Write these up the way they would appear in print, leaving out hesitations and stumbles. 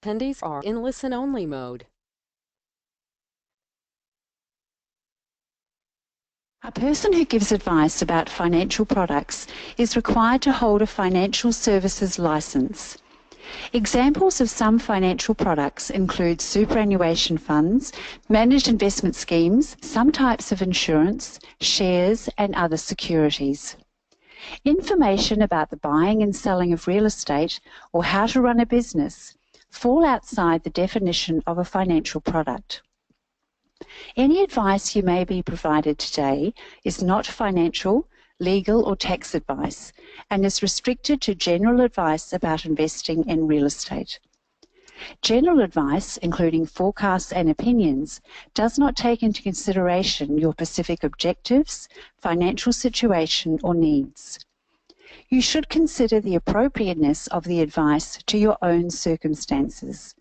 Attendees are in listen-only mode. A person who gives advice about financial products is required to hold a financial services license. Examples of some financial products include superannuation funds, managed investment schemes, some types of insurance, shares, and other securities. Information about the buying and selling of real estate or how to run a business fall outside the definition of a financial product. Any advice you may be provided today is not financial, legal or tax advice and is restricted to general advice about investing in real estate. General advice, including forecasts and opinions, does not take into consideration your specific objectives, financial situation or needs. You should consider the appropriateness of the advice to your own circumstances.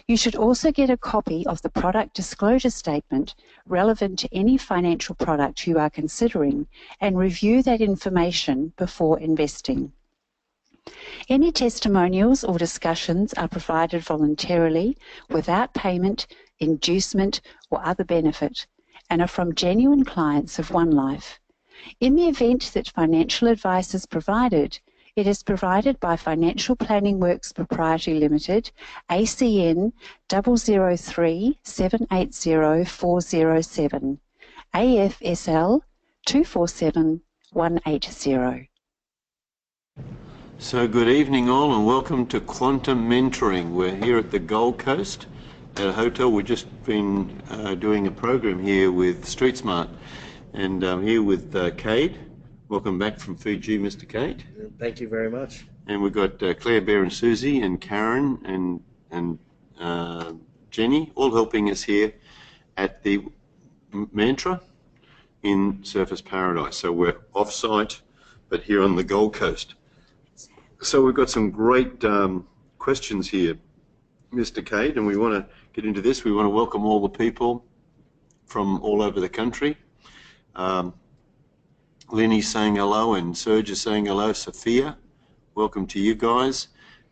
You should also get a copy of the product disclosure statement relevant to any financial product you are considering and review that information before investing. Any testimonials or discussions are provided voluntarily without payment, inducement or other benefit and are from genuine clients of OneLife. In the event that financial advice is provided, it is provided by Financial Planning Works Proprietary Limited, ACN 003 780 407, AFSL 247 180. So good evening all and welcome to Quantum Mentoring. We're here at the Gold Coast at a hotel. We've just been doing a program here with Street Smart, and I'm here with Cade. Welcome back from Fiji, Mr. Cade. Thank you very much. And we've got Claire, Bear and Susie and Karen and Jenny all helping us here at the Mantra in Surfers Paradise. So we're off-site but here on the Gold Coast. So we've got some great questions here, Mr. Cade, and we want to get into this. We want to welcome all the people from all over the country. Lenny's saying hello and Serge is saying hello. Sophia, welcome to you guys.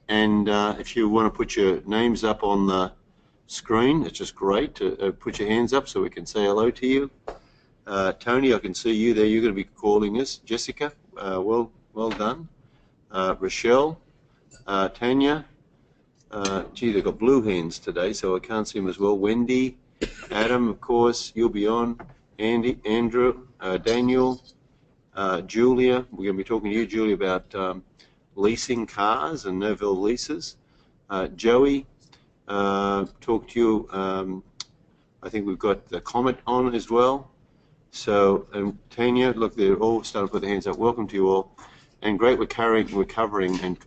And if you want to put your names up on the screen, it's just great to put your hands up so we can say hello to you. Tony, I can see you there. You're going to be calling us. Jessica, well done. Rochelle, Tanya, gee, they've got blue hands today, so I can't see them as well. Wendy, Adam, of course, you'll be on. Andy, Andrew, Daniel, Julia, we're going to be talking to you, Julia, about leasing cars and no-bill leases. Joey, talk to you. I think we've got the Comet on as well. So, and Tanya, look, they're all starting to put their hands up. Welcome to you all. And great, we're covering, and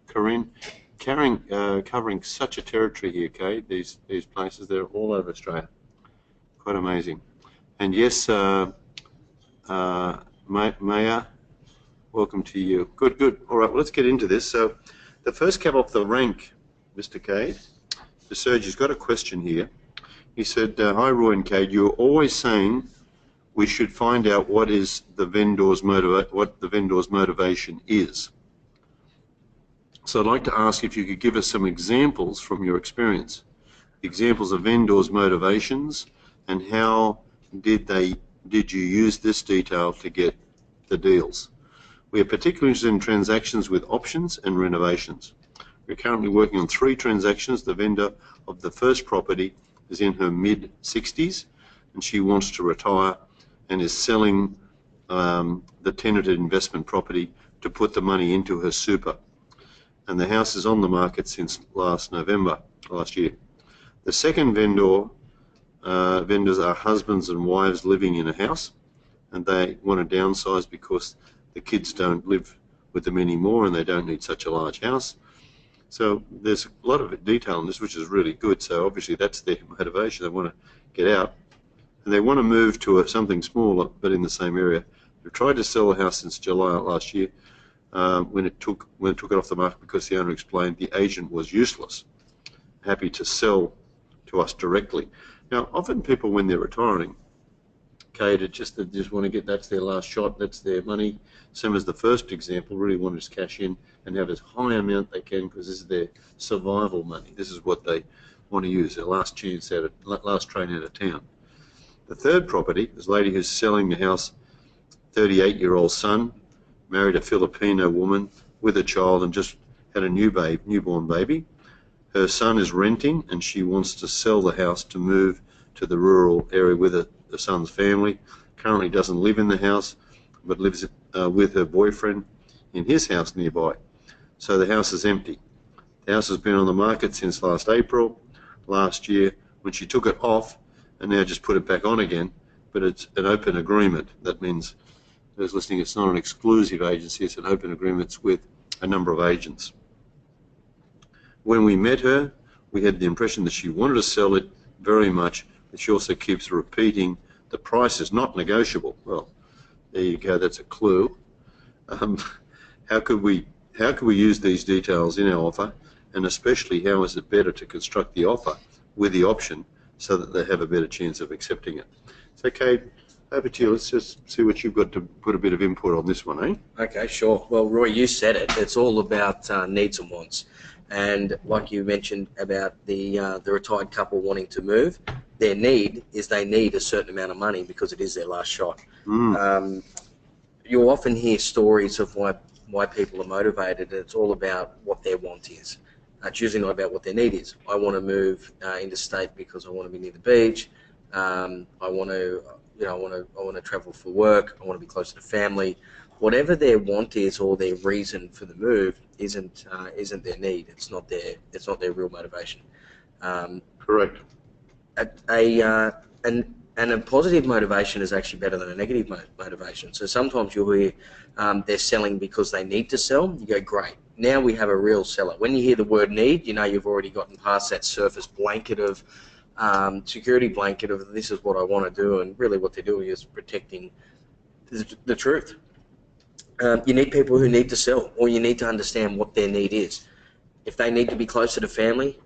Corinne, covering such a territory here, Kate. These places, they're all over Australia. Quite amazing. And yes, Maya, welcome to you. Good. All right, well, let's get into this. So the first cab off the rank, Mr. Cade, the Serge has got a question here. He said, hi, Roy and Cade, you're always saying we should find out what the vendor's motivation is. So I'd like to ask if you could give us some examples from your experience, examples of vendors' motivations, and how did you use this detail to get the deals? We are particularly interested in transactions with options and renovations. We're currently working on 3 transactions. The vendor of the first property is in her mid-60s and she wants to retire and is selling the tenanted investment property to put the money into her super. And the house is on the market since last year. The second vendors are husbands and wives living in a house, and they want to downsize because the kids don't live with them anymore and they don't need such a large house. So there's a lot of detail in this, which is really good. So obviously that's their motivation. They want to get out and they want to move to something smaller but in the same area. We've tried to sell the house since July last year when it took it off the market because the owner explained the agent was useless. Happy to sell to us directly. Now, often people, when they're retiring, Kate, it's just that they just want to get, that's their last shot, that's their money. Same as the first example, really want to just cash in and have as high amount they can because this is their survival money. This is what they want to use, their last chance out of, last train out of town. The third property, this lady who's selling the house, 38-year-old son, married a Filipino woman with a child and just had a newborn baby. Her son is renting and she wants to sell the house to move to the rural area with the son's family. Currently doesn't live in the house but lives with her boyfriend in his house nearby. So the house is empty. The house has been on the market since last April, last year, when she took it off and now just put it back on again, but it's an open agreement. That means, those listening, it's not an exclusive agency, it's an open agreement with a number of agents. When we met her, we had the impression that she wanted to sell it very much, but she also keeps repeating the price is not negotiable. Well, there you go, that's a clue. How could we use these details in our offer, and especially how is it better to construct the offer with the option so that they have a better chance of accepting it? So Kate, over to you. Let's just see what you've got to put a bit of input on this one, eh? Okay, sure. Well, Roy, you said it. It's all about needs and wants. And like you mentioned about the retired couple wanting to move, their need is they need a certain amount of money because it is their last shot. You'll often hear stories of why people are motivated, and it's all about what their want is. It's usually not about what their need is. I want to move interstate because I want to be near the beach. I want to travel for work. I want to be closer to family. Whatever their want is or their reason for the move isn't their need. It's not their real motivation. Correct. And a positive motivation is actually better than a negative motivation. So sometimes you'll hear they're selling because they need to sell. You go, great. Now we have a real seller. When you hear the word need, you know you've already gotten past that surface blanket of security blanket of this is what I want to do, and really what they're doing is protecting the truth. You need people who need to sell, or you need to understand what their need is. If they need to be closer to family,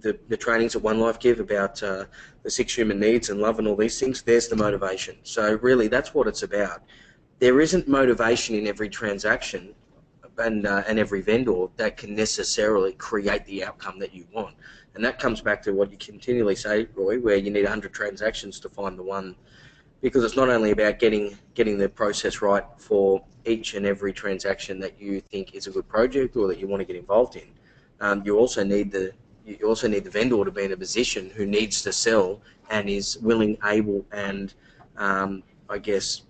the trainings that OneLife give about the 6 human needs and love and all these things, there's the motivation. So really that's what it's about. There isn't motivation in every transaction and every vendor that can necessarily create the outcome that you want. And that comes back to what you continually say, Roy, where you need 100 transactions to find the one, because it's not only about getting the process right for each and every transaction that you think is a good project or that you want to get involved in. You also need the vendor to be in a position who needs to sell and is willing, able, and I guess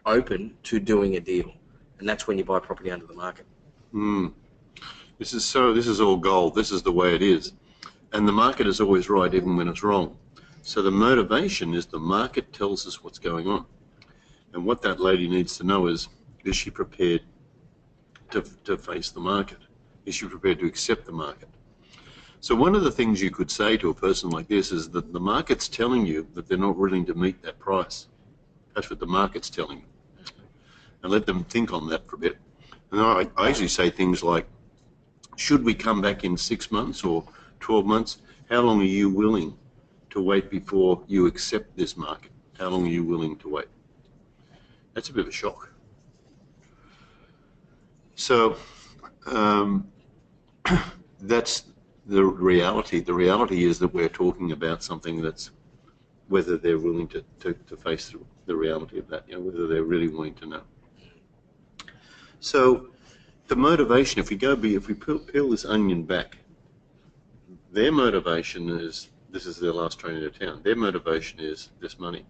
open to doing a deal. And that's when you buy property under the market. This is all gold. This is the way it is. And the market is always right even when it's wrong. So the motivation is the market tells us what's going on. And what that lady needs to know is she prepared to face the market? Is she prepared to accept the market? So one of the things you could say to a person like this is that the market's telling you that they're not willing to meet that price. That's what the market's telling you. And let them think on that for a bit. And I usually say things like, should we come back in 6 months or 12 months? How long are you willing to wait before you accept this market? How long are you willing to wait? That's a bit of a shock. So that's the reality. The reality is that we're talking about something that's whether they're willing to face the reality of that, whether they're really willing to know. So the motivation, if we peel this onion back, their motivation is, this is their last train into town. Their motivation is this money.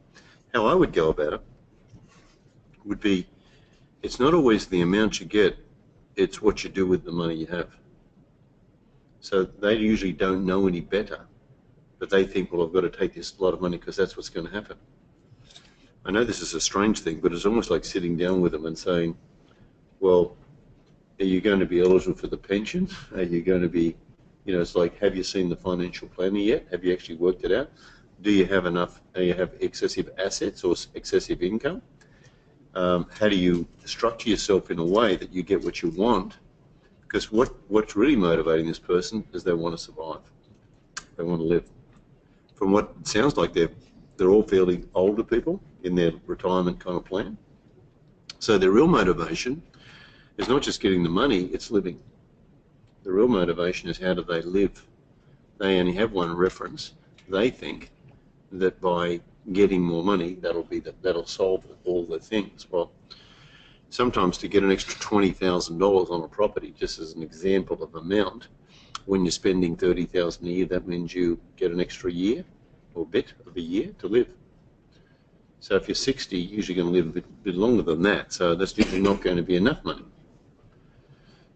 How I would go about it would be, it's not always the amount you get, it's what you do with the money you have. So they usually don't know any better, but they think, well, I've got to take this lot of money because that's what's going to happen. I know this is a strange thing, but it's almost like sitting down with them and saying, well, are you going to be eligible for the pension? Are you going to be, it's like, have you seen the financial planner yet? Have you actually worked it out? Do you have enough, do you have excessive assets or excessive income? How do you structure yourself in a way that you get what you want? Because what's really motivating this person is they want to survive. They want to live. From what it sounds like, they're all fairly older people. in their retirement kind of plan. So their real motivation is not just getting the money, it's living. The real motivation is how do they live. They only have one reference. They think that by getting more money, that'll solve all the things. Well, sometimes to get an extra $20,000 on a property, just as an example of amount, when you're spending $30,000 a year, that means you get an extra year or bit of a year to live. So if you're 60, you're usually going to live a bit longer than that. So that's usually not going to be enough money.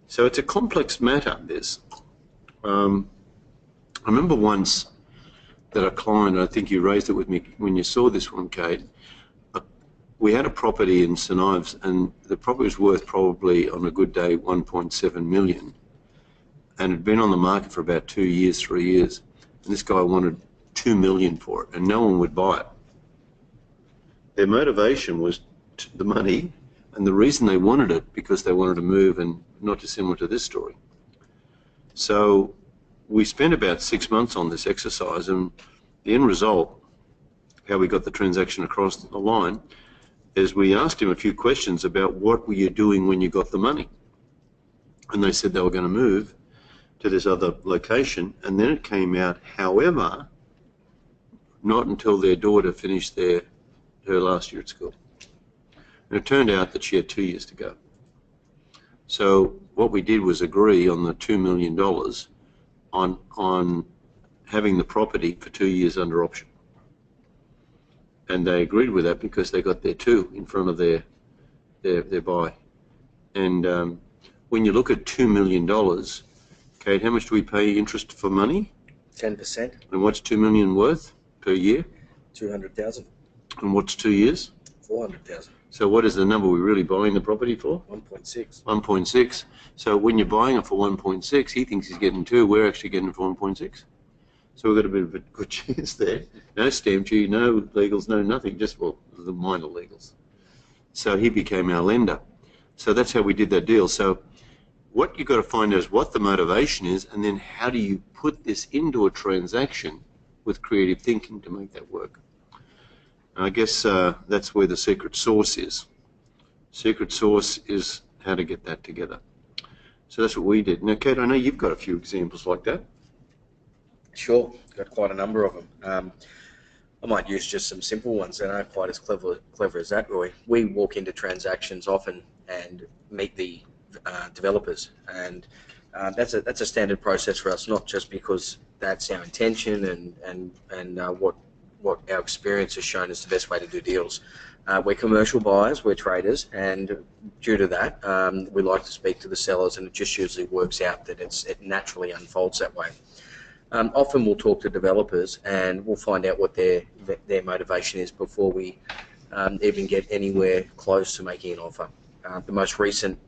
So it's a complex matter, this. I remember once that a client, I think you raised it with me when you saw this one, Kate, we had a property in St Ives and the property was worth probably, on a good day, 1.7 million. And it had been on the market for about 2 years, 3 years. And this guy wanted 2 million for it and no one would buy it. Their motivation was the money, and the reason they wanted it because they wanted to move, and not dissimilar to this story. So we spent about 6 months on this exercise, and the end result, how we got the transaction across the line, is we asked him a few questions about what were you doing when you got the money. And they said they were going to move to this other location, and then it came out, however, not until their daughter finished her last year at school. And it turned out that she had 2 years to go. So what we did was agree on the $2 million on having the property for 2 years under option. And they agreed with that because they got their two in front of their buy. And when you look at $2 million, Kate, how much do we pay interest for money? 10%. And what's 2 million worth per year? 200,000. And what's 2 years? 400,000. So what is the number we're really buying the property for? 1.6. 1.6. So when you're buying it for 1.6, he thinks he's getting 2. We're actually getting it for 1.6. So we've got a bit of a good chance there. No stamp duty, no legals, no nothing, just, well, the minor legals. So he became our lender. So that's how we did that deal. So what you've got to find out is what the motivation is, and then how do you put this into a transaction with creative thinking to make that work. I guess that's where the secret sauce is. Secret sauce is how to get that together. So that's what we did. Now, Kate, I know you've got a few examples like that. Sure, got quite a number of them. I might use just some simple ones. They're not quite as clever as that, Roy. We walk into transactions often and meet the developers, and that's a standard process for us. Not just because that's our intention and what our experience has shown is the best way to do deals. We're commercial buyers, we're traders, and due to that, we like to speak to the sellers, and it just usually works out that it naturally unfolds that way. Often we'll talk to developers and we'll find out what their motivation is before we even get anywhere close to making an offer. The most recent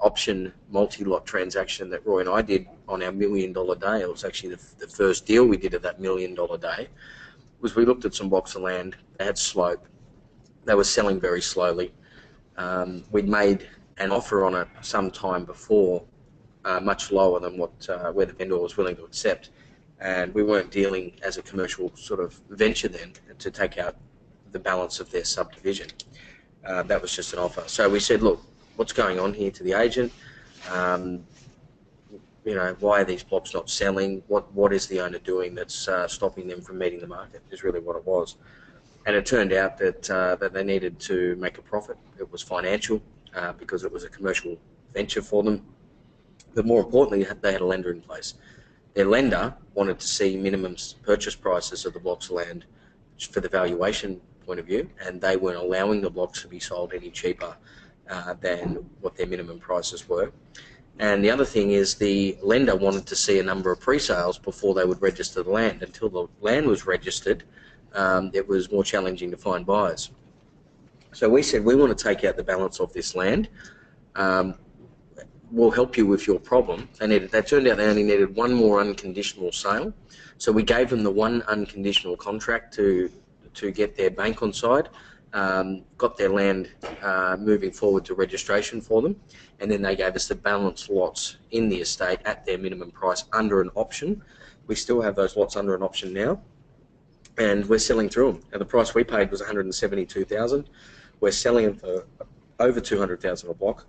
option multi-lot transaction that Roy and I did on our $1 million day, it was actually the first deal we did of that $1 million day, was we looked at some blocks of land. They had slope. They were selling very slowly. We'd made an offer on it some time before, much lower than where the vendor was willing to accept, and we weren't dealing as a commercial sort of venture then to take out the balance of their subdivision. That was just an offer. So we said, look, what's going on here to the agent? Why are these blocks not selling? What is the owner doing that's stopping them from meeting the market? Is really what it was. And it turned out that they needed to make a profit. It was financial because it was a commercial venture for them. But more importantly, they had a lender in place. Their lender wanted to see minimum purchase prices of the blocks of land for the valuation point of view, and they weren't allowing the blocks to be sold any cheaper than what their minimum prices were. And the other thing is the lender wanted to see a number of pre-sales before they would register the land. Until the land was registered, it was more challenging to find buyers. So we said, we want to take out the balance of this land. We'll help you with your problem. They turned out they only needed one more unconditional sale. So we gave them the one unconditional contract to get their bank on side, got their land moving forward to registration for them, and then they gave us the balanced lots in the estate at their minimum price under an option. We still have those lots under an option now, and we're selling through them. Now the price we paid was 172,000. We're selling them for over 200,000 a block.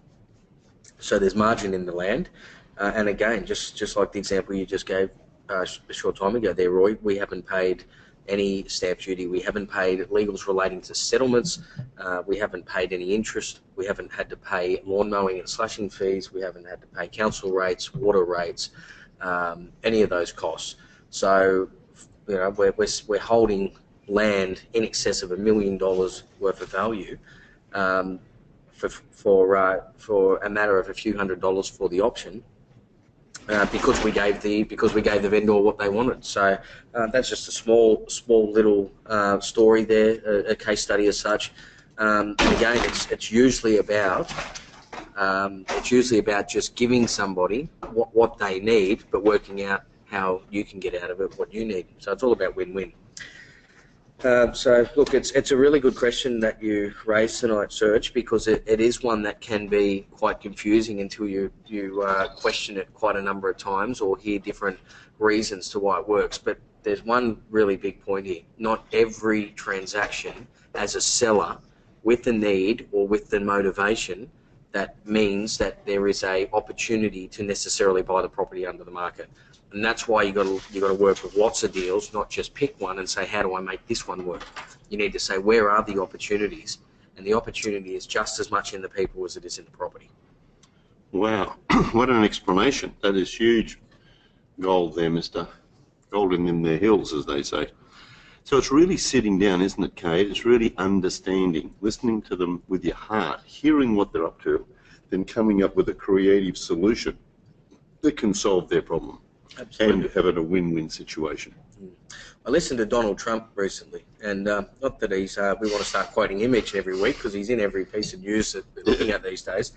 So there's margin in the land, and again, just like the example you just gave a short time ago there, Roy, we haven't paid any stamp duty, we haven't paid legals relating to settlements, we haven't paid any interest, we haven't had to pay lawn mowing and slashing fees, we haven't had to pay council rates, water rates, any of those costs. So, you know, we're holding land in excess of $1 million worth of value for a matter of a few $100s for the option. Because we gave the vendor what they wanted. So that's just a small little story there, a case study as such. And again, it's usually about just giving somebody what they need, but working out how you can get out of it what you need. So it's all about win-win. So look, it's a really good question that you raised tonight, Serge, because it is one that can be quite confusing until you question it quite a number of times or hear different reasons to why it works. But there's one really big point here. Not every transaction as a seller with the need or with the motivation that means that there is a opportunity to necessarily buy the property under the market. And that's why you got to work with lots of deals, not just pick one and say, how do I make this one work? You need to say, where are the opportunities? And the opportunity is just as much in the people as it is in the property. Wow, what an explanation. That is huge gold there, Mr. Golden in their hills, as they say. So it's really sitting down, isn't it, Kate? It's really understanding, listening to them with your heart, hearing what they're up to, then coming up with a creative solution that can solve their problem. Absolutely. And have it a win-win situation. I listened to Donald Trump recently, and not that we want to start quoting him each and every week because he's in every piece of news that we're looking at these days.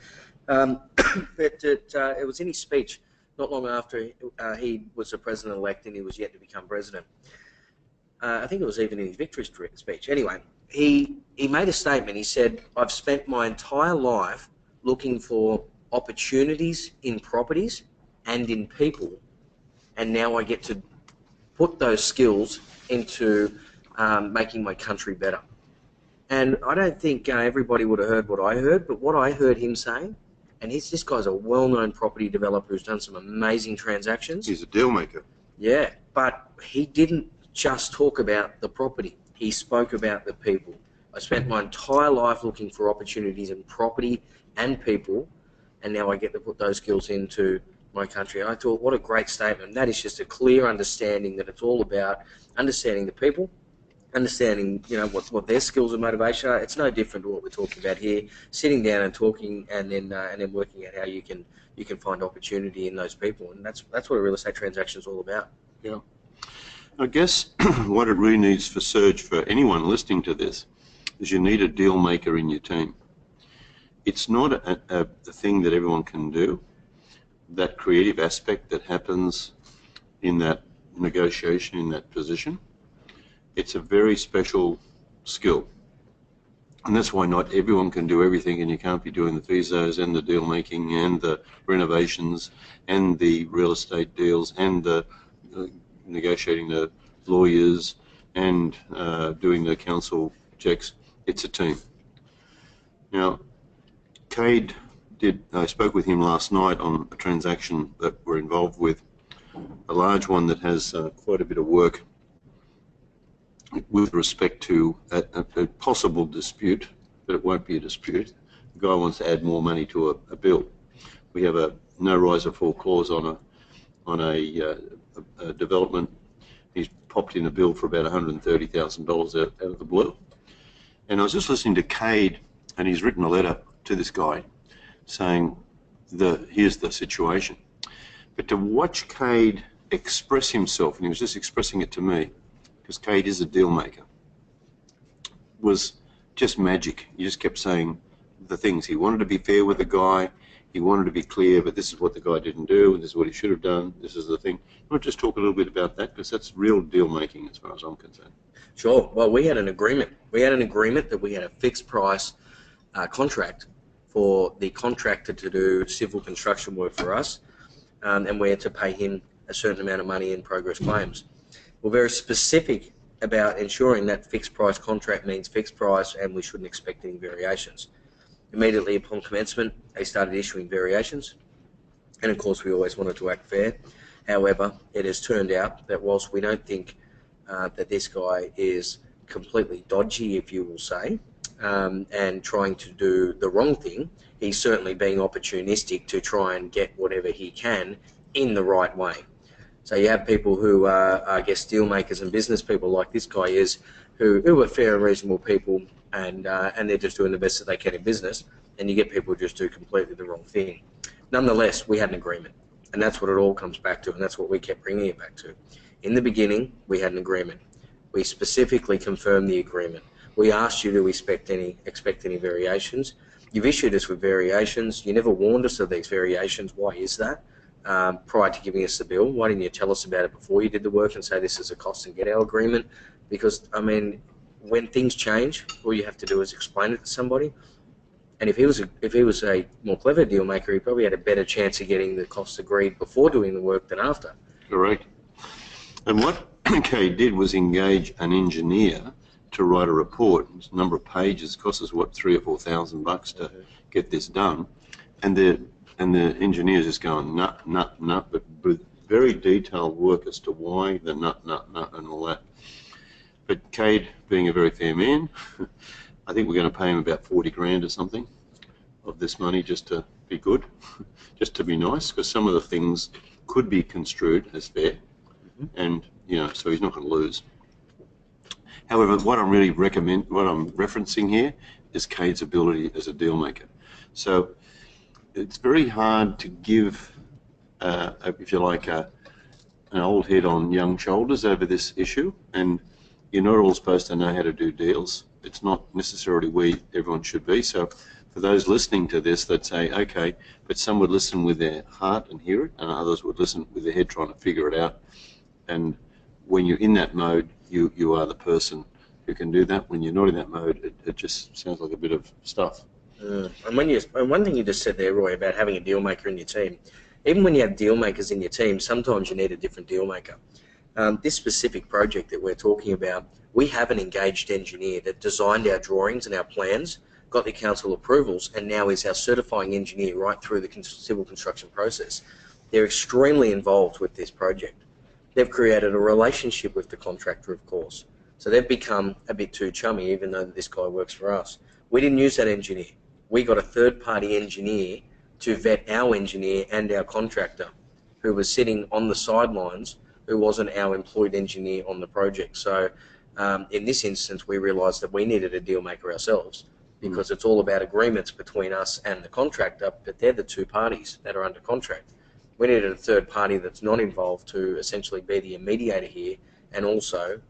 But it was in his speech not long after he was the president-elect and he was yet to become president. I think it was even in his victory speech. Anyway, he made a statement. He said, I've spent my entire life looking for opportunities in properties and in people, and now I get to put those skills into making my country better. And I don't think everybody would have heard what I heard, but what I heard him saying, and this guy's a well-known property developer who's done some amazing transactions. He's a deal maker. Yeah, but he didn't just talk about the property. He spoke about the people. I spent my entire life looking for opportunities in property and people, and now I get to put those skills into my country. I thought, what a great statement. That is just a clear understanding that it's all about understanding the people, understanding, you know, what their skills and motivation are. It's no different to what we're talking about here. Sitting down and talking, and then working out how you can find opportunity in those people, and that's what a real estate transaction is all about. Yeah. I guess what it really needs for Serge, for anyone listening to this, is you need a deal maker in your team. It's not a thing that everyone can do. That creative aspect that happens in that negotiation, in that position, it's a very special skill. And that's why not everyone can do everything, and you can't be doing the visos and the deal making and the renovations and the real estate deals and the negotiating the lawyers and doing the council checks. It's a team. Now, Cade I spoke with him last night on a transaction that we're involved with, a large one that has quite a bit of work with respect to a possible dispute, but it won't be a dispute. The guy wants to add more money to a bill. We have a no rise or fall clause on a development. He's popped in a bill for about $130,000 out of the blue. And I was just listening to Cade, and he's written a letter to this guy saying, here's the situation. But to watch Cade express himself, and he was just expressing it to me, because Cade is a deal maker, was just magic. He just kept saying the things. He wanted to be fair with the guy, he wanted to be clear, but this is what the guy didn't do, and this is what he should have done, this is the thing. I'll just talk a little bit about that, because that's real deal making as far as I'm concerned. Sure. Well, we had an agreement. We had an agreement that we had a fixed price contract for the contractor to do civil construction work for us, and we're to pay him a certain amount of money in progress claims. We're very specific about ensuring that fixed price contract means fixed price and we shouldn't expect any variations. Immediately upon commencement, they started issuing variations, and of course we always wanted to act fair. However, it has turned out that whilst we don't think that this guy is completely dodgy, if you will say, and trying to do the wrong thing, he's certainly being opportunistic to try and get whatever he can in the right way. So you have people who are, I guess, deal makers and business people like this guy is, who are fair and reasonable people, and they're just doing the best that they can in business, and you get people who just do completely the wrong thing. Nonetheless, we had an agreement, and that's what it all comes back to, and that's what we kept bringing it back to. In the beginning, we had an agreement. We specifically confirmed the agreement. We asked you to expect any variations. You've issued us with variations. You never warned us of these variations. Why is that? Prior to giving us the bill, why didn't you tell us about it before you did the work and say this is a cost and get our agreement? Because, I mean, when things change, all you have to do is explain it to somebody. And if he was a more clever deal maker, he probably had a better chance of getting the costs agreed before doing the work than after. Correct. And what Kay did was engage an engineer to write a report. It's a number of pages, cost us what, $3,000 or $4,000 to get this done, and the engineer's just going nut, but with very detailed work as to why the nut, and all that. But Cade, being a very fair man, I think we're going to pay him about 40 grand or something of this money just to be good, just to be nice, because some of the things could be construed as fair, and so he's not going to lose. However, what I'm referencing here is Cade's ability as a deal maker. So it's very hard to give, if you like, an old head on young shoulders over this issue, and you're not all supposed to know how to do deals. It's not necessarily where everyone should be. So for those listening to this that say, okay, but some would listen with their heart and hear it, and others would listen with their head trying to figure it out. And when you're in that mode, you are the person who can do that. When you're not in that mode, it just sounds like a bit of stuff. And one thing you just said there, Roy, about having a deal maker in your team, even when you have deal makers in your team, sometimes you need a different deal maker. This specific project that we're talking about, we have an engaged engineer that designed our drawings and our plans, got the council approvals, and now is our certifying engineer right through the civil construction process. They're extremely involved with this project. They've created a relationship with the contractor, of course. So they've become a bit too chummy, even though this guy works for us. We didn't use that engineer. We got a third-party engineer to vet our engineer and our contractor, who was sitting on the sidelines, who wasn't our employed engineer on the project. So in this instance, we realised that we needed a deal maker ourselves, because it's all about agreements between us and the contractor, but they're the two parties that are under contract. We needed a third party that's not involved to essentially be the mediator here, and also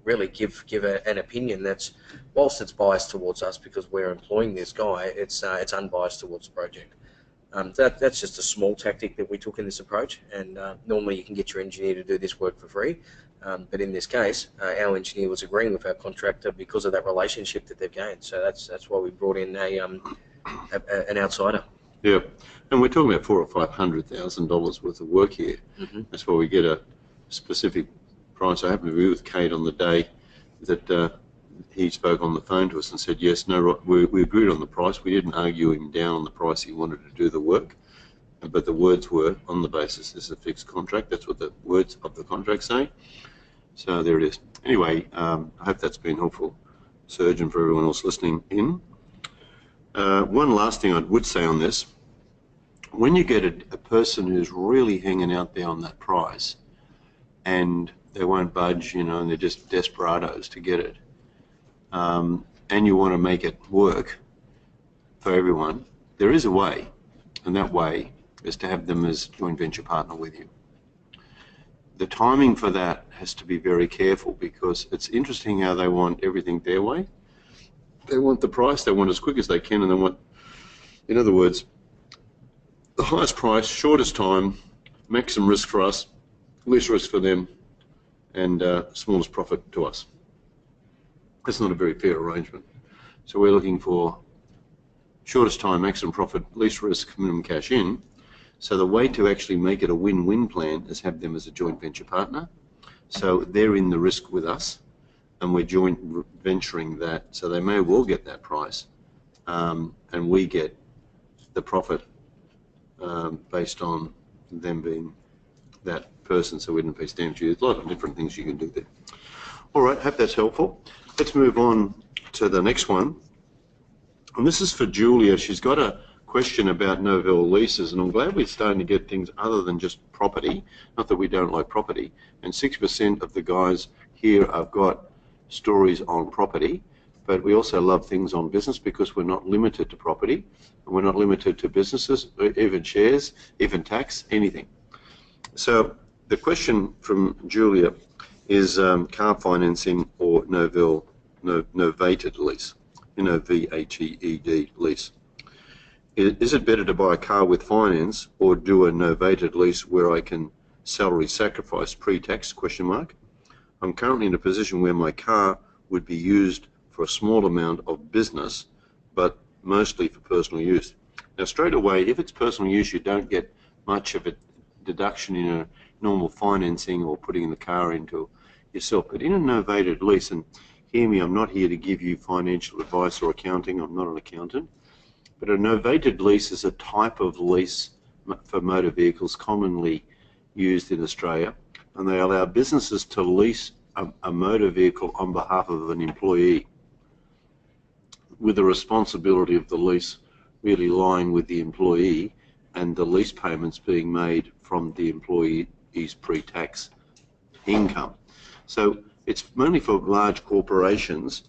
really give an opinion that's, whilst it's biased towards us because we're employing this guy, it's unbiased towards the project. That's just a small tactic that we took in this approach, and normally you can get your engineer to do this work for free, but in this case, our engineer was agreeing with our contractor because of that relationship that they've gained. So that's why we brought in an outsider. Yeah, and we're talking about $400,000 or $500,000 worth of work here. That's why we get a specific price. I happened to be with Kate on the day that he spoke on the phone to us and said, yes, no, we agreed on the price. We didn't argue him down on the price he wanted to do the work, but the words were on the basis this is a fixed contract. That's what the words of the contract say. So there it is. Anyway, I hope that's been helpful, Serge, and for everyone else listening in. One last thing I would say on this, when you get a person who's really hanging out there on that price and they won't budge, and they're just desperados to get it, and you want to make it work for everyone, there is a way, and that way is to have them as joint venture partner with you. The timing for that has to be very careful, because it's interesting how they want everything their way. They want the price, they want as quick as they can, and they want, in other words, the highest price, shortest time, maximum risk for us, least risk for them, and smallest profit to us. That's not a very fair arrangement. So we're looking for shortest time, maximum profit, least risk, minimum cash in. So the way to actually make it a win-win plan is have them as a joint venture partner. So they're in the risk with us, and we're joint venturing that. So they may well get that price, and we get the profit based on them being that person, so we didn't pay stamp duty. There's a lot of different things you can do there. All right, hope that's helpful. Let's move on to the next one. And this is for Julia. She's got a question about Novell leases, and I'm glad we're starting to get things other than just property. Not that we don't like property. And 6% of the guys here have got stories on property, but we also love things on business because we're not limited to property, and we're not limited to businesses, even shares, even tax, anything. So the question from Julia is car financing or novated lease, N-O-V-A-T-E-D lease. Is it better to buy a car with finance or do a novated lease where I can salary sacrifice pre-tax, question mark? I'm currently in a position where my car would be used for a small amount of business, but mostly for personal use. Now straight away, if it's personal use, you don't get much of a deduction in a normal financing or putting the car into yourself. But in a novated lease, and hear me, I'm not here to give you financial advice or accounting, I'm not an accountant, but a novated lease is a type of lease for motor vehicles commonly used in Australia, and they allow businesses to lease a motor vehicle on behalf of an employee, with the responsibility of the lease really lying with the employee and the lease payments being made from the employee's pre-tax income. So it's mainly for large corporations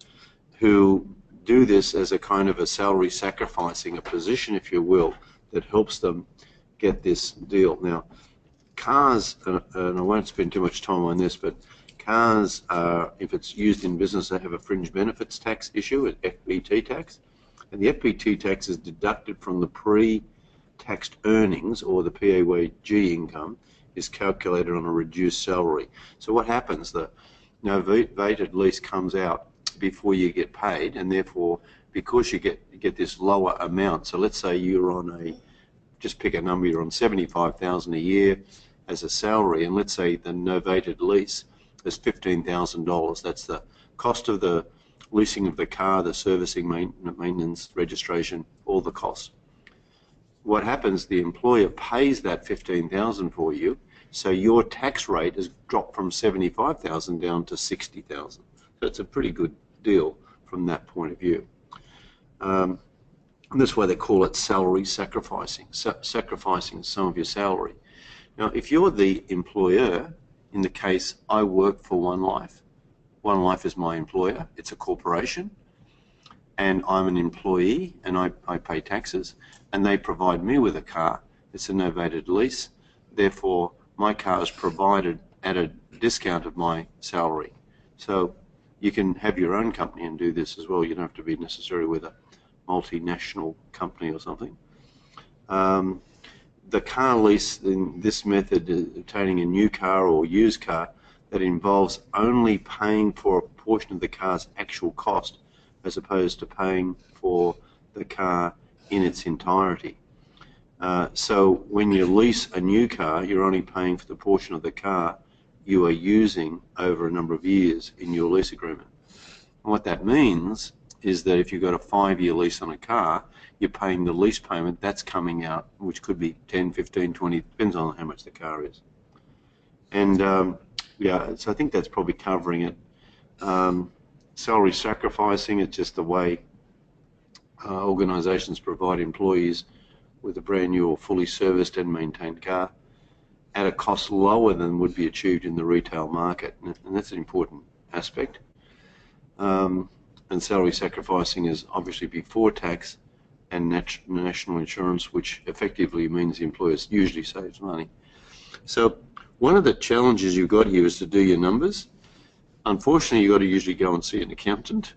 who do this as a kind of a salary sacrificing, a position, if you will, that helps them get this deal. Now, cars, and I won't spend too much time on this, but cars, if it's used in business, they have a fringe benefits tax issue, an FBT tax, and the FBT tax is deducted from the pre-taxed earnings, or the PAYG income is calculated on a reduced salary. So what happens? The novated lease comes out before you get paid, and therefore, because you get this lower amount, so let's say you're on a, just pick a number, you're on $75,000 a year as a salary, and let's say the novated lease is $15,000. That's the cost of the leasing of the car, the servicing, maintenance, registration, all the costs. What happens, the employer pays that $15,000 for you, so your tax rate has dropped from $75,000 down to $60,000. So it's a pretty good deal from that point of view. And that's why they call it salary sacrificing, sacrificing some of your salary. Now, if you're the employer, in the case I work for OneLife, OneLife is my employer, it's a corporation, and I'm an employee and I pay taxes, and they provide me with a car. It's a novated lease, therefore my car is provided at a discount of my salary. So you can have your own company and do this as well. You don't have to be necessarily with a multinational company or something. The car lease in this method, obtaining a new car or used car, that involves only paying for a portion of the car's actual cost as opposed to paying for the car in its entirety. So when you lease a new car, you're only paying for the portion of the car you are using over a number of years in your lease agreement. And what that means is that if you've got a 5-year lease on a car, you're paying the lease payment that's coming out, which could be 10, 15, 20, depends on how much the car is. And yeah, so I think that's probably covering it. Salary sacrificing, it's just the way organisations provide employees with a brand new or fully serviced and maintained car at a cost lower than would be achieved in the retail market, and that's an important aspect. And salary sacrificing is obviously before tax and national insurance, which effectively means the employer usually saves money. So one of the challenges you've got here is to do your numbers. Unfortunately, you've got to usually go and see an accountant.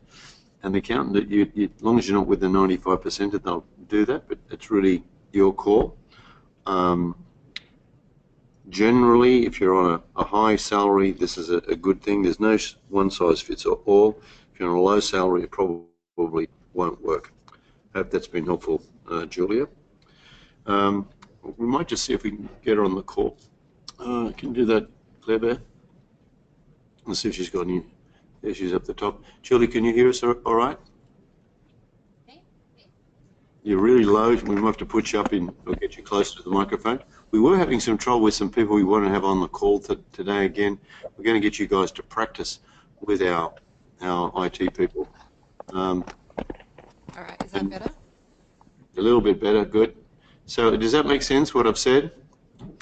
An accountant, as long as you're not with the 95%, they'll do that, but it's really your call. Generally, if you're on a high salary, this is a good thing. There's no one size fits all. If you're on a low salary, it probably won't work. I hope that's been helpful, Julia. We might just see if we can get her on the call. Can you do that, Claire Bear? Let's see if she's got any. There she's up the top. Julie, can you hear us all right? You're really low. We might have to put you up in or get you closer to the microphone. We were having some trouble with some people we want to have on the call today again. We're going to get you guys to practice with our IT people. All right, is that better? A little bit better, good. So does that make sense, what I've said?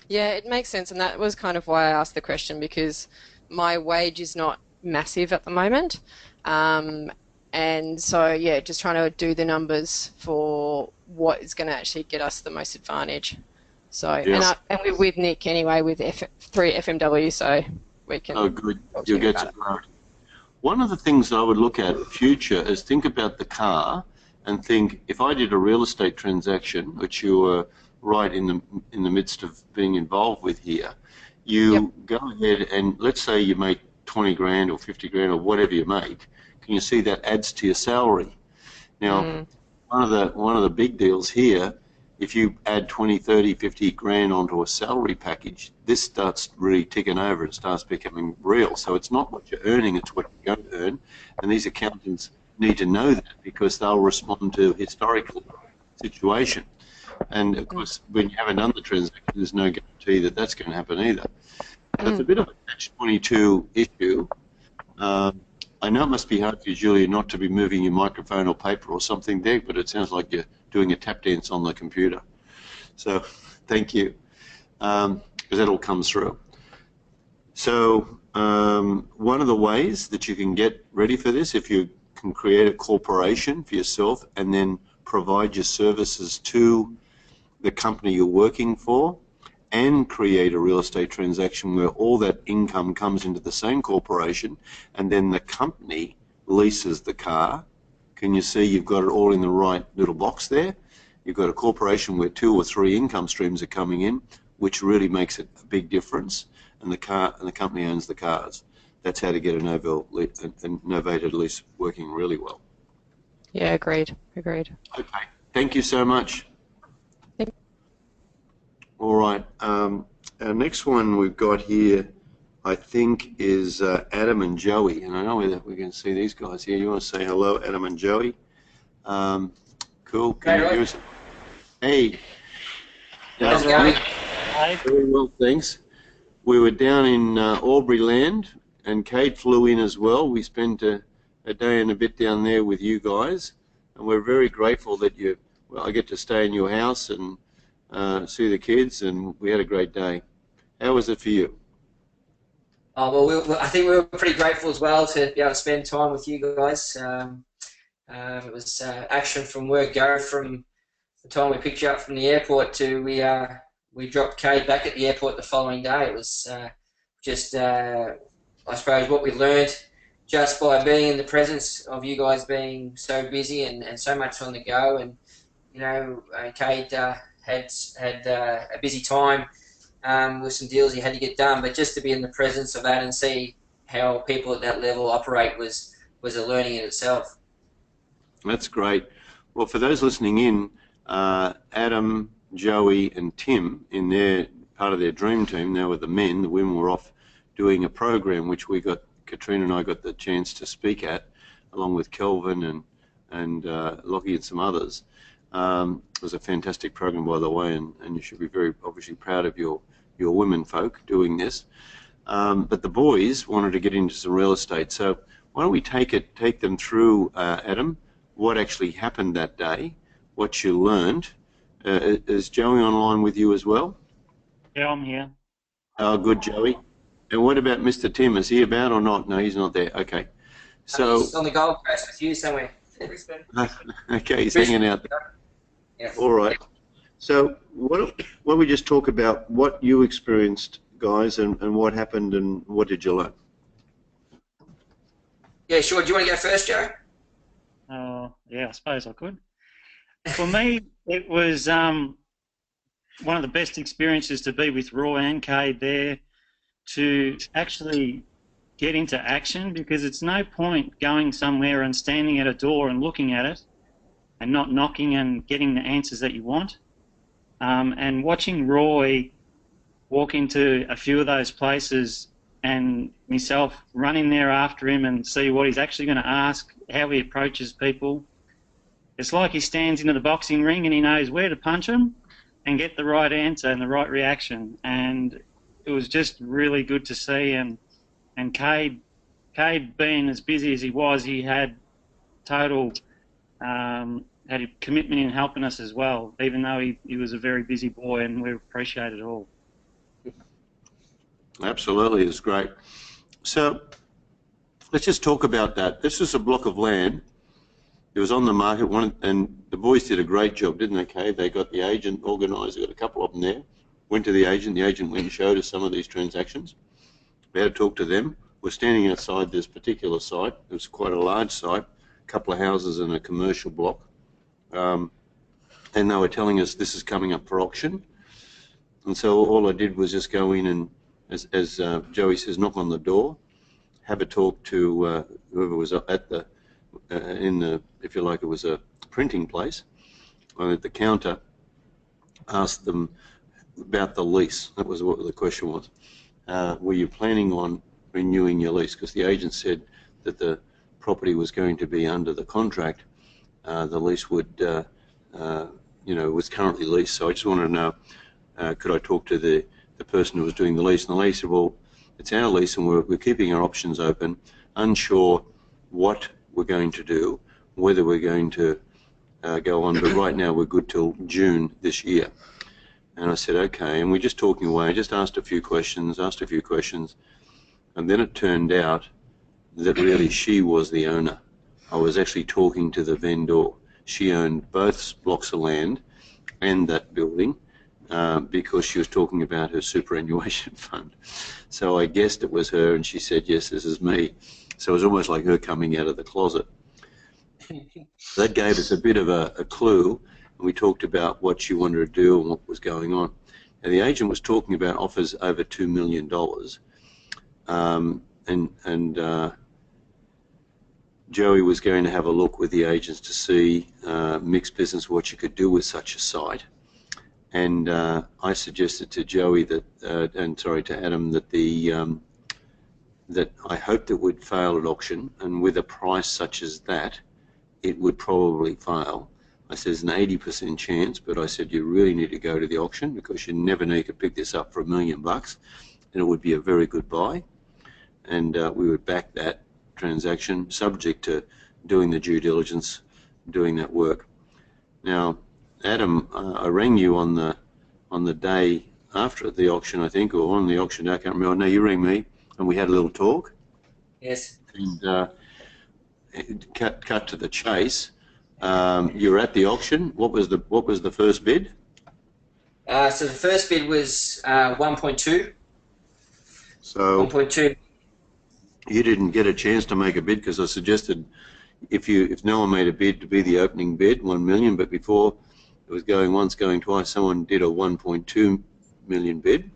Yeah, it makes sense, and that was kind of why I asked the question, because my wage is not massive at the moment. And so, yeah, just trying to do the numbers for what is going to actually get us the most advantage. So, Yes. and we're with Nick anyway with 3 FMW, so we can. Oh, good. talk to You'll him get about some clarity. One of the things that I would look at in future is think about the car and think, if I did a real estate transaction, which you were right in the midst of being involved with here, you go ahead and let's say you make 20 grand or 50 grand or whatever you make, can you see that adds to your salary? Now, one of the big deals here, if you add 20, 30, 50 grand onto a salary package, this starts really ticking over. It starts becoming real. So it's not what you're earning, it's what you're going to earn. And these accountants need to know that because they'll respond to historical situation. And of course, when you haven't done the transaction, there's no guarantee that that's going to happen either. So it's a bit of a catch-22 issue. I know it must be hard for you, Julia, not to be moving your microphone or paper or something there, but it sounds like you're doing a tap dance on the computer. So thank you, because that all comes through. So one of the ways that you can get ready for this, if you can create a corporation for yourself and then provide your services to the company you're working for, and create a real estate transaction where all that income comes into the same corporation and then the company leases the car. Can you see you've got it all in the right little box there? You've got a corporation where 2 or 3 income streams are coming in, which really makes it a big difference, and the company owns the cars. That's how to get a novated lease working really well. Yeah, agreed. Okay, thank you so much. All right, our next one we've got here, I think, is Adam and Joey. And I know we can see these guys here. You want to say hello, Adam and Joey? Cool. Can you hear us? Hey. How's it going? Very well, thanks. We were down in Albury Land, and Kate flew in as well. We spent a day and a bit down there with you guys, and we're very grateful that I get to stay in your house and see the kids, and we had a great day. How was it for you? Oh, well, I think we were pretty grateful as well to be able to spend time with you guys. It was action from word go from the time we picked you up from the airport to we dropped Kate back at the airport the following day. It was just, I suppose, what we learned just by being in the presence of you guys being so busy and so much on the go. And, you know, Kate had a busy time with some deals he had to get done, but just to be in the presence of that and see how people at that level operate was a learning in itself. That's great. Well, for those listening in, Adam, Joey and Tim, in their part of their dream team, they were the men. The women were off doing a program which Katrina and I got the chance to speak at, along with Kelvin and Lockie and some others. It was a fantastic program, by the way, and you should be very obviously proud of your women folk doing this. But the boys wanted to get into some real estate, so why don't we take them through, Adam, what actually happened that day, what you learned. Is Joey online with you as well? Yeah, I'm here. Oh, good, Joey. And what about Mr. Tim? Is he about or not? No, he's not there. Okay. So He's on the Gold Coast with you somewhere. okay, he's hanging out there. Yeah. All right. So why don't we just talk about what you experienced, guys, and what happened and what did you learn? Yeah, sure. Do you want to go first, Joe? Yeah, I suppose I could. For me, it was one of the best experiences to be with Roy and Cade there, to actually get into action, because it's no point going somewhere and standing at a door and looking at it and not knocking and getting the answers that you want. And watching Roy walk into a few of those places and myself run in there after him and see what he's actually going to ask, how he approaches people. It's like he stands into the boxing ring and he knows where to punch him and get the right answer and the right reaction. And it was just really good to see. And Cade being as busy as he was, he had total had a commitment in helping us as well, even though he was a very busy boy, and we appreciate it all. Absolutely, it's great. So let's just talk about that. This is a block of land. It was on the market, and the boys did a great job, didn't they, Kay? They got the agent organised. They got a couple of them there. Went to the agent. The agent went and showed us some of these transactions. We had to talk to them. We're standing outside this particular site. It was quite a large site, a couple of houses and a commercial block. And they were telling us this is coming up for auction. And so all I did was just go in and, as Joey says, knock on the door, have a talk to whoever was at the, if you like, it was a printing place, at the counter, asked them about the lease. That was what the question was. Were you planning on renewing your lease? Because the agent said that the property was going to be under the contract. The lease would, was currently leased. So I just wanted to know, could I talk to the person who was doing the lease? And the lady said, well, it's our lease and we're keeping our options open, unsure what we're going to do, whether we're going to go on, but right now we're good till June this year. And I said, okay, and we're just talking away, just asked a few questions, and then it turned out that really she was the owner. I was actually talking to the vendor. She owned both blocks of land and that building because she was talking about her superannuation fund. So I guessed it was her, and she said, yes, this is me. So it was almost like her coming out of the closet. That gave us a bit of a clue, and we talked about what she wanted to do and what was going on. And the agent was talking about offers over $2 million. Joey was going to have a look with the agents to see mixed business, what you could do with such a site. And I suggested to Joey that, to Adam, that that I hoped it would fail at auction, and with a price such as that, it would probably fail. I said there's an 80% chance, but I said you really need to go to the auction because you never know, you could pick this up for $1 million, and it would be a very good buy. And we would back that transaction, subject to doing the due diligence, doing that work. Now, Adam, I rang you on the day after the auction, I think, or on the auction day, I can't remember. No, you rang me, and we had a little talk. Yes. And cut to the chase. You were at the auction. What was the first bid? So the first bid was 1.2. So 1.2. You didn't get a chance to make a bid because I suggested if no one made a bid to be the opening bid, 1 million, but before it was going once, going twice, someone did a 1.2 million bid.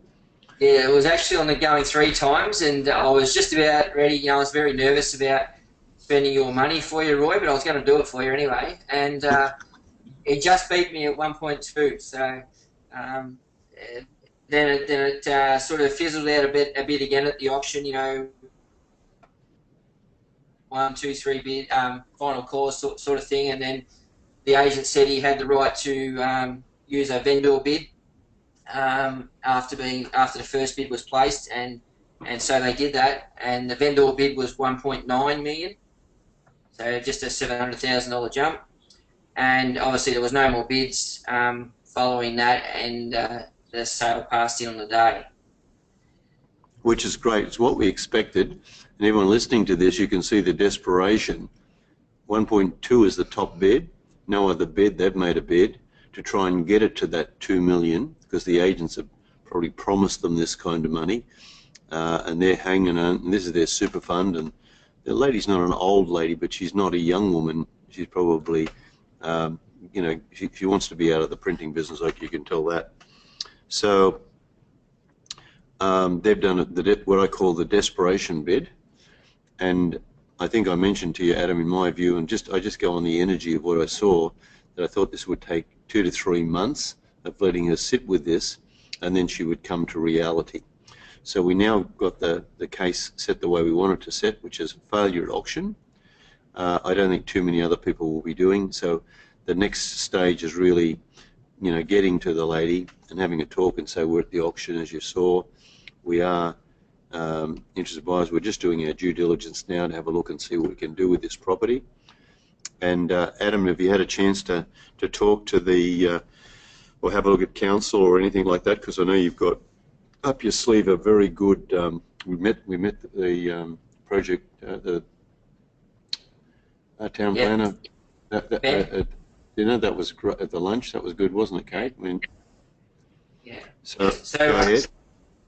Yeah, it was actually on the going 3 times, and I was just about ready. I was very nervous about spending your money for you, Roy, but I was going to do it for you anyway. And it just beat me at 1.2. So then it sort of fizzled out a bit again at the auction. 1, 2, 3 bid, final call sort of thing, and then the agent said he had the right to use a vendor bid after the first bid was placed, and so they did that, and the vendor bid was 1.9 million, so just a $700,000 jump, and obviously there was no more bids following that, and the sale passed in on the day. Which is great. It's what we expected. And everyone listening to this, you can see the desperation. 1.2 is the top bid. No other bid. They've made a bid to try and get it to that 2 million because the agents have probably promised them this kind of money. And they're hanging on. And this is their super fund. And the lady's not an old lady, but she's not a young woman. She's probably, she wants to be out of the printing business, like you can tell that. So they've done what I call the desperation bid, and I think I mentioned to you, Adam, in my view, and I just go on the energy of what I saw, that I thought this would take 2 to 3 months of letting her sit with this, and then she would come to reality. So we now got the case set the way we want it to set, which is failure at auction. I don't think too many other people will be doing. So the next stage is really, getting to the lady and having a talk and say, we're at the auction, as you saw. We are interested buyers. We're just doing our due diligence now to have a look and see what we can do with this property. And Adam, have you had a chance to talk to the or have a look at council or anything like that? Because I know you've got up your sleeve a very good. We met the project, the town planner. That was at the lunch. That was good, wasn't it, Kate? Yeah. So go ahead.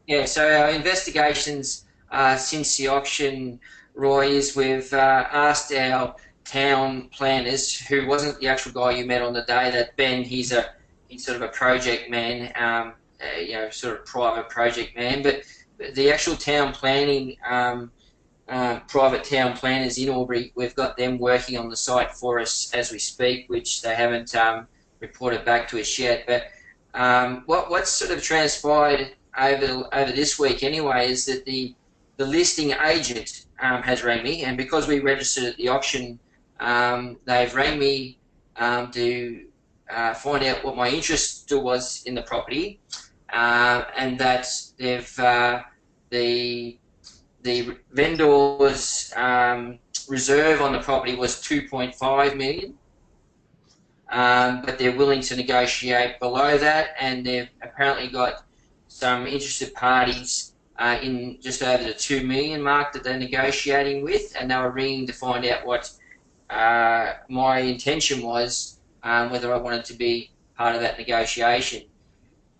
Yeah. So our investigations since the auction, Roy, is we've asked our town planners, who wasn't the actual guy you met on the day, that Ben, he's sort of a project man, sort of private project man, but the actual town planning, private town planners in Albury, we've got them working on the site for us as we speak, which they haven't reported back to us yet. But what's sort of transpired over this week anyway is that the listing agent has rang me, and because we registered at the auction, they've rang me to find out what my interest still was in the property, and that the vendor's reserve on the property was 2.5 million, but they're willing to negotiate below that, and they've apparently got some interested parties in just over the 2 million mark that they're negotiating with, and they were ringing to find out what my intention was, whether I wanted to be part of that negotiation.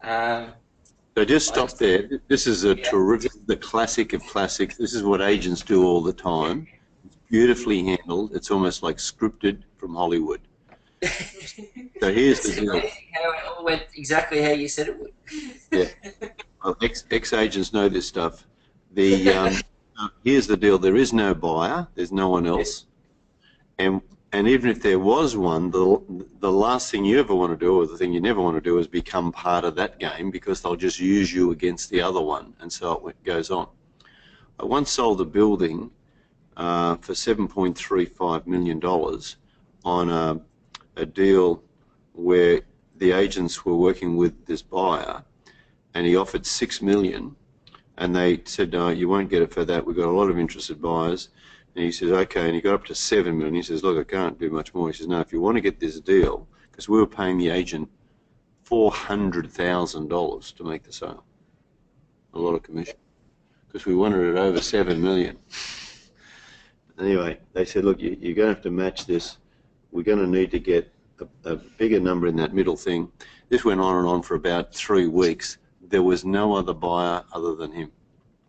So just stop there. This is a terrific, the classic of classics. This is what agents do all the time. It's beautifully handled. It's almost like scripted from Hollywood. So here's the deal. How it all went exactly how you said it would. Yeah. Well, ex-agents know this stuff. Here's the deal. There is no buyer. There's no one else. And even if there was one, the last thing you ever want to do, or the thing you never want to do, is become part of that game, because they'll just use you against the other one, and so it goes on. I once sold a building for $7.35 million on a deal where the agents were working with this buyer, and he offered $6 million, and they said, no, you won't get it for that. We've got a lot of interested buyers. And he says, okay, and he got up to $7 million. He says, look, I can't do much more. He says, no, if you want to get this deal, because we were paying the agent $400,000 to make the sale, a lot of commission, because we wanted it over $7 million. Anyway, they said, look, you're going to have to match this. We're going to need to get a bigger number in that middle thing. This went on and on for about 3 weeks. There was no other buyer other than him.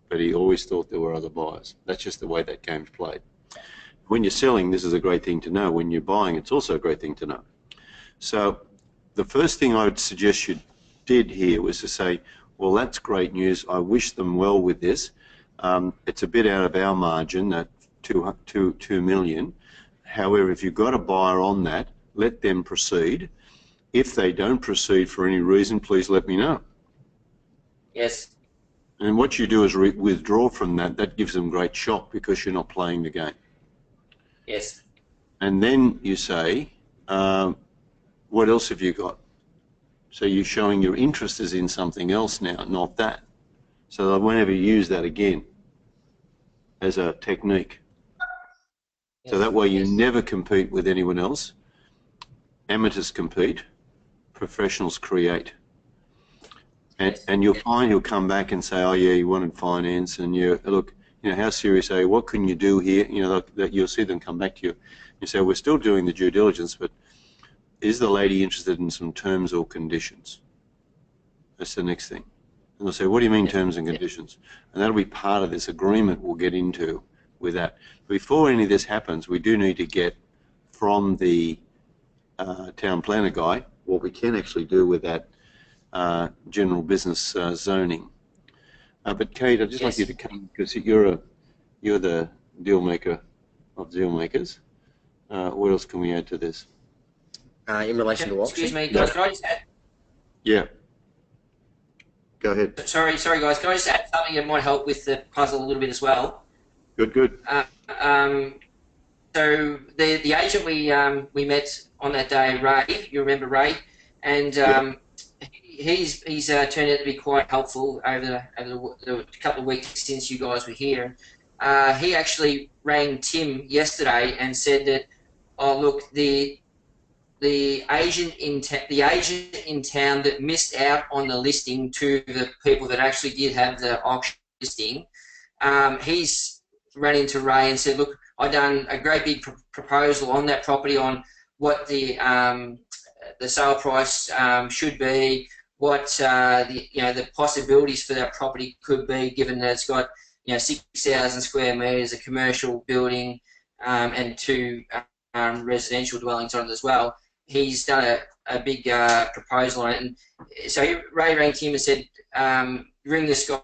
But he always thought there were other buyers. That's just the way that game's played. When you're selling, this is a great thing to know. When you're buying, it's also a great thing to know. So the first thing I would suggest you did here was to say, well, that's great news. I wish them well with this. It's a bit out of our margin, that 2 million. However, if you've got a buyer on that, let them proceed. If they don't proceed for any reason, please let me know. Yes. And what you do is withdraw from that. That gives them great shock, because you're not playing the game. Yes. And then you say, what else have you got? So you're showing your interest is in something else now, not that. So I won't ever use that again as a technique. Yes. So that way you never compete with anyone else. Amateurs compete, professionals create. And you'll find he'll come back and say, oh yeah, you wanted finance, and look, how serious are you? What can you do here? That you'll see them come back to you. You say, we're still doing the due diligence, but is the lady interested in some terms or conditions? That's the next thing. And they'll say, what do you mean terms and conditions? And that'll be part of this agreement we'll get into with that. Before any of this happens, we do need to get from the town planner guy what we can actually do with that general business zoning. But Kate, I'd just like you to come, because you're the deal maker of deal makers. What else can we add to this? In relation to auction? Excuse me, guys, can I just add? Yeah. Go ahead. Sorry, guys. Can I just add something that might help with the puzzle a little bit as well? Good. So the agent we met on that day, Ray, you remember Ray, and Yeah. he's turned out to be quite helpful over the couple of weeks since you guys were here. He actually rang Tim yesterday and said that, oh look, the agent in town that missed out on the listing to the people that actually did have the auction listing, he's ran into Ray and said, look, I done a great big proposal on that property on what the sale price should be, what the possibilities for that property could be, given that it's got 6,000 square meters, a commercial building, and two residential dwellings on it as well. He's done a big proposal on it, and so Ray rang him and said, ring this guy.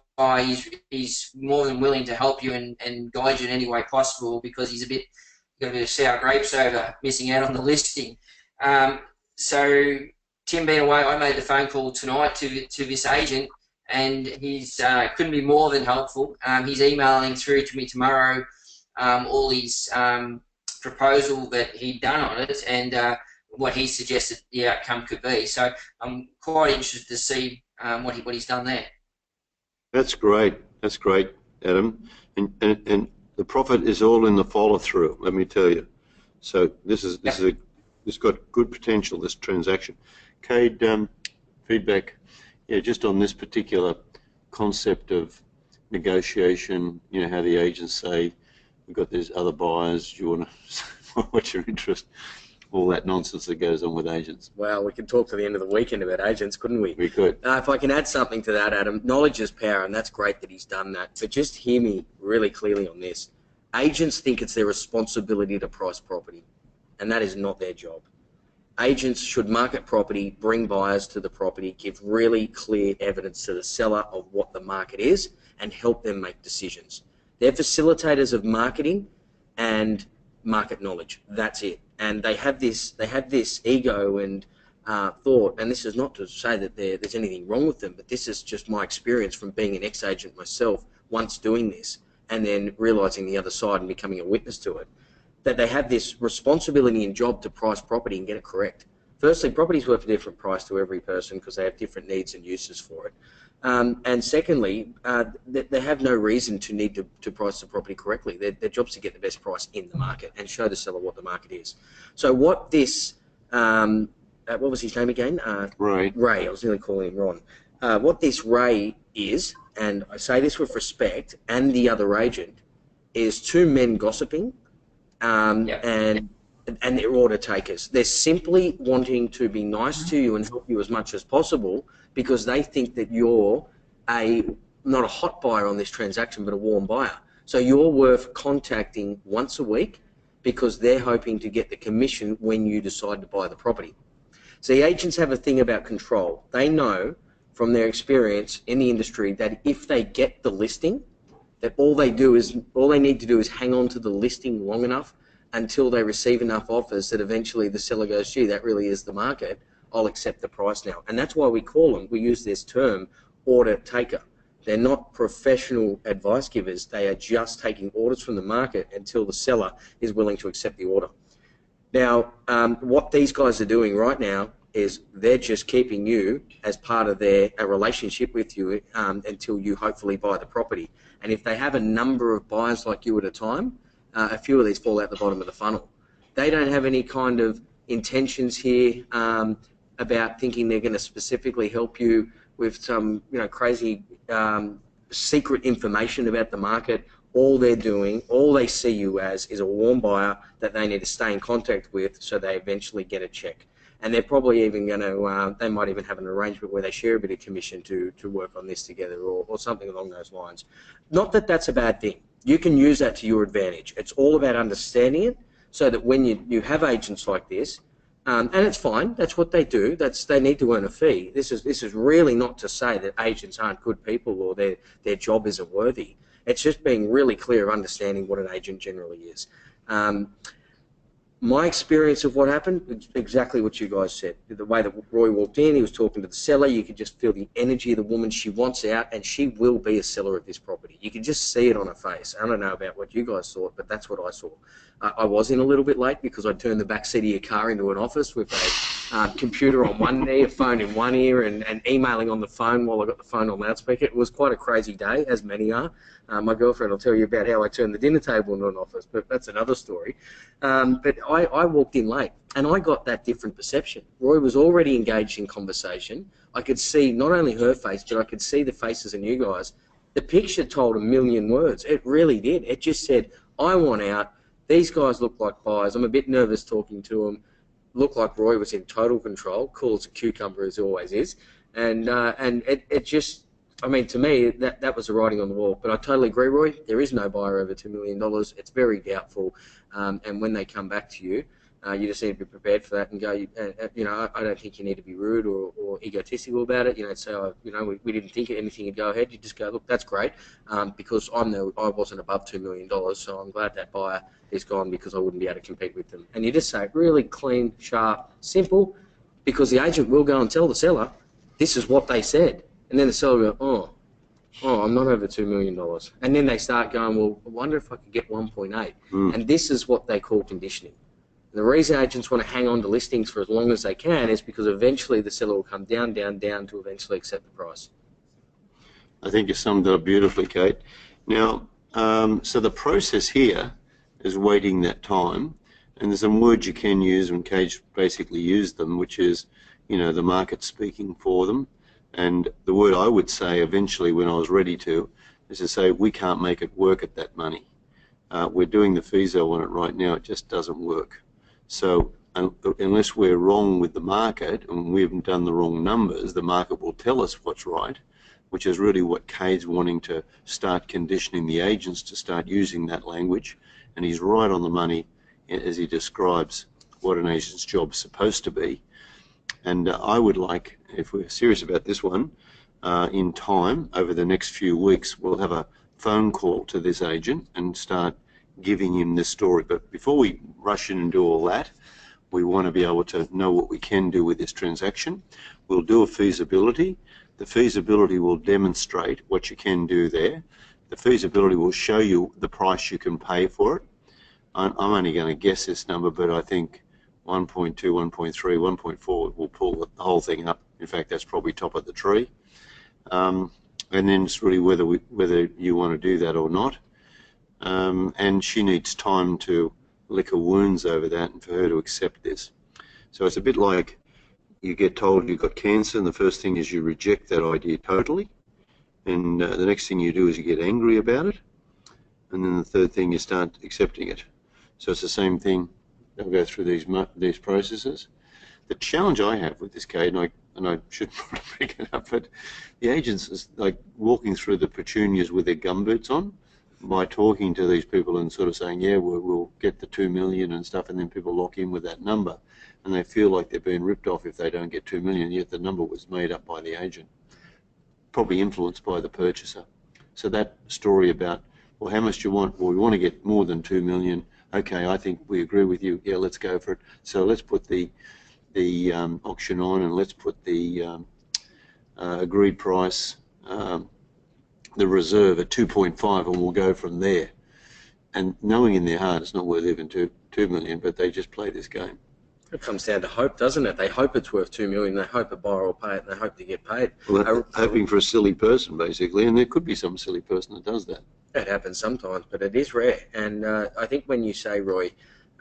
He's more than willing to help you and guide you in any way possible, because he's got a bit of sour grapes over missing out on the listing. So Tim being away, I made the phone call tonight to this agent, and he's couldn't be more than helpful. He's emailing through to me tomorrow all his proposal that he'd done on it, and what he suggested the outcome could be. So I'm quite interested to see what he's done there. That's great. That's great, Adam. And the profit is all in the follow through, let me tell you. So this got good potential, this transaction. Cade, feedback, just on this particular concept of negotiation, how the agents say, we've got these other buyers, do you want to, what's your interest? All that nonsense that goes on with agents. Well, we could talk to the end of the weekend about agents, couldn't we? We could. If I can add something to that, Adam, knowledge is power, and that's great that he's done that. But just hear me really clearly on this. Agents think it's their responsibility to price property, and that is not their job. Agents should market property, bring buyers to the property, give really clear evidence to the seller of what the market is, and help them make decisions. They're facilitators of marketing and market knowledge. That's it. And they have this ego and thought, and this is not to say that there's anything wrong with them, but this is just my experience from being an ex-agent myself, once doing this, and then realising the other side and becoming a witness to it, that they have this responsibility and job to price property and get it correct. Firstly, property's worth a different price to every person because they have different needs and uses for it. And secondly, they have no reason to need to price the property correctly. Their job's to get the best price in the market and show the seller what the market is. So what this, what was his name again? Ray. Ray, I was nearly calling him Ron. What this Ray is, and I say this with respect, and the other agent, is two men gossiping, and they're order takers. They're simply wanting to be nice to you and help you as much as possible because they think that you're not a hot buyer on this transaction, but a warm buyer. So you're worth contacting once a week because they're hoping to get the commission when you decide to buy the property. So the agents have a thing about control. They know from their experience in the industry that if they get the listing, that all they need to do is hang on to the listing long enough until they receive enough offers that eventually the seller goes, gee, that really is the market, I'll accept the price now. And that's why we use this term, order taker. They're not professional advice givers. They are just taking orders from the market until the seller is willing to accept the order. Now, what these guys are doing right now is they're just keeping you as part of a relationship with you until you hopefully buy the property. And if they have a number of buyers like you at a time, a few of these fall out the bottom of the funnel. They don't have any kind of intentions here about thinking they're going to specifically help you with some crazy secret information about the market. All they're doing, all they see you as is a warm buyer that they need to stay in contact with so they eventually get a check. And they're probably even going to, they might even have an arrangement where they share a bit of commission to work on this together or something along those lines. Not that that's a bad thing. You can use that to your advantage. It's all about understanding it so that when you have agents like this, and it's fine, that's what they do, they need to earn a fee. This is really not to say that agents aren't good people or their job isn't worthy. It's just being really clear of understanding what an agent generally is. My experience of what happened, exactly what you guys said. The way that Roy walked in, he was talking to the seller. You could just feel the energy of the woman. She wants out, and she will be a seller of this property. You could just see it on her face. I don't know about what you guys thought, but that's what I saw. I was in a little bit late because I turned the back seat of your car into an office with a computer on one knee, a phone in one ear, and emailing on the phone while I got the phone on loudspeaker. It was quite a crazy day, as many are. My girlfriend will tell you about how I turned the dinner table into an office, but that's another story. But I walked in late, and I got that different perception. Roy was already engaged in conversation. I could see not only her face, but I could see the faces of you guys. The picture told a million words. It really did. It just said, I want out. These guys look like buyers. I'm a bit nervous talking to them. Looked like Roy was in total control, cool as a cucumber as he always is. And it just, I mean, to me, that was the writing on the wall. But I totally agree, Roy. There is no buyer over $2 million. It's very doubtful. And when they come back to you, you just need to be prepared for that and go, you know, I don't think you need to be rude or egotistical about it. You know, so, you know, we didn't think anything would go ahead. You just go, look, that's great, because I wasn't above $2 million, so I'm glad that buyer is gone because I wouldn't be able to compete with them. And you just say, really clean, sharp, simple, because the agent will go and tell the seller, this is what they said. And then the seller will go, oh, I'm not over $2 million. And then they start going, well, I wonder if I could get 1.8. And this is what they call conditioning. The reason agents want to hang on to listings for as long as they can is because eventually the seller will come down to eventually accept the price. I think you summed it up beautifully, Kate. Now, so the process here is waiting that time, and there's some words you can use, and Kate basically used them, which is, you know, the market speaking for them. And the word I would say eventually when I was ready to is to say, we can't make it work at that money. We're doing the FISO on it right now, it just doesn't work. So unless we're wrong with the market and we haven't done the wrong numbers, the market will tell us what's right, which is really what Cade's wanting to start conditioning the agents to start using that language. And he's right on the money as he describes what an agent's job is supposed to be. And I would like, if we're serious about this one, in time, over the next few weeks, we'll have a phone call to this agent and start giving him this story. But before we rush in and do all that, we want to be able to know what we can do with this transaction. We'll do a feasibility. The feasibility will demonstrate what you can do there. The feasibility will show you the price you can pay for it. I'm only going to guess this number, but I think 1.2, 1.3, 1.4 will pull the whole thing up. In fact, that's probably top of the tree. And then it's really whether you want to do that or not. And she needs time to lick her wounds over that and for her to accept this. So it's a bit like you get told you've got cancer, and the first thing is you reject that idea totally. And the next thing you do is you get angry about it. And then the third thing, you start accepting it. So it's the same thing. They'll go through these processes. The challenge I have with this, Kate, and I shouldn't bring it up, but the agents is like walking through the petunias with their gumboots on by talking to these people and sort of saying, yeah, we'll get the 2 million and stuff, and then people lock in with that number, and they feel like they're being ripped off if they don't get 2 million, yet the number was made up by the agent, probably influenced by the purchaser. So that story about, well, how much do you want? Well, we want to get more than 2 million. Okay, I think we agree with you. Yeah, let's go for it. So let's put the auction on, and let's put the agreed price, the reserve at 2.5, and we'll go from there. And knowing in their heart it's not worth even 2 million, but they just play this game. It comes down to hope, doesn't it? They hope it's worth 2 million. They hope a buyer will pay it, and they hope to get paid. Well, they're hoping for a silly person, basically, and there could be some silly person that does that. It happens sometimes, but it is rare. And I think when you say, Roy,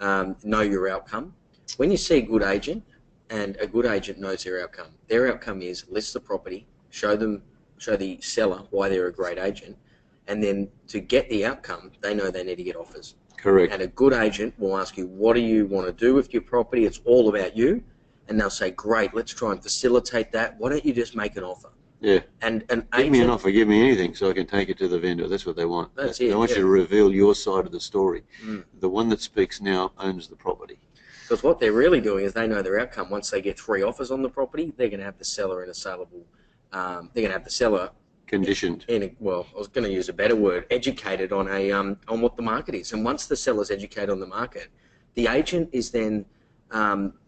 know your outcome, when you see a good agent, and a good agent knows their outcome is list the property, show the seller why they're a great agent, and then to get the outcome, they know they need to get offers. Correct. And a good agent will ask you, what do you want to do with your property? It's all about you. And they'll say, great, let's try and facilitate that. Why don't you just make an offer? Yeah. And an give agent, me an offer, give me anything so I can take it to the vendor. That's what they want. That's They it, want yeah. you to reveal your side of the story. The one that speaks now owns the property. Because what they're really doing is they know their outcome. Once they get 3 offers on the property, they're going to have the seller in a saleable, they're going to have the seller Conditioned. Well, I was going to use a better word, educated on what the market is. And once the seller's educated on the market, The agent is then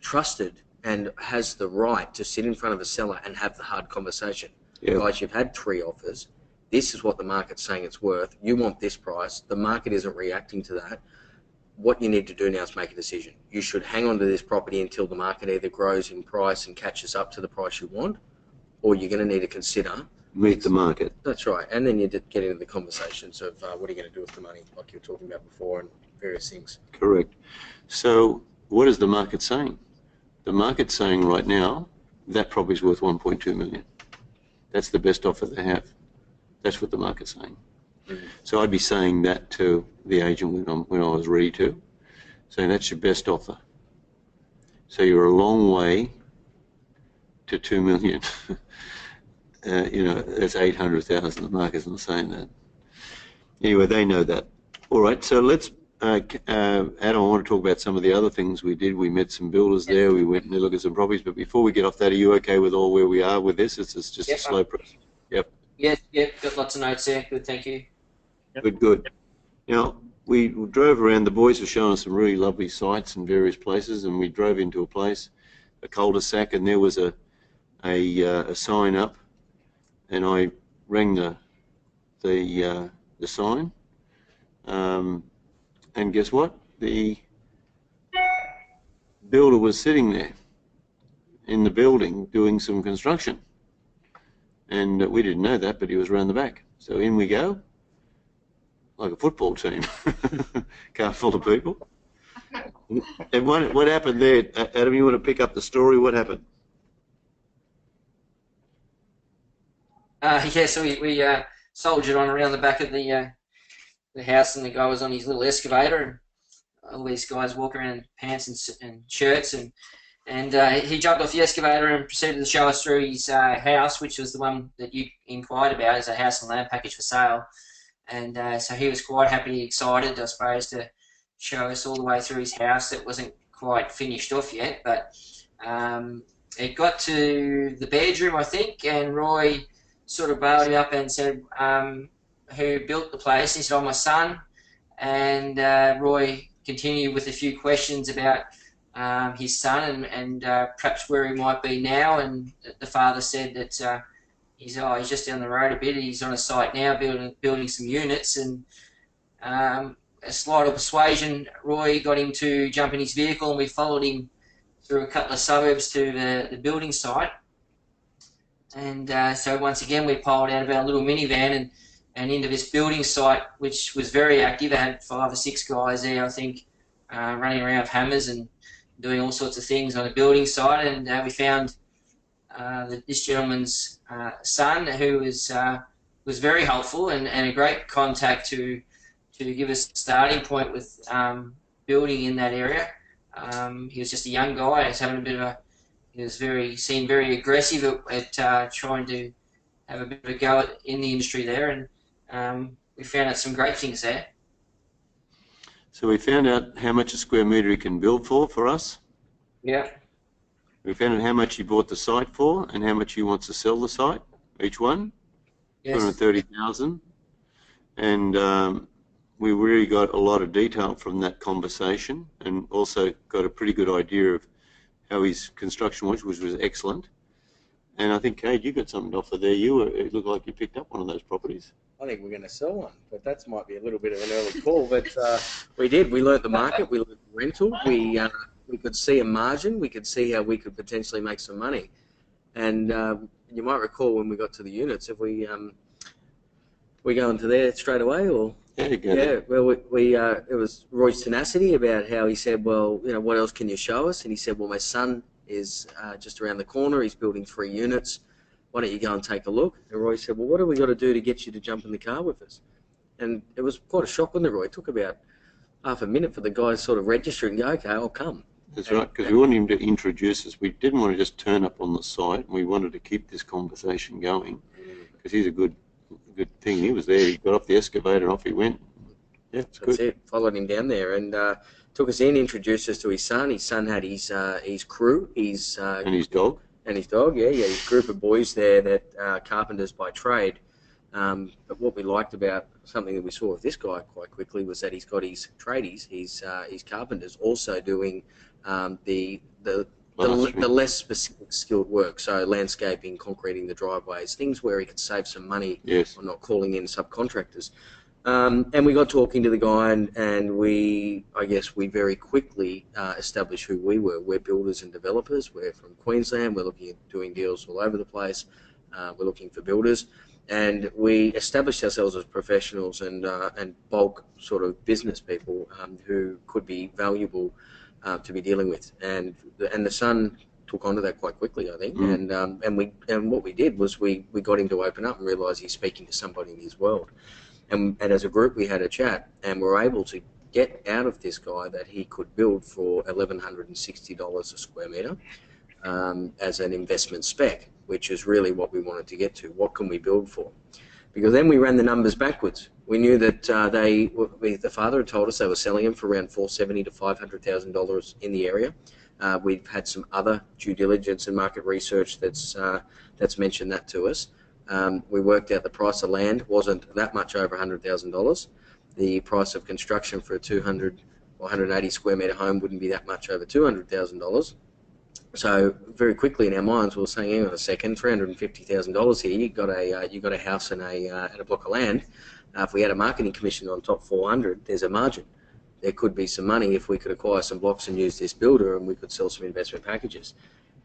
trusted and has the right to sit in front of a seller and have the hard conversation. Yeah. Guys, you've had 3 offers. This is what the market's saying it's worth. You want this price. The market isn't reacting to that. What you need to do now is make a decision. You should hang on to this property until the market either grows in price and catches up to the price you want, or you're going to need to consider Meet the market. That's right. And then you get into the conversations of what are you going to do with the money, like you were talking about before, and various things. Correct. So what is the market saying? The market's saying right now that property's worth 1.2 million. That's the best offer they have. That's what the market's saying. Mm-hmm. So I'd be saying that to the agent when I was ready to, saying that's your best offer. So you're a long way to 2 million. You know, that's 800,000. The market's not saying that. Anyway, they know that. All right, so let's, Adam, I want to talk about some of the other things we did. We met some builders there. We went and looked at some properties. But before we get off that, are you okay with all where we are with this? It's just a slow process. Yep. Yep, got lots of notes there. Good, thank you. Good, good. Now, we drove around. The boys were showing us some really lovely sites in various places, and we drove into a place, a cul-de-sac, and there was a sign up. And I rang the sign, and guess what? The builder was sitting there in the building doing some construction, and we didn't know that, but he was around the back. So in we go, like a football team, car full of people. And what happened there, Adam? You want to pick up the story? What happened? Yeah, so we soldiered on around the back of the house, and the guy was on his little excavator, and all these guys walk around in pants and shirts, and he jumped off the excavator and proceeded to show us through his house, which was the one that you inquired about as a house and land package for sale. And so he was quite happy, excited, I suppose, to show us all the way through his house. It wasn't quite finished off yet, but it got to the bedroom, I think, and Roy sort of bailed him up and said, who built the place? He said, oh, my son. And Roy continued with a few questions about his son and perhaps where he might be now. And the father said that he's just down the road a bit. He's on a site now building some units. And a slight of persuasion, Roy got him to jump in his vehicle, and we followed him through a couple of suburbs to the building site. And so once again, we piled out of our little minivan and into this building site, which was very active. It had 5 or 6 guys there, I think, running around with hammers and doing all sorts of things on the building site. And we found this gentleman's son, who was very helpful and a great contact to give us a starting point with building in that area. He was just a young guy. He was having a bit of seemed very aggressive at trying to have a bit of a go in the industry there, and we found out some great things there. So we found out how much a square metre he can build for us. Yeah. We found out how much he bought the site for and how much he wants to sell the site, each one, Yes. 230,000. And we really got a lot of detail from that conversation, and also got a pretty good idea of how his construction was, which was excellent. And I think, Kate, you got something to offer there. It looked like you picked up one of those properties. I think we're going to sell one, but that might be a little bit of an early call. But we did. We learnt the market. We learnt the rental. We could see a margin. We could see how we could potentially make some money. And you might recall when we got to the units, if we go into there straight away, or well, it was Roy's tenacity about how he said, well, what else can you show us? And he said, well, my son is just around the corner. He's building 3 units. Why don't you go and take a look? And Roy said, well, what have we got to do to get you to jump in the car with us? And it was quite a shock, wasn't it, Roy? It took about half a minute for the guy to sort of register and go, okay, I'll come. That's right, because we wanted him to introduce us. We didn't want to just turn up on the site. We wanted to keep this conversation going, because he's a good thing. He was there. He got off the excavator and off he went. Yeah, it's good. That's it. Followed him down there and took us in, introduced us to his son. His son had his crew, And his dog. and his dog. Yeah, his group of boys there that carpenters by trade. But what we liked about something that we saw with this guy quite quickly was that he's got his tradies, his carpenters, also doing the less specific skilled work, so landscaping, concreting the driveways, things where he could save some money on not calling in subcontractors. And we got talking to the guy, and I guess we very quickly established who we were. We're builders and developers. We're from Queensland. We're looking at doing deals all over the place. We're looking for builders. And we established ourselves as professionals and bulk sort of business people who could be valuable to be dealing with, and the son took onto that quite quickly, I think. And what we did was we got him to open up and realise he's speaking to somebody in his world, and as a group we had a chat, and we were able to get out of this guy that he could build for $1,160 a square metre as an investment spec, which is really what we wanted to get to. What can we build for? Because then we ran the numbers backwards. We knew that the father had told us they were selling them for around $470,000 to $500,000 in the area. We've had some other due diligence and market research that's mentioned that to us. We worked out the price of land wasn't that much over $100,000. The price of construction for a 200 or 180 square metre home wouldn't be that much over $200,000. So very quickly in our minds, we were saying, hang on a second, $350,000 here. You got a house and a block of land. If we had a marketing commission on top 400, there's a margin. There could be some money if we could acquire some blocks and use this builder, and we could sell some investment packages.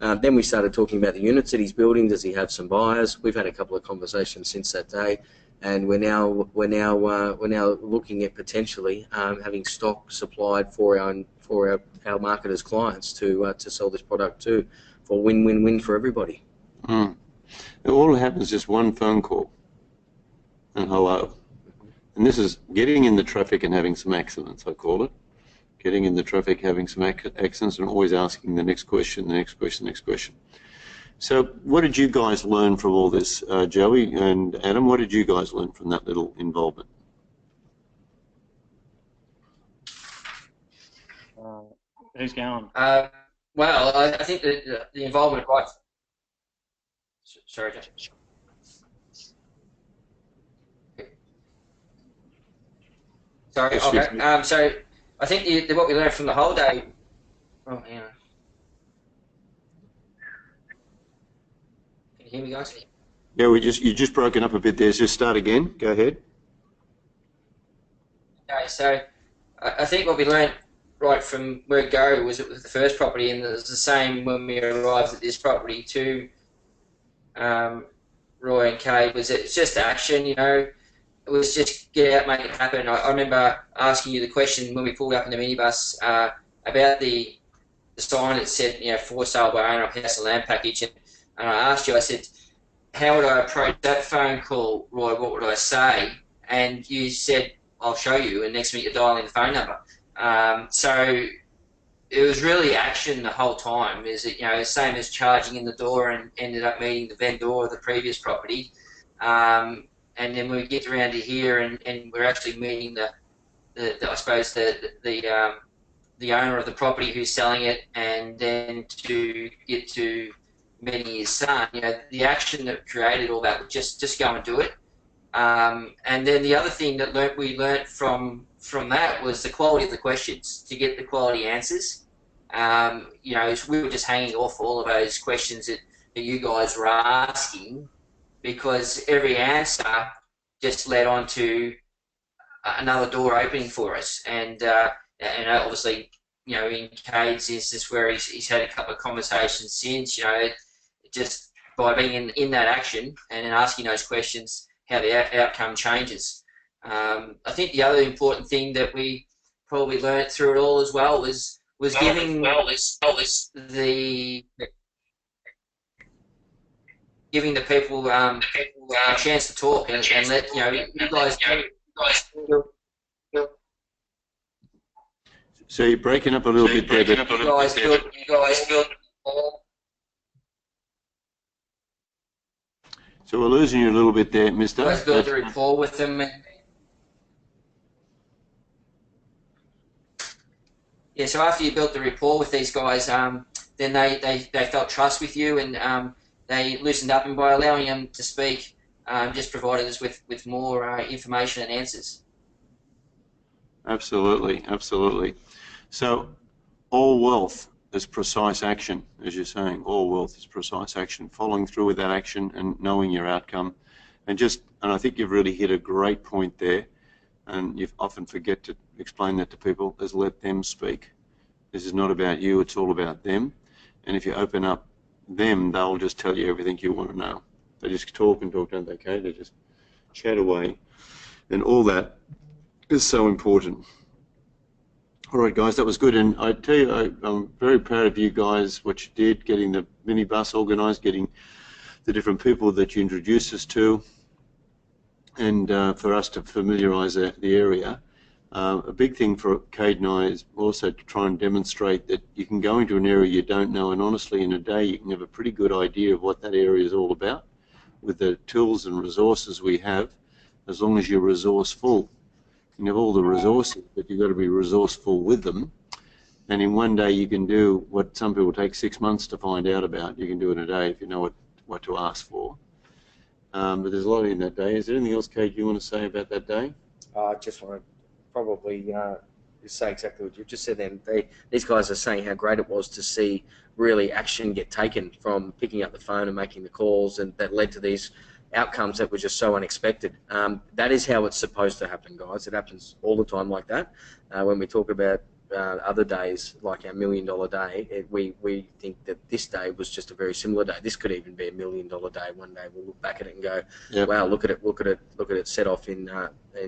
Then we started talking about the units that he's building. Does he have some buyers? We've had a couple of conversations since that day, and we're now looking at potentially having stock supplied for our marketers' clients to sell this product to, for win-win-win for everybody. It all happens just one phone call and hello. And this is getting in the traffic and having some accidents, I call it. Getting in the traffic, having some accidents, and always asking the next question, the next question, the next question. So what did you guys learn from all this, Joey and Adam? What did you guys learn from that little involvement? Who's going? Well, I think that the involvement, right? Sorry, Josh. Sorry. Okay. So I think what we learned from the whole day. Oh, hang on. Can you hear me, guys? Yeah, you just broken up a bit there. Just start again. Go ahead. Okay, so I think what we learned right from where Go was it was the first property, and it was the same when we arrived at this property too. Roy and Kay, it's just action, you know. It was just get out, make it happen. I remember asking you the question when we pulled up in the minibus about the sign that said, you know, for sale by owner of house and land package, and I asked you, I said, how would I approach that phone call, Roy? What would I say? And you said, I'll show you, and next minute you're dialing the phone number. So it was really action the whole time. Is it, you know, same as charging in the door and ended up meeting the vendor of the previous property. And then we get around to here, and we're actually meeting I suppose the owner of the property who's selling it, and then to get to meeting his son. You know, the action that created all that, just go and do it. And then the other thing that we learnt from that was the quality of the questions, to get the quality answers. You know, we were just hanging off all of those questions that you guys were asking, because every answer just led on to another door opening for us. And obviously, you know, in Cade's instance where he's had a couple of conversations since, you know, just by being in that action and asking those questions, how the outcome changes. I think the other important thing that we probably learnt through it all as well was giving the people a chance to talk and let, you know, you guys. So you're breaking up a little bit there. You guys built. So we're losing you a little bit there, Mister. You guys built a rapport with them. Yeah, so after you built the rapport with these guys, then they felt trust with you, and they loosened up, and by allowing them to speak, just provided us with more information and answers. Absolutely, absolutely. So all wealth is precise action, as you're saying. All wealth is precise action. Following through with that action and knowing your outcome, and I think you've really hit a great point there. And you often forget to explain that to people, is let them speak. This is not about you, it's all about them. And if you open up them, they'll just tell you everything you want to know. They just talk and talk, don't they, Kate? They just chat away. And all that is so important. All right, guys, that was good. And I tell you, I'm very proud of you guys, what you did, getting the minibus organised, getting the different people that you introduced us to, and for us to familiarise the area. A big thing for Cade and I is also to try and demonstrate that you can go into an area you don't know, and honestly in a day you can have a pretty good idea of what that area is all about with the tools and resources we have, as long as you're resourceful. You have all the resources, but you've got to be resourceful with them. And in one day you can do what some people take 6 months to find out about. You can do in a day if you know what to ask for. But there's a lot in that day. Is there anything else, Kate, you want to say about that day? I just want to probably say exactly what you've just said then. These guys are saying how great it was to see really action get taken from picking up the phone and making the calls, and that led to these outcomes that were just so unexpected. That is how it's supposed to happen, guys. It happens all the time like that. When we talk about other days, like our $1 million day, we think that this day was just a very similar day. This could even be $1 million day. One day we'll look back at it and go, yep, wow, look at it set off in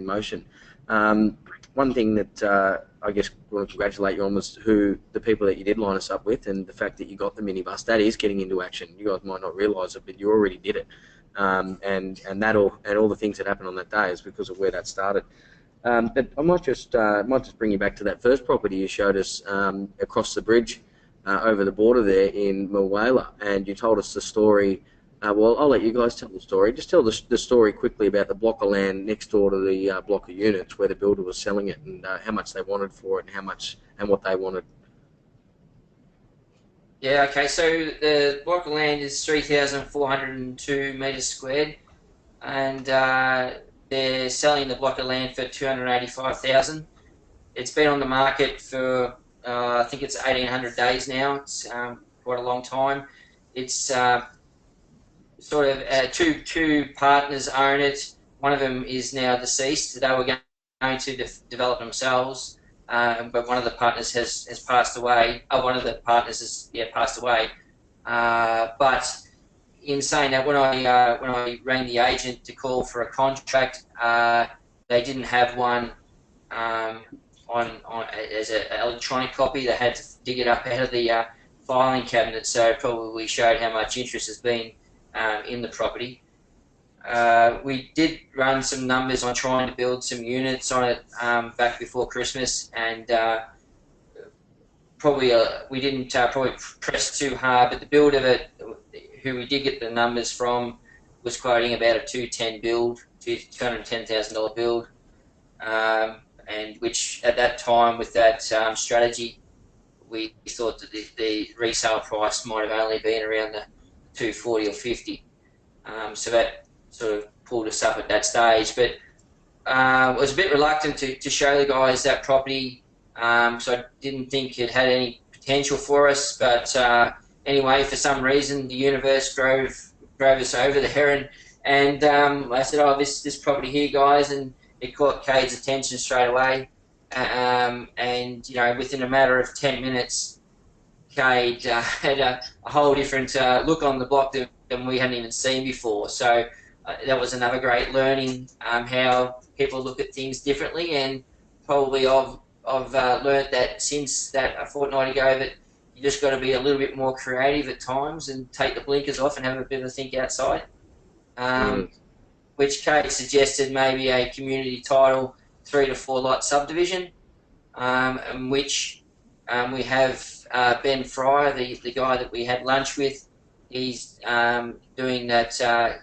motion. One thing that I guess I want to congratulate you on was the people that you did line us up with, and the fact that you got the minibus. That is getting into action. You guys might not realise it, but you already did it. And all the things that happened on that day is because of where that started. But I might just bring you back to that first property you showed us across the bridge over the border there in Mulwala, and you told us the story. Well, I'll let you guys tell the story. Just tell the story quickly about the block of land next door to the block of units where the builder was selling it, and how much they wanted for it, and what they wanted. Yeah, okay, so the block of land is 3,402 metres squared, and they're selling the block of land for $285,000. It's been on the market for, I think it's 1,800 days now. It's quite a long time. It's sort of two partners own it. One of them is now deceased. They were going to develop themselves. But one of the partners has passed away. One of the partners has passed away. But in saying that, when I rang the agent to call for a contract, they didn't have one on as an electronic copy. They had to dig it up out of the filing cabinet. So it probably showed how much interest has been in the property. We did run some numbers on trying to build some units on it back before Christmas, and we didn't probably press too hard, but the build of it, who we did get the numbers from, was quoting about a $210,000 build, and which at that time with that strategy, we thought that the resale price might have only been around the 240 or 50. So that sort of pulled us up at that stage, but was a bit reluctant to show the guys that property, so I didn't think it had any potential for us, but anyway, for some reason the universe drove us over there, and I said, oh, this property here, guys, and it caught Cade's attention straight away, and you know, within a matter of 10 minutes Cade had a whole different look on the block than we hadn't even seen before. So that was another great learning, how people look at things differently, and probably I've learned that since that a fortnight ago, that you just got to be a little bit more creative at times and take the blinkers off and have a bit of a think outside. Which Kate suggested maybe a community title 3 to 4 lot subdivision, in which we have Ben Fryer, the guy that we had lunch with. He's doing that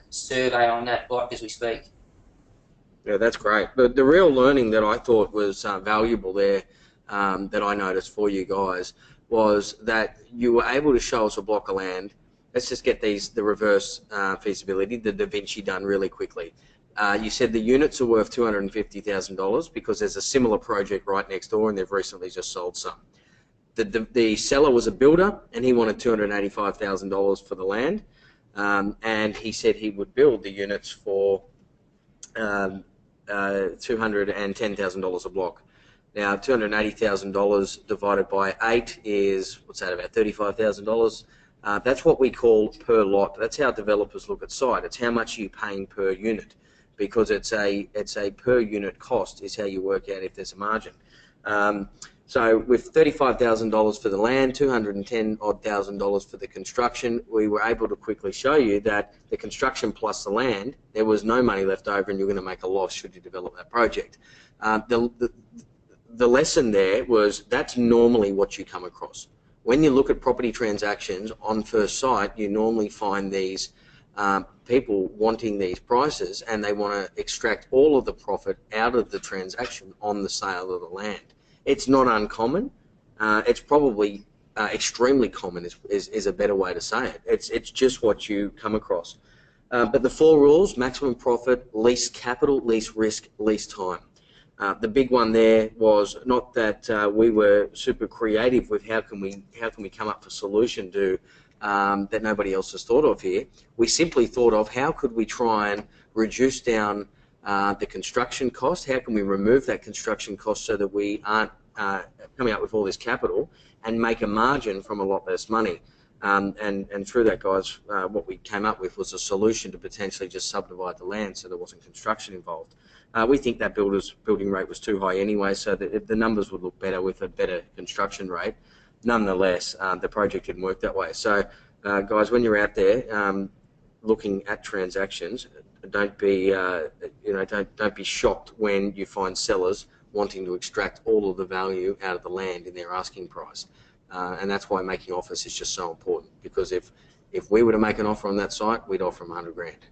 survey on that block as we speak. Yeah, that's great. But the real learning that I thought was valuable there, that I noticed for you guys, was that you were able to show us a block of land let's just get the reverse feasibility, the Da Vinci done really quickly. You said the units are worth $250,000 because there's a similar project right next door and they've recently just sold some. The seller was a builder and he wanted $285,000 for the land, and he said he would build the units for $210,000 a block. Now, $280,000 divided by 8 is, what's that, about $35,000? That's what we call per lot. That's how developers look at site. It's how much you're paying per unit, because it's a per unit cost is how you work out if there's a margin. So with $35,000 for the land, $210,000 for the construction, we were able to quickly show you that the construction plus the land, there was no money left over and you're going to make a loss should you develop that project. The lesson there was that's normally what you come across. When you look at property transactions on first sight, you normally find these people wanting these prices and they want to extract all of the profit out of the transaction on the sale of the land. It's not uncommon. It's probably extremely common is a better way to say it. It's just what you come across. But the 4 rules: maximum profit, least capital, least risk, least time. The big one there was not that we were super creative with how can we come up with a solution to that nobody else has thought of here. We simply thought of how could we try and reduce down the construction cost. How can we remove that construction cost so that we aren't coming up with all this capital and make a margin from a lot less money? And through that, guys, what we came up with was a solution to potentially just subdivide the land so there wasn't construction involved. We think that building rate was too high anyway, so that the numbers would look better with a better construction rate. Nonetheless, the project didn't work that way. So, guys, when you're out there looking at transactions, don't be don't be shocked when you find sellers wanting to extract all of the value out of the land in their asking price. And that's why making offers is just so important, because if we were to make an offer on that site, we'd offer them 100 grand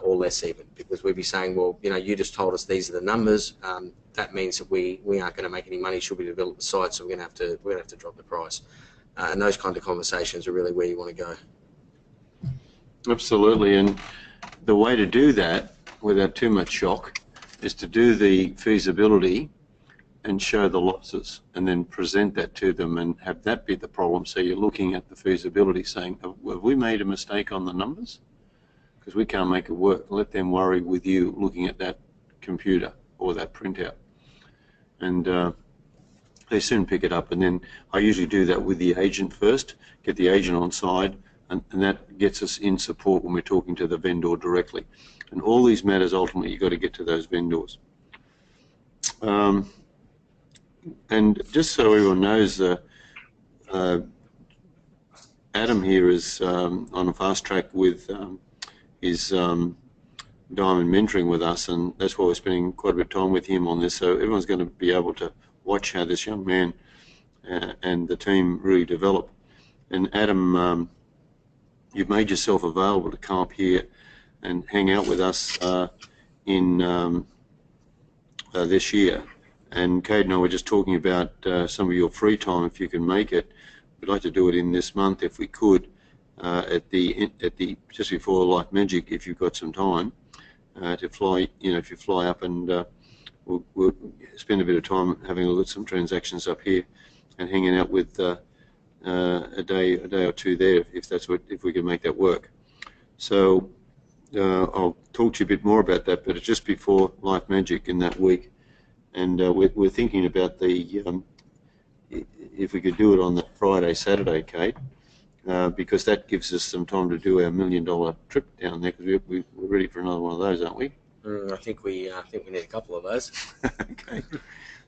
or less even, because we'd be saying, well, you just told us these are the numbers. That means that we aren't going to make any money should we develop the site, so we're going to have to drop the price. And those kind of conversations are really where you want to go. Absolutely, and the way to do that without too much shock is to do the feasibility and show the losses and then present that to them and have that be the problem. So you're looking at the feasibility saying, have we made a mistake on the numbers? Because we can't make it work. Let them worry with you looking at that computer or that printout. And they soon pick it up. And then I usually do that with the agent first, get the agent on side, and that gets us in support when we're talking to the vendor directly. And all these matters, ultimately, you've got to get to those vendors. And just so everyone knows, Adam here is on a fast track with his Diamond mentoring with us, and that's why we're spending quite a bit of time with him on this. So everyone's going to be able to watch how this young man and the team really develop. And Adam, you've made yourself available to come up here and hang out with us in this year. And Kate and I were just talking about some of your free time, if you can make it. We'd like to do it in this month if we could, at the just before Life Magic, if you've got some time to fly. If you fly up, and we'll spend a bit of time having a look at some transactions up here and hanging out with a day or two there, if we can make that work. So I'll talk to you a bit more about that, but it's just before Life Magic in that week. And we're thinking about if we could do it on the Friday, Saturday, Kate, because that gives us some time to do our $1 million trip down there, because we're ready for another one of those, aren't we? I think we need a couple of those. Okay.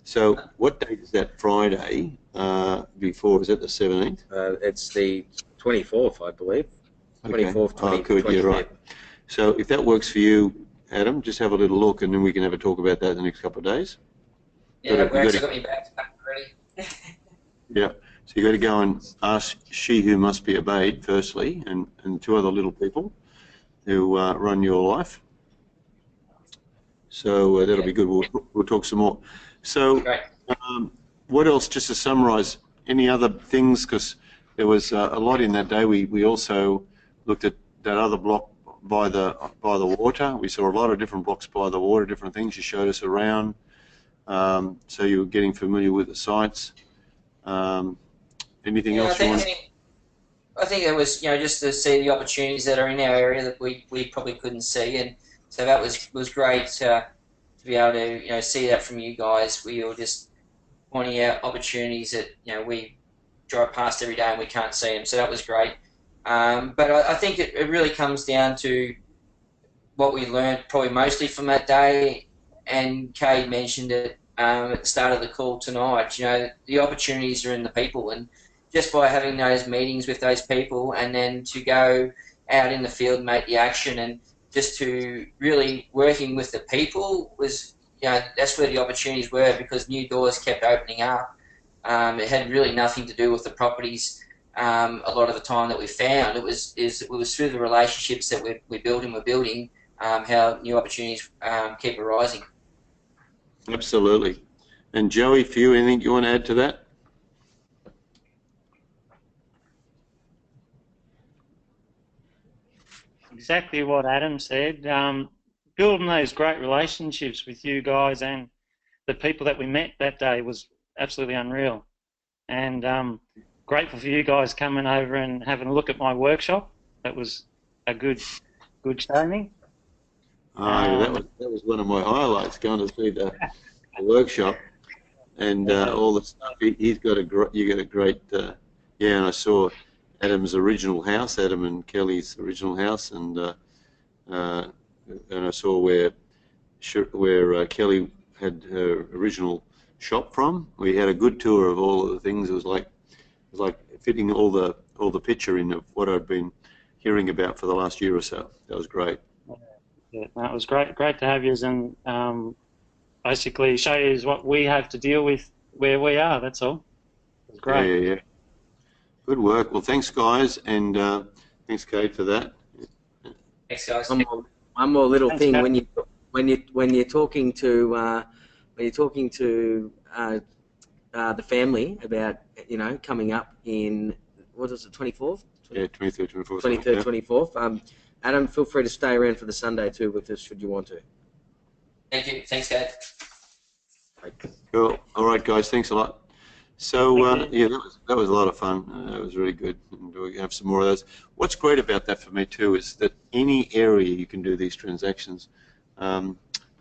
So what date is that Friday before? Is that the 17th? It's the 24th, I believe. 24th, 20th. Oh, good, you're right. So if that works for you, Adam, just have a little look, and then we can have a talk about that in the next couple of days. Yeah, we actually got me back already. Yeah, so you've got to go and ask She Who Must Be Obeyed, firstly, and 2 other little people who run your life. So that'll be good. We'll talk some more. So what else, just to summarise, any other things, because there was a lot in that day. We also looked at that other block by the water. We saw a lot of different blocks by the water, different things. You showed us around, so you were getting familiar with the sites. Anything Yeah, else you want? I think it was, just to see the opportunities that are in our area that we probably couldn't see, and so that was great to be able to see that from you guys. We were just pointing out opportunities that we drive past every day and we can't see them, so that was great. But I think it really comes down to what we learned probably mostly from that day, and Cade mentioned it at the start of the call tonight. The opportunities are in the people, and just by having those meetings with those people, and then to go out in the field and make the action, and just to really working with the people was, that's where the opportunities were, because new doors kept opening up. It had really nothing to do with the properties. A lot of the time that we found it was through the relationships that we're building, how new opportunities keep arising. Absolutely. And Joey, for you, anything you want to add to that? Exactly what Adam said. Building those great relationships with you guys and the people that we met that day was absolutely unreal. And grateful for you guys coming over and having a look at my workshop. That was a good showing. That was one of my highlights, going to see the workshop and all the stuff. You got a great, yeah. And I saw Adam's original house, Adam and Kelly's original house, and I saw where Kelly had her original shop from. We had a good tour of all of the things. It was like fitting all the picture in of what I'd been hearing about for the last year or so. That was great. Yeah, that was great to have you, and basically show you what we have to deal with where we are. That's all. It was great. Yeah. Good work. Well, thanks, guys, and thanks, Kate, for that. Thanks, guys. One more little Thanks, thing. Kate. When you're talking to the family about coming up in, what is it, 24th? Yeah, 23rd, 24th. 23rd, 24th. Adam, feel free to stay around for the Sunday too with us, should you want to. Thank you. Thanks, Cade. Cool. All right, guys. Thanks a lot. So yeah, that was a lot of fun. That was really good, and we're gonna have some more of those. What's great about that for me too is that any area you can do these transactions. I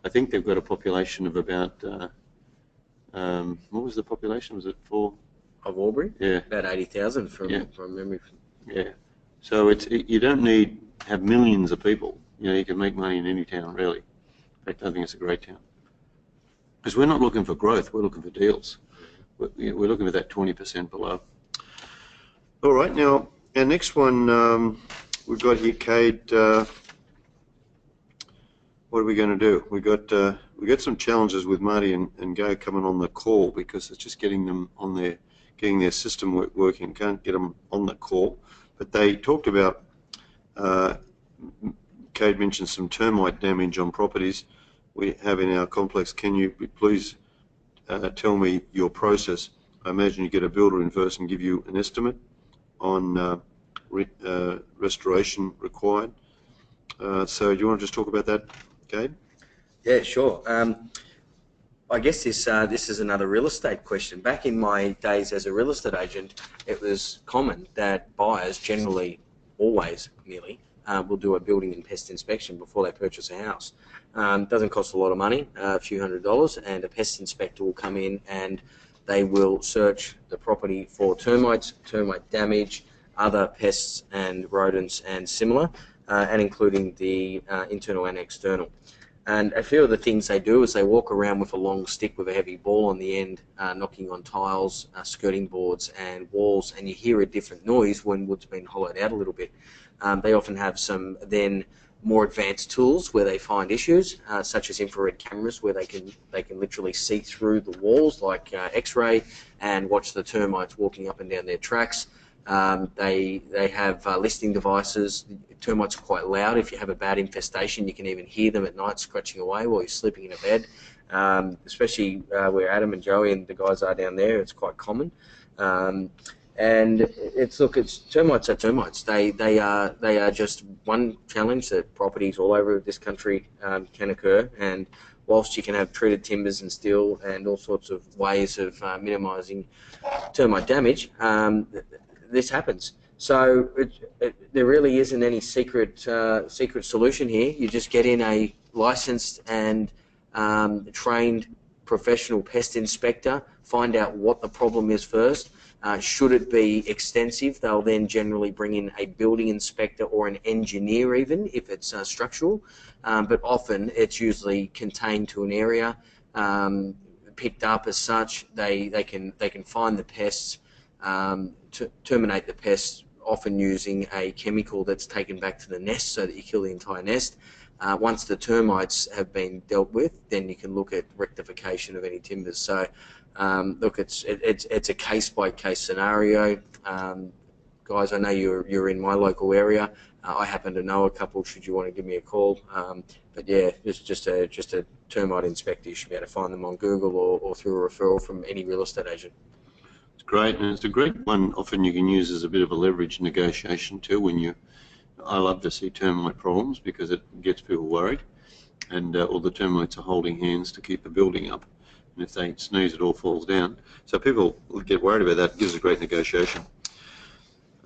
think they've got a population of about what was the population? Was it 4? Of Albury? Yeah. About 80,000 from memory. Yeah. So you don't need have millions of people. You can make money in any town, really. In fact, I think it's a great town. Because we're not looking for growth, we're looking for deals. We're looking at that 20% below. All right, now our next one we've got here, Cade. What are we going to do? We got some challenges with Marty and Go coming on the call, because it's just getting them on getting their system working. Can't get them on the call, but they talked about. Cade mentioned some termite damage on properties we have in our complex. Can you please tell me your process? I imagine you get a builder in first and give you an estimate on restoration required. So do you want to just talk about that, Cade? Yeah, sure. I guess this is another real estate question. Back in my days as a real estate agent, it was common that buyers generally, always nearly, will do a building and pest inspection before they purchase a house. Doesn't cost a lot of money, a few $100s, and a pest inspector will come in and they will search the property for termites, termite damage, other pests and rodents and similar, and including the internal and external. And a few of the things they do is they walk around with a long stick with a heavy ball on the end, knocking on tiles, skirting boards and walls, and you hear a different noise when wood's been hollowed out a little bit. They often have some then more advanced tools where they find issues, such as infrared cameras, where they can literally see through the walls like X-ray and watch the termites walking up and down their tracks. They have listening devices. Termites are quite loud. If you have a bad infestation, you can even hear them at night scratching away while you're sleeping in a bed. Especially where Adam and Joey and the guys are down there, it's quite common. And it's termites are termites. They are just one challenge that properties all over this country can occur. And whilst you can have treated timbers and steel and all sorts of ways of minimising termite damage, this happens. So there really isn't any secret solution here. You just get in a licensed and trained professional pest inspector, find out what the problem is first. Should it be extensive, they'll then generally bring in a building inspector or an engineer, even if it's structural. But often it's usually contained to an area, picked up as such. They can find the pests, terminate the pests, often using a chemical that's taken back to the nest so that you kill the entire nest. Once the termites have been dealt with, then you can look at rectification of any timbers. So, look, it's a case-by-case scenario. Guys, I know you're in my local area. I happen to know a couple. Should you want to give me a call? But yeah, it's just a termite inspector. You should be able to find them on Google or through a referral from any real estate agent. It's great, and it's a great one. Often you can use as a bit of a leverage negotiation too. I love to see termite problems because it gets people worried, and all the termites are holding hands to keep the building up. And if they sneeze, it all falls down. So people get worried about that. It gives a great negotiation.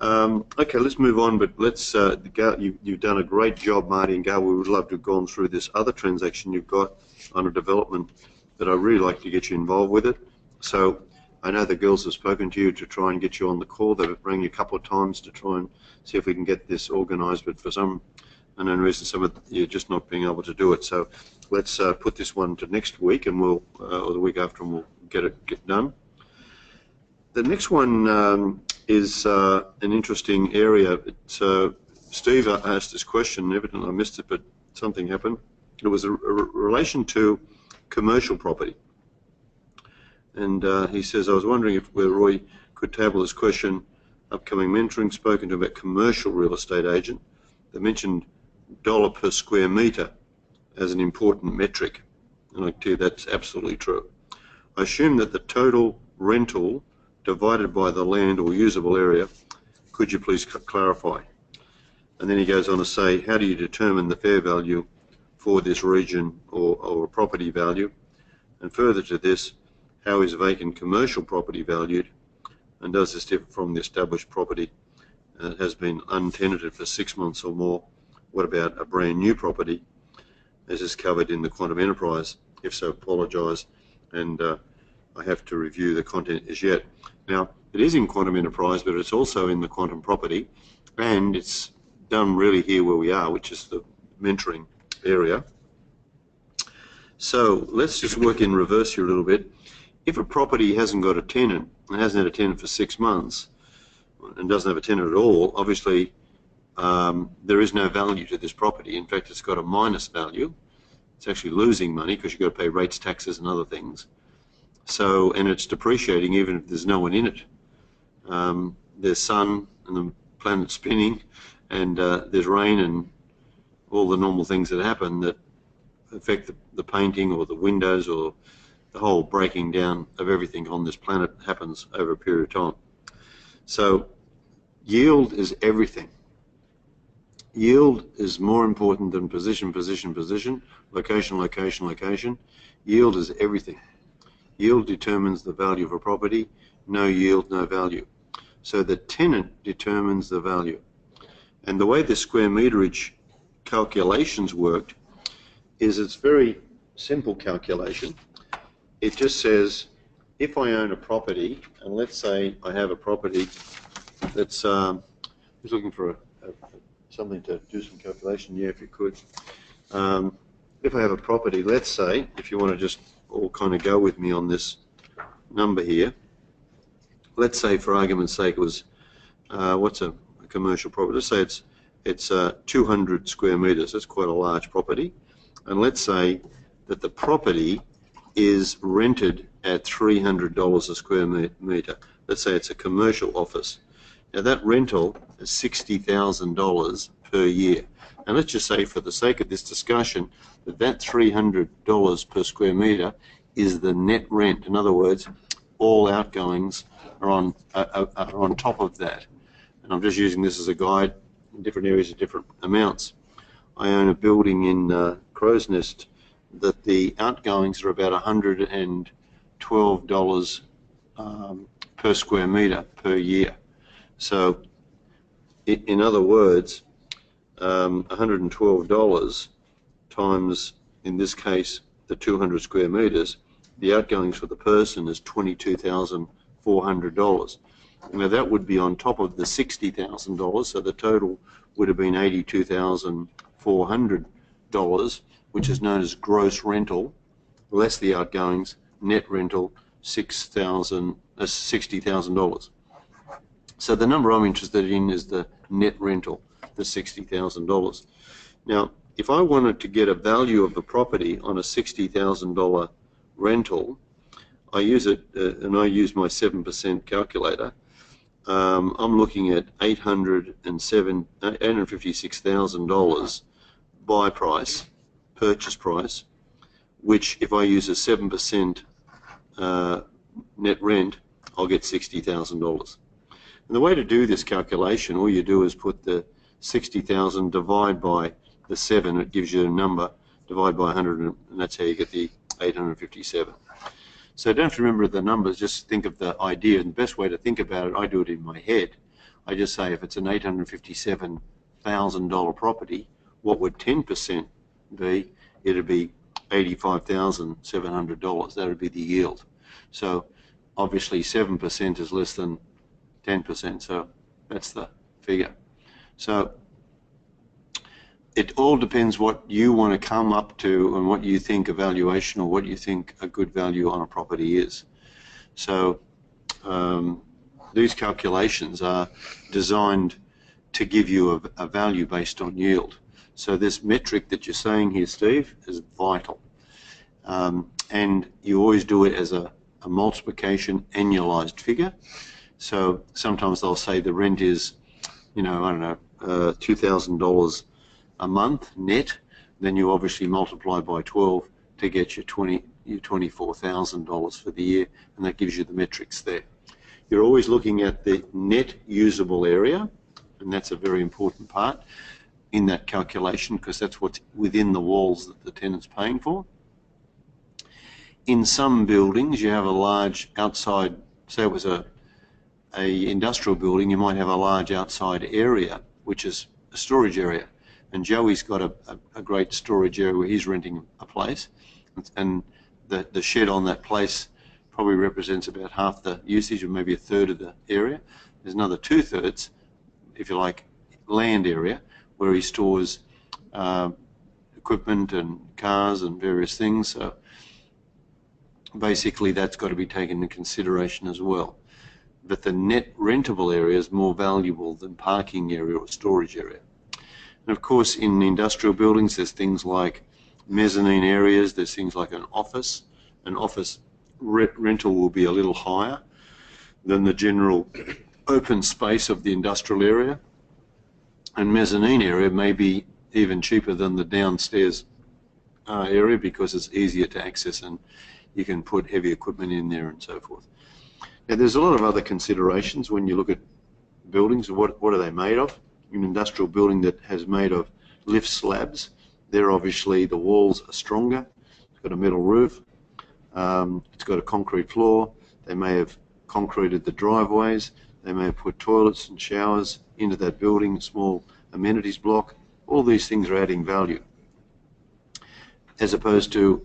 Okay, let's move on, but let's, you've done a great job, Marty and Gail. We would love to have gone through this other transaction you've got on a development that I'd really like to get you involved with it. So I know the girls have spoken to you to try and get you on the call. They've rang you a couple of times to try and see if we can get this organised, but for some unknown reason, some of you're just not being able to do it. So let's put this one to next week, and we'll, or the week after, and we'll get it done. The next one is an interesting area. Steve asked this question, evidently I missed it, but something happened. It was a relation to commercial property. And he says, I was wondering if Roy could table this question, upcoming mentoring, spoken to about commercial real estate agent. They mentioned dollar per square metre as an important metric. And I tell you that's absolutely true. I assume that the total rental divided by the land or usable area, could you please clarify? And then he goes on to say, how do you determine the fair value for this region or property value? And further to this, how is vacant commercial property valued? And does this differ from the established property that has been untenanted for 6 months or more? What about a brand new property? Is this covered in the quantum enterprise? If so, apologise, and I have to review the content as yet. Now, it is in quantum enterprise, but it's also in the quantum property, and it's done really here where we are, which is the mentoring area. So let's just work in reverse here a little bit. If a property hasn't got a tenant, and hasn't had a tenant for 6 months, and doesn't have a tenant at all, obviously there is no value to this property. In fact, it's got a minus value. It's actually losing money because you've got to pay rates, taxes, and other things. So, and it's depreciating even if there's no one in it. There's sun and the planet's spinning, and there's rain and all the normal things that happen that affect the painting or the windows, or the whole breaking down of everything on this planet happens over a period of time. So yield is everything. Yield is more important than position, position, position, location, location, location. Yield is everything. Yield determines the value of a property. No yield, no value. So the tenant determines the value. And the way the square meterage calculations worked is it's very simple calculation. It just says, if I own a property, and let's say I have a property that's, who's looking for something to do some calculation? Yeah, if you could. If I have a property, let's say, if you want to just all kind of go with me on this number here, let's say for argument's sake it was, what's a commercial property? Let's say it's 200 square metres. That's quite a large property. And let's say that the property is rented at $300 a square metre. Let's say it's a commercial office. Now that rental is $60,000 per year. And let's just say, for the sake of this discussion, that $300 per square metre is the net rent. In other words, all outgoings are on top of that. And I'm just using this as a guide. In different areas of different amounts. I own a building in Crow's Nest that the outgoings are about $112 per square metre per year. So, in other words, $112 times, in this case, the 200 square metres, the outgoings for the person is $22,400. Now that would be on top of the $60,000, so the total would have been $82,400, which is known as gross rental, less the outgoings, net rental, $60,000. So the number I'm interested in is the net rental, the $60,000. Now, if I wanted to get a value of the property on a $60,000 rental, I use it, and I use my 7% calculator. I'm looking at $856,000 buy price, purchase price, which if I use a 7% net rent, I'll get $60,000. And the way to do this calculation, all you do is put the 60,000 divide by the 7, it gives you a number, divide by 100, and that's how you get the 857. So don't have to remember the numbers, just think of the idea. And the best way to think about it, I do it in my head. I just say if it's an $857,000 property, what would 10% be? It'd be $85,700. That would be the yield. So obviously 7% is less than 10%, so that's the figure. So it all depends what you want to come up to and what you think a valuation or what you think a good value on a property is. So these calculations are designed to give you a value based on yield. So this metric that you're saying here, Steve, is vital. And you always do it as a multiplication annualized figure. So sometimes they'll say the rent is, I don't know, $2,000 a month net, then you obviously multiply by 12 to get your $24,000 for the year, and that gives you the metrics there. You're always looking at the net usable area, and that's a very important part in that calculation because that's what's within the walls that the tenant's paying for. In some buildings, you have a large outside, say it was a industrial building, you might have a large outside area, which is a storage area. And Joey's got a great storage area where he's renting a place, and the shed on that place probably represents about half the usage or maybe a third of the area. There's another 2/3, if you like, land area where he stores equipment and cars and various things. So basically that's got to be taken into consideration as well. But the net rentable area is more valuable than parking area or storage area. And of course, in industrial buildings, there's things like mezzanine areas, there's things like an office. An office rental will be a little higher than the general open space of the industrial area. And mezzanine area may be even cheaper than the downstairs area because it's easier to access and you can put heavy equipment in there and so forth. Now, there's a lot of other considerations when you look at buildings. What are they made of? An industrial building that has made of lift slabs, there obviously the walls are stronger. It's got a metal roof. It's got a concrete floor. They may have concreted the driveways. They may have put toilets and showers into that building, a small amenities block. All these things are adding value. As opposed to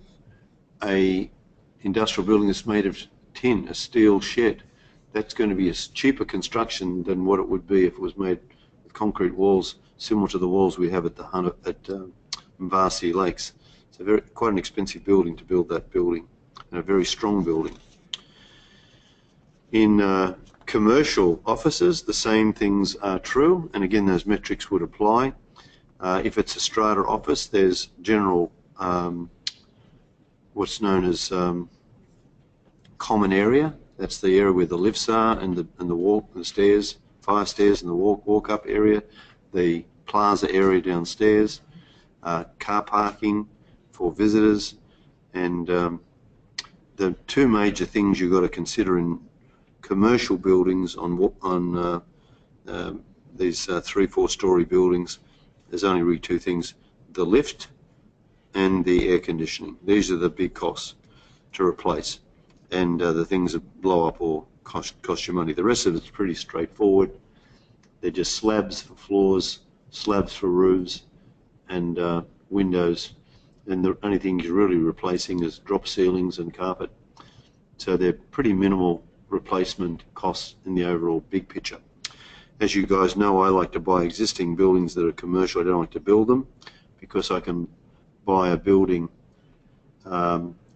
a industrial building that's made of tin, a steel shed, that's going to be a cheaper construction than what it would be if it was made with concrete walls similar to the walls we have at Mvasi Lakes. It's quite an expensive building to build that building, and a very strong building. In commercial offices, the same things are true, and again those metrics would apply. If it's a strata office, there's general what's known as common area. That's the area where the lifts are and the stairs, fire stairs, and the walk up area, the plaza area downstairs, car parking for visitors, and the two major things you've got to consider in commercial buildings on these 3-4 story buildings, there's only really two things: the lift and the air conditioning. These are the big costs to replace, and the things that blow up or cost you money. The rest of it's pretty straightforward. They're just slabs for floors, slabs for roofs, and windows. And the only thing you're really replacing is drop ceilings and carpet. So they're pretty minimal replacement costs in the overall big picture. As you guys know, I like to buy existing buildings that are commercial. I don't like to build them because I can buy a building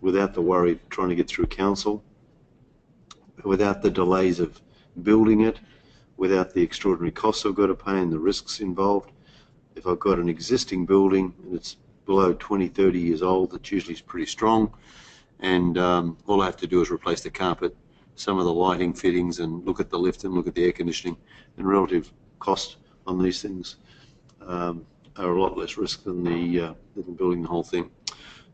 without the worry of trying to get through council, without the delays of building it, without the extraordinary costs I've got to pay and the risks involved. If I've got an existing building and it's below 20, 30 years old, it usually is pretty strong, and all I have to do is replace the carpet, some of the lighting fittings, and look at the lift and look at the air conditioning, and relative cost on these things are a lot less risk than building the whole thing.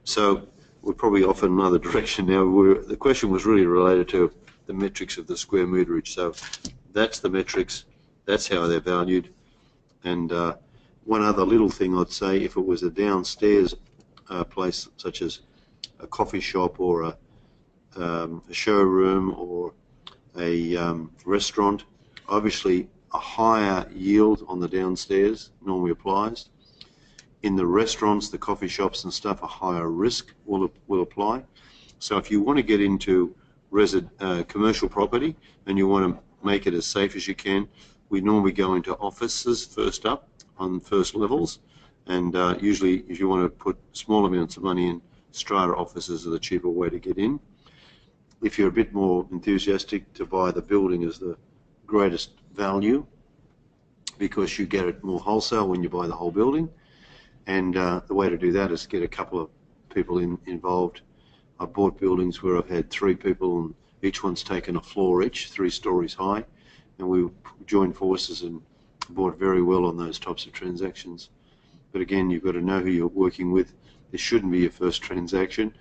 So we're probably off in another direction now. The question was really related to the metrics of the square meterage. So that's the metrics, that's how they're valued. And one other little thing I'd say, if it was a downstairs place such as a coffee shop or a showroom or a restaurant, obviously a higher yield on the downstairs normally applies. In the restaurants, the coffee shops and stuff, a higher risk will apply. So if you want to get into commercial property and you want to make it as safe as you can, we normally go into offices first up on first levels, and usually if you want to put small amounts of money in, strata offices are the cheaper way to get in. If you're a bit more enthusiastic to buy the building as the greatest value, because you get it more wholesale when you buy the whole building, and the way to do that is get a couple of people involved. I've bought buildings where I've had 3 people and each one's taken a floor each, 3 stories high, and we joined forces and bought very well on those types of transactions. But again, you've got to know who you're working with. This shouldn't be your first transaction.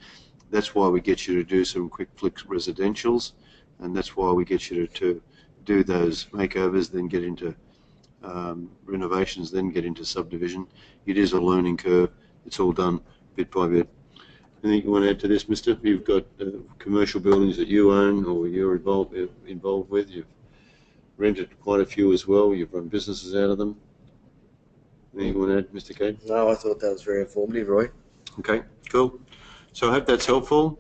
That's why we get you to do some quick flick residentials, and that's why we get you to do those makeovers, then get into renovations, then get into subdivision. It is a learning curve. It's all done bit by bit. Anything you want to add to this, mister? You've got commercial buildings that you own or you're involved with. You've rented quite a few as well. You've run businesses out of them. Anything you want to add, Mr. Kane? No, I thought that was very informative, Roy. Okay, cool. So I hope that's helpful.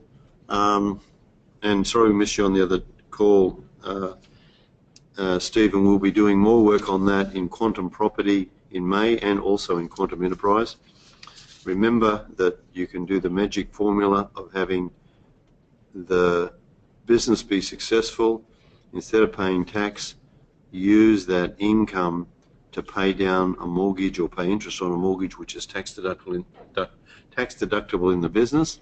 And sorry we missed you on the other call, Stephen. We'll be doing more work on that in quantum property in May and also in quantum enterprise. Remember that you can do the magic formula of having the business be successful. Instead of paying tax, use that income to pay down a mortgage or pay interest on a mortgage, which is tax deductible in the business.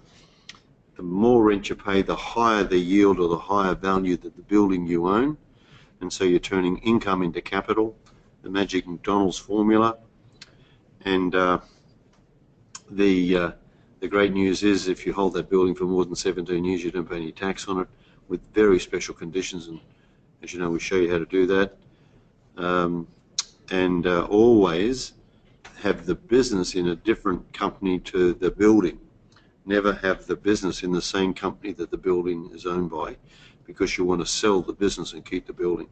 The more rent you pay, the higher the yield or the higher value that the building you own. And so you're turning income into capital, the magic McDonald's formula. And the great news is if you hold that building for more than 17 years, you don't pay any tax on it, with very special conditions. And as you know, we show you how to do that. Always have the business in a different company to the building. Never have the business in the same company that the building is owned by, because you want to sell the business and keep the building.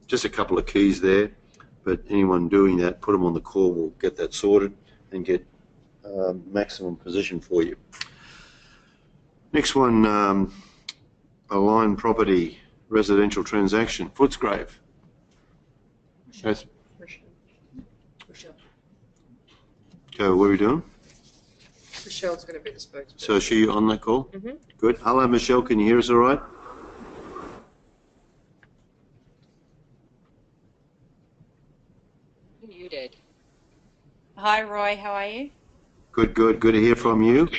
Just a couple of keys there, but anyone doing that, put them on the call. We'll get that sorted and get maximum position for you. Next one, Align Property residential transaction, Footscrave. Yes. Okay, what are we doing? Michelle's going to be the spokesperson. So is she on that call? Mm-hmm. Good. Hello, Michelle. Can you hear us all right? Muted. Hi, Roy. How are you? Good, good. Good to hear from you.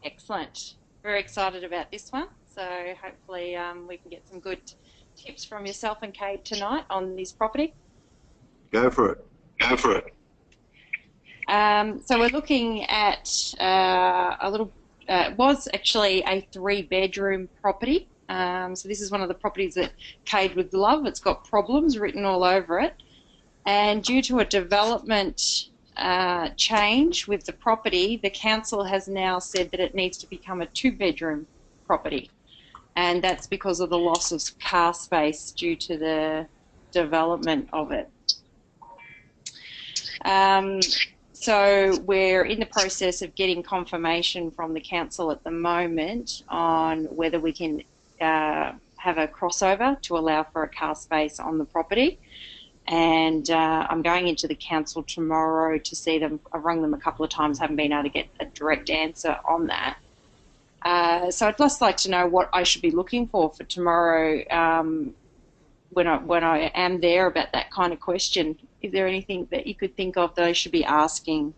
Excellent. Very excited about this one. So hopefully we can get some good tips from yourself and Kate tonight on this property. Go for it. Go for it. So we're looking at a little was actually a 3-bedroom property. So this is one of the properties that Cade would love. It's got problems written all over it. And due to a development change with the property, the council has now said that it needs to become a 2-bedroom property. And that's because of the loss of car space due to the development of it. So we're in the process of getting confirmation from the council at the moment on whether we can have a crossover to allow for a car space on the property. And I'm going into the council tomorrow to see them. I've rung them a couple of times, haven't been able to get a direct answer on that. So I'd just like to know what I should be looking for tomorrow when I am there about that kind of question. Is there anything that you could think of that I should be asking?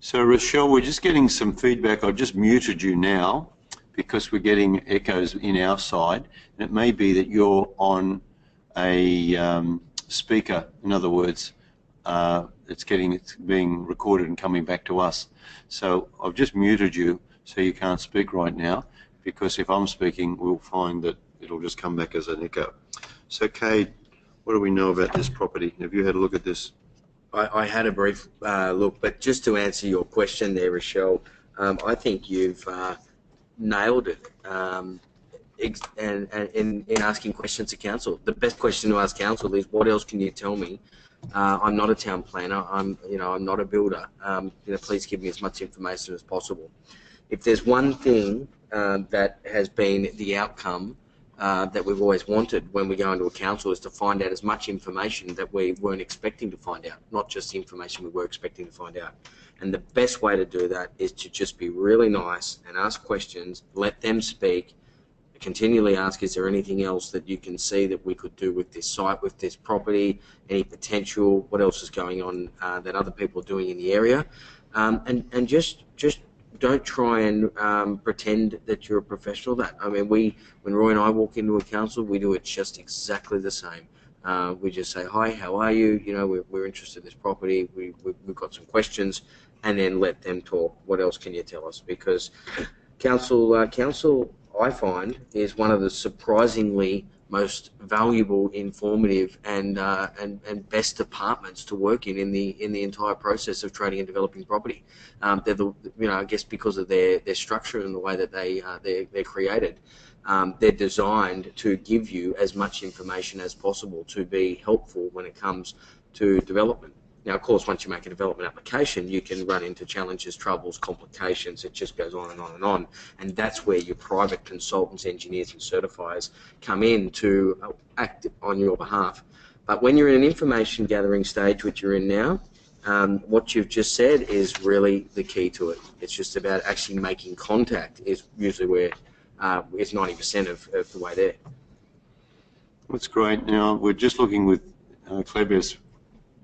So Rochelle, we're just getting some feedback. I've just muted you now because we're getting echoes in our side. And it may be that you're on a speaker. In other words, it's being recorded and coming back to us. So I've just muted you so you can't speak right now, because if I'm speaking, we'll find that it'll just come back as an echo. So Cade, what do we know about this property? Have you had a look at this? I had a brief look, but just to answer your question there, Rochelle, I think you've nailed it. And in asking questions to council, the best question to ask council is, what else can you tell me? I'm not a town planner. I'm not a builder. Please give me as much information as possible. If there's one thing that has been the outcome that we've always wanted when we go into a council, is to find out as much information that we weren't expecting to find out, not just the information we were expecting to find out. And the best way to do that is to just be really nice and ask questions, let them speak, continually ask, is there anything else that you can see that we could do with this site, with this property, any potential, what else is going on that other people are doing in the area, and just don't try and pretend that you're a professional. When Roy and I walk into a council, we do it just exactly the same. We just say, hi, how are you? We're interested in this property. We've got some questions, and then let them talk. What else can you tell us? Because council, I find, is one of the surprisingly most valuable, informative, and best departments to work in the entire process of trading and developing property. They're I guess because of their structure and the way that they're created, they're designed to give you as much information as possible to be helpful when it comes to development. Now, of course, once you make a development application, you can run into challenges, troubles, complications. It just goes on and on and on. And that's where your private consultants, engineers and certifiers come in to act on your behalf. But when you're in an information gathering stage, which you're in now, what you've just said is really the key to it. It's just about actually making contact is usually where it's 90% of the way there. That's great. Now, we're just looking with Kleber's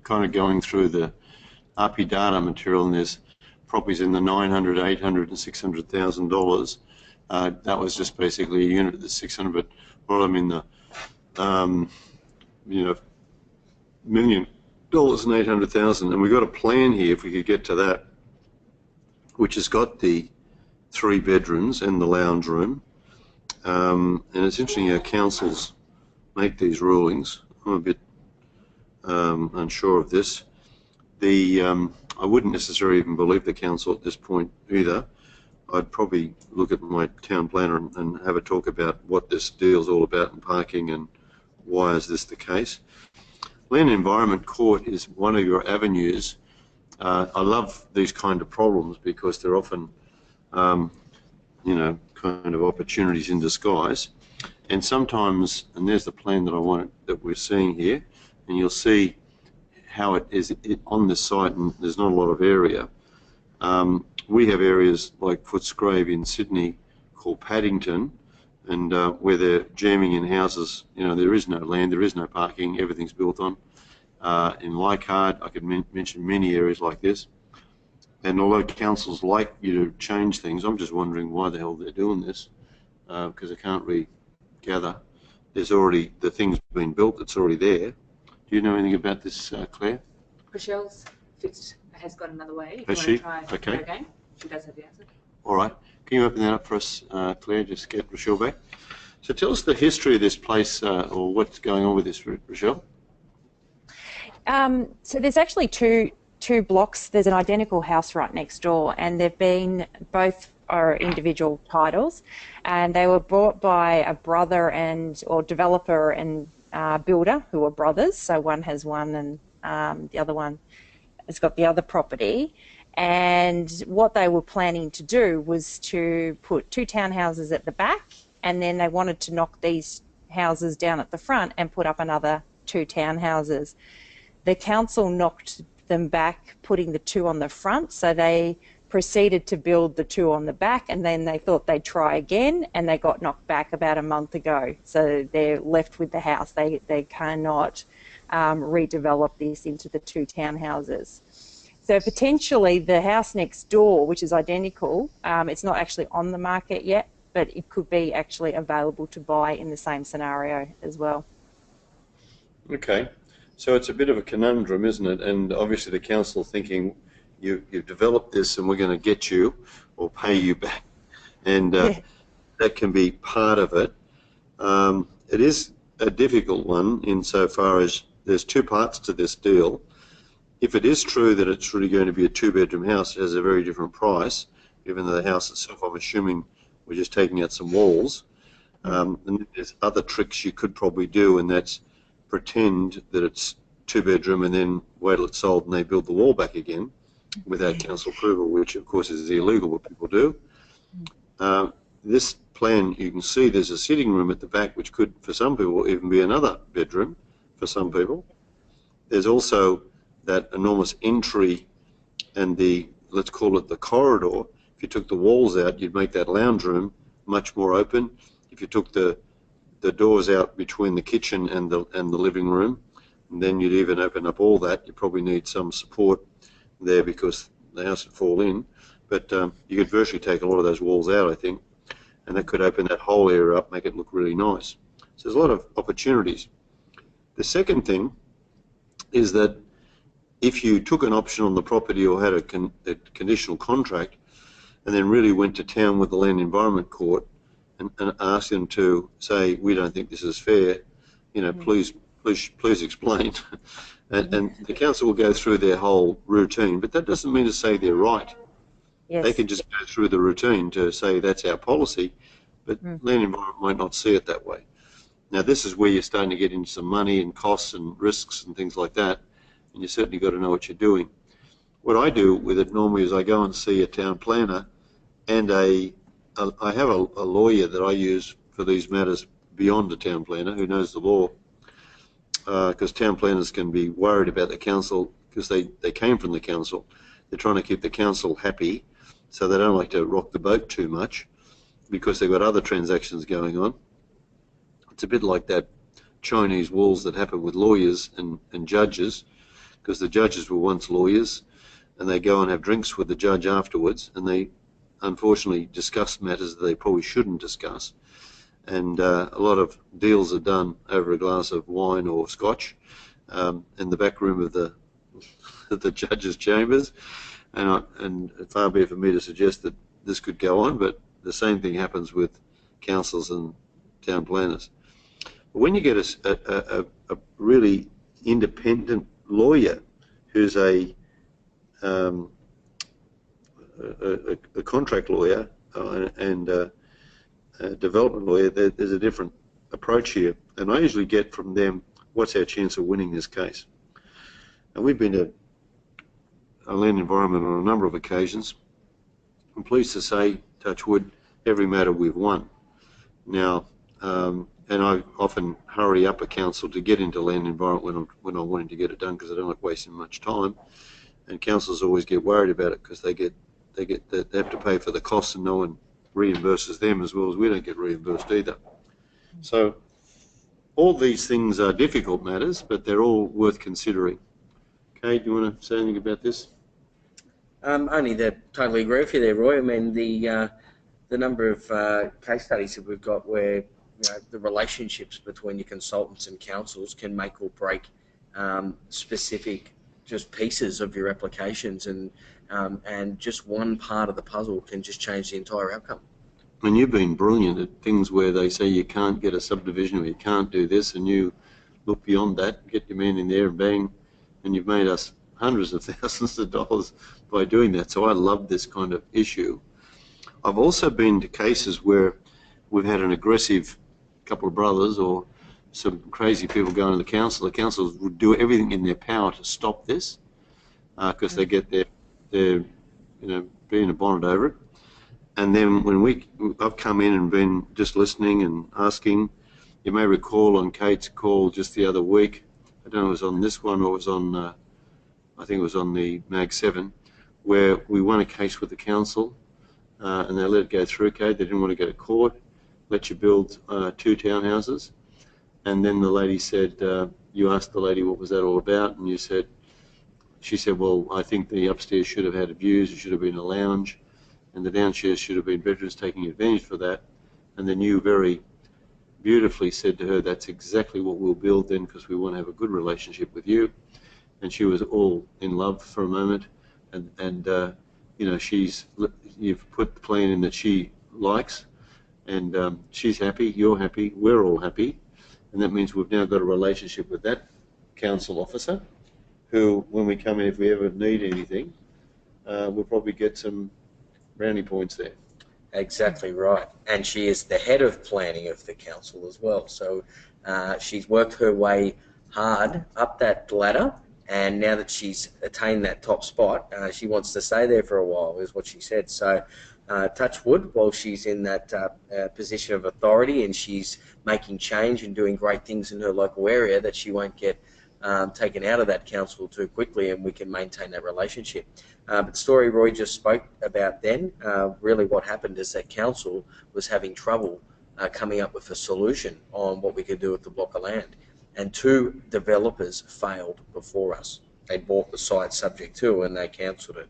kind of going through the RP data material, and there's properties in the $900, $800, and $600,000. That was just basically a unit that's 600, but a lot of them in the $1 million and 800,000. And we've got a plan here, if we could get to that, which has got the 3 bedrooms and the lounge room. And it's interesting how councils make these rulings. I'm a bit unsure of this. I wouldn't necessarily even believe the council at this point either. I'd probably look at my town planner and have a talk about what this deal's all about and parking and why is this the case. Land and Environment Court is one of your avenues. I love these kind of problems because they're often, kind of opportunities in disguise. And sometimes, and there's the plan that we're seeing here, and you'll see how it is on this site, and there's not a lot of area. We have areas like Footscray in Sydney called Paddington, and where they're jamming in houses. There is no land, there is no parking, everything's built on. In Leichhardt, I could mention many areas like this. And although councils like you to change things, I'm just wondering why the hell they're doing this, because I can't really gather. There's already, the thing's been built, it's already there. Do you know anything about this, Claire? Rochelle's has got another way. Has she? Try Okay. again. She does have the answer. All right. Can you open that up for us, Claire? Just get Rochelle back. So tell us the history of this place, or what's going on with this, Rochelle. So there's actually two blocks. There's an identical house right next door, and they've been both are individual titles, and they were bought by a brother or developer and builder who are brothers. So one has one, and the other one has got the other property. And what they were planning to do was to put 2 townhouses at the back, and then they wanted to knock these houses down at the front and put up another 2 townhouses. The council knocked them back, putting the 2 on the front, so they proceeded to build the 2 on the back, and then they thought they'd try again, and they got knocked back about a month ago. So they're left with the house. They cannot redevelop this into the 2 townhouses. So potentially the house next door, which is identical, it's not actually on the market yet, but it could be actually available to buy in the same scenario as well. Okay. So it's a bit of a conundrum, isn't it? And obviously the council thinking you've developed this and we're going to get you or pay you back. And that can be part of it. It is a difficult one insofar as there's 2 parts to this deal. If it is true that it's really going to be a 2-bedroom house, it has a very different price, even though the house itself, I'm assuming, we're just taking out some walls. And there's other tricks you could probably do, and that's pretend that it's 2-bedroom and then wait till it's sold and they build the wall back again without council approval, which of course is illegal, what people do. This plan, you can see there's a sitting room at the back, which could, for some people, even be another bedroom for some people. There's also that enormous entry and let's call it the corridor. If you took the walls out, you'd make that lounge room much more open. If you took the doors out between the kitchen and the living room, and then you'd even open up all that. You probably need some support there because the house would fall in. But you could virtually take a lot of those walls out, I think, and that could open that whole area up, make it look really nice. So there's a lot of opportunities. The second thing is that if you took an option on the property or had a conditional contract and then really went to town with the Land Environment Court and asked them to say, we don't think this is fair, please explain. and the council will go through their whole routine, but that doesn't mean to say they're right. Yes. They can just go through the routine to say that's our policy, but Land Environment might not see it that way. Now this is where you're starting to get into some money and costs and risks and things like that, and you certainly got to know what you're doing. What I do with it normally is I go and see a town planner, and I have a lawyer that I use for these matters beyond a town planner who knows the law, because town planners can be worried about the council because they came from the council. They're trying to keep the council happy, so they don't like to rock the boat too much because they've got other transactions going on. It's a bit like that Chinese walls that happen with lawyers and judges, because the judges were once lawyers and they go and have drinks with the judge afterwards and they unfortunately discuss matters that they probably shouldn't discuss, and a lot of deals are done over a glass of wine or scotch in the back room of the judge's chambers, and far be it for me to suggest that this could go on, but the same thing happens with councils and town planners. But when you get a really independent lawyer who's a contract lawyer and a development lawyer, there's a different approach here, and I usually get from them, what's our chance of winning this case? And we've been to a Land Environment on a number of occasions. I'm pleased to say, touch wood, every matter we've won. Now, and I often hurry up a council to get into Land Environment when I'm wanting to get it done, because I don't like wasting much time. And councils always get worried about it because they have to pay for the costs, and no one reimburses them as well as we don't get reimbursed either. So all these things are difficult matters, but they're all worth considering. Okay, do you want to say anything about this? Only that totally agree with you there, Roy. I mean, the number of case studies that we've got where the relationships between your consultants and councils can make or break specific just pieces of your applications, and just one part of the puzzle can just change the entire outcome. And you've been brilliant at things where they say you can't get a subdivision or you can't do this, and you look beyond that, get your man in there and bang, and you've made us hundreds of thousands of dollars by doing that. So I love this kind of issue. I've also been to cases where we've had an aggressive couple of brothers or some crazy people going to the council. The councils would do everything in their power to stop this because they get their being a bonnet over it. And then when I've come in and been just listening and asking. You may recall on Kate's call just the other week, I don't know if it was on this one or it was on, I think it was on the MAG 7, where we won a case with the council and they let it go through, Kate. They didn't want to go to court, let you build 2 townhouses. And then the lady said, you asked the lady what was that all about, and she said, well, I think the upstairs should have had views, it should have been a lounge, and the downstairs should have been bedrooms, taking advantage for that. And then you very beautifully said to her, that's exactly what we'll build then, because we want to have a good relationship with you. And she was all in love for a moment, and you've put the plan in that she likes, and she's happy, you're happy, we're all happy, and that means we've now got a relationship with that council officer, who, when we come in, if we ever need anything, we'll probably get some brownie points there. Exactly right. And she is the head of planning of the council as well. So she's worked her way hard up that ladder, and now that she's attained that top spot, she wants to stay there for a while, is what she said. So touch wood, while she's in that position of authority and she's making change and doing great things in her local area, that she won't get taken out of that council too quickly, and we can maintain that relationship. But the story Roy just spoke about then, really what happened is that council was having trouble coming up with a solution on what we could do with the block of land. And 2 developers failed before us. They bought the site subject to, and they cancelled it.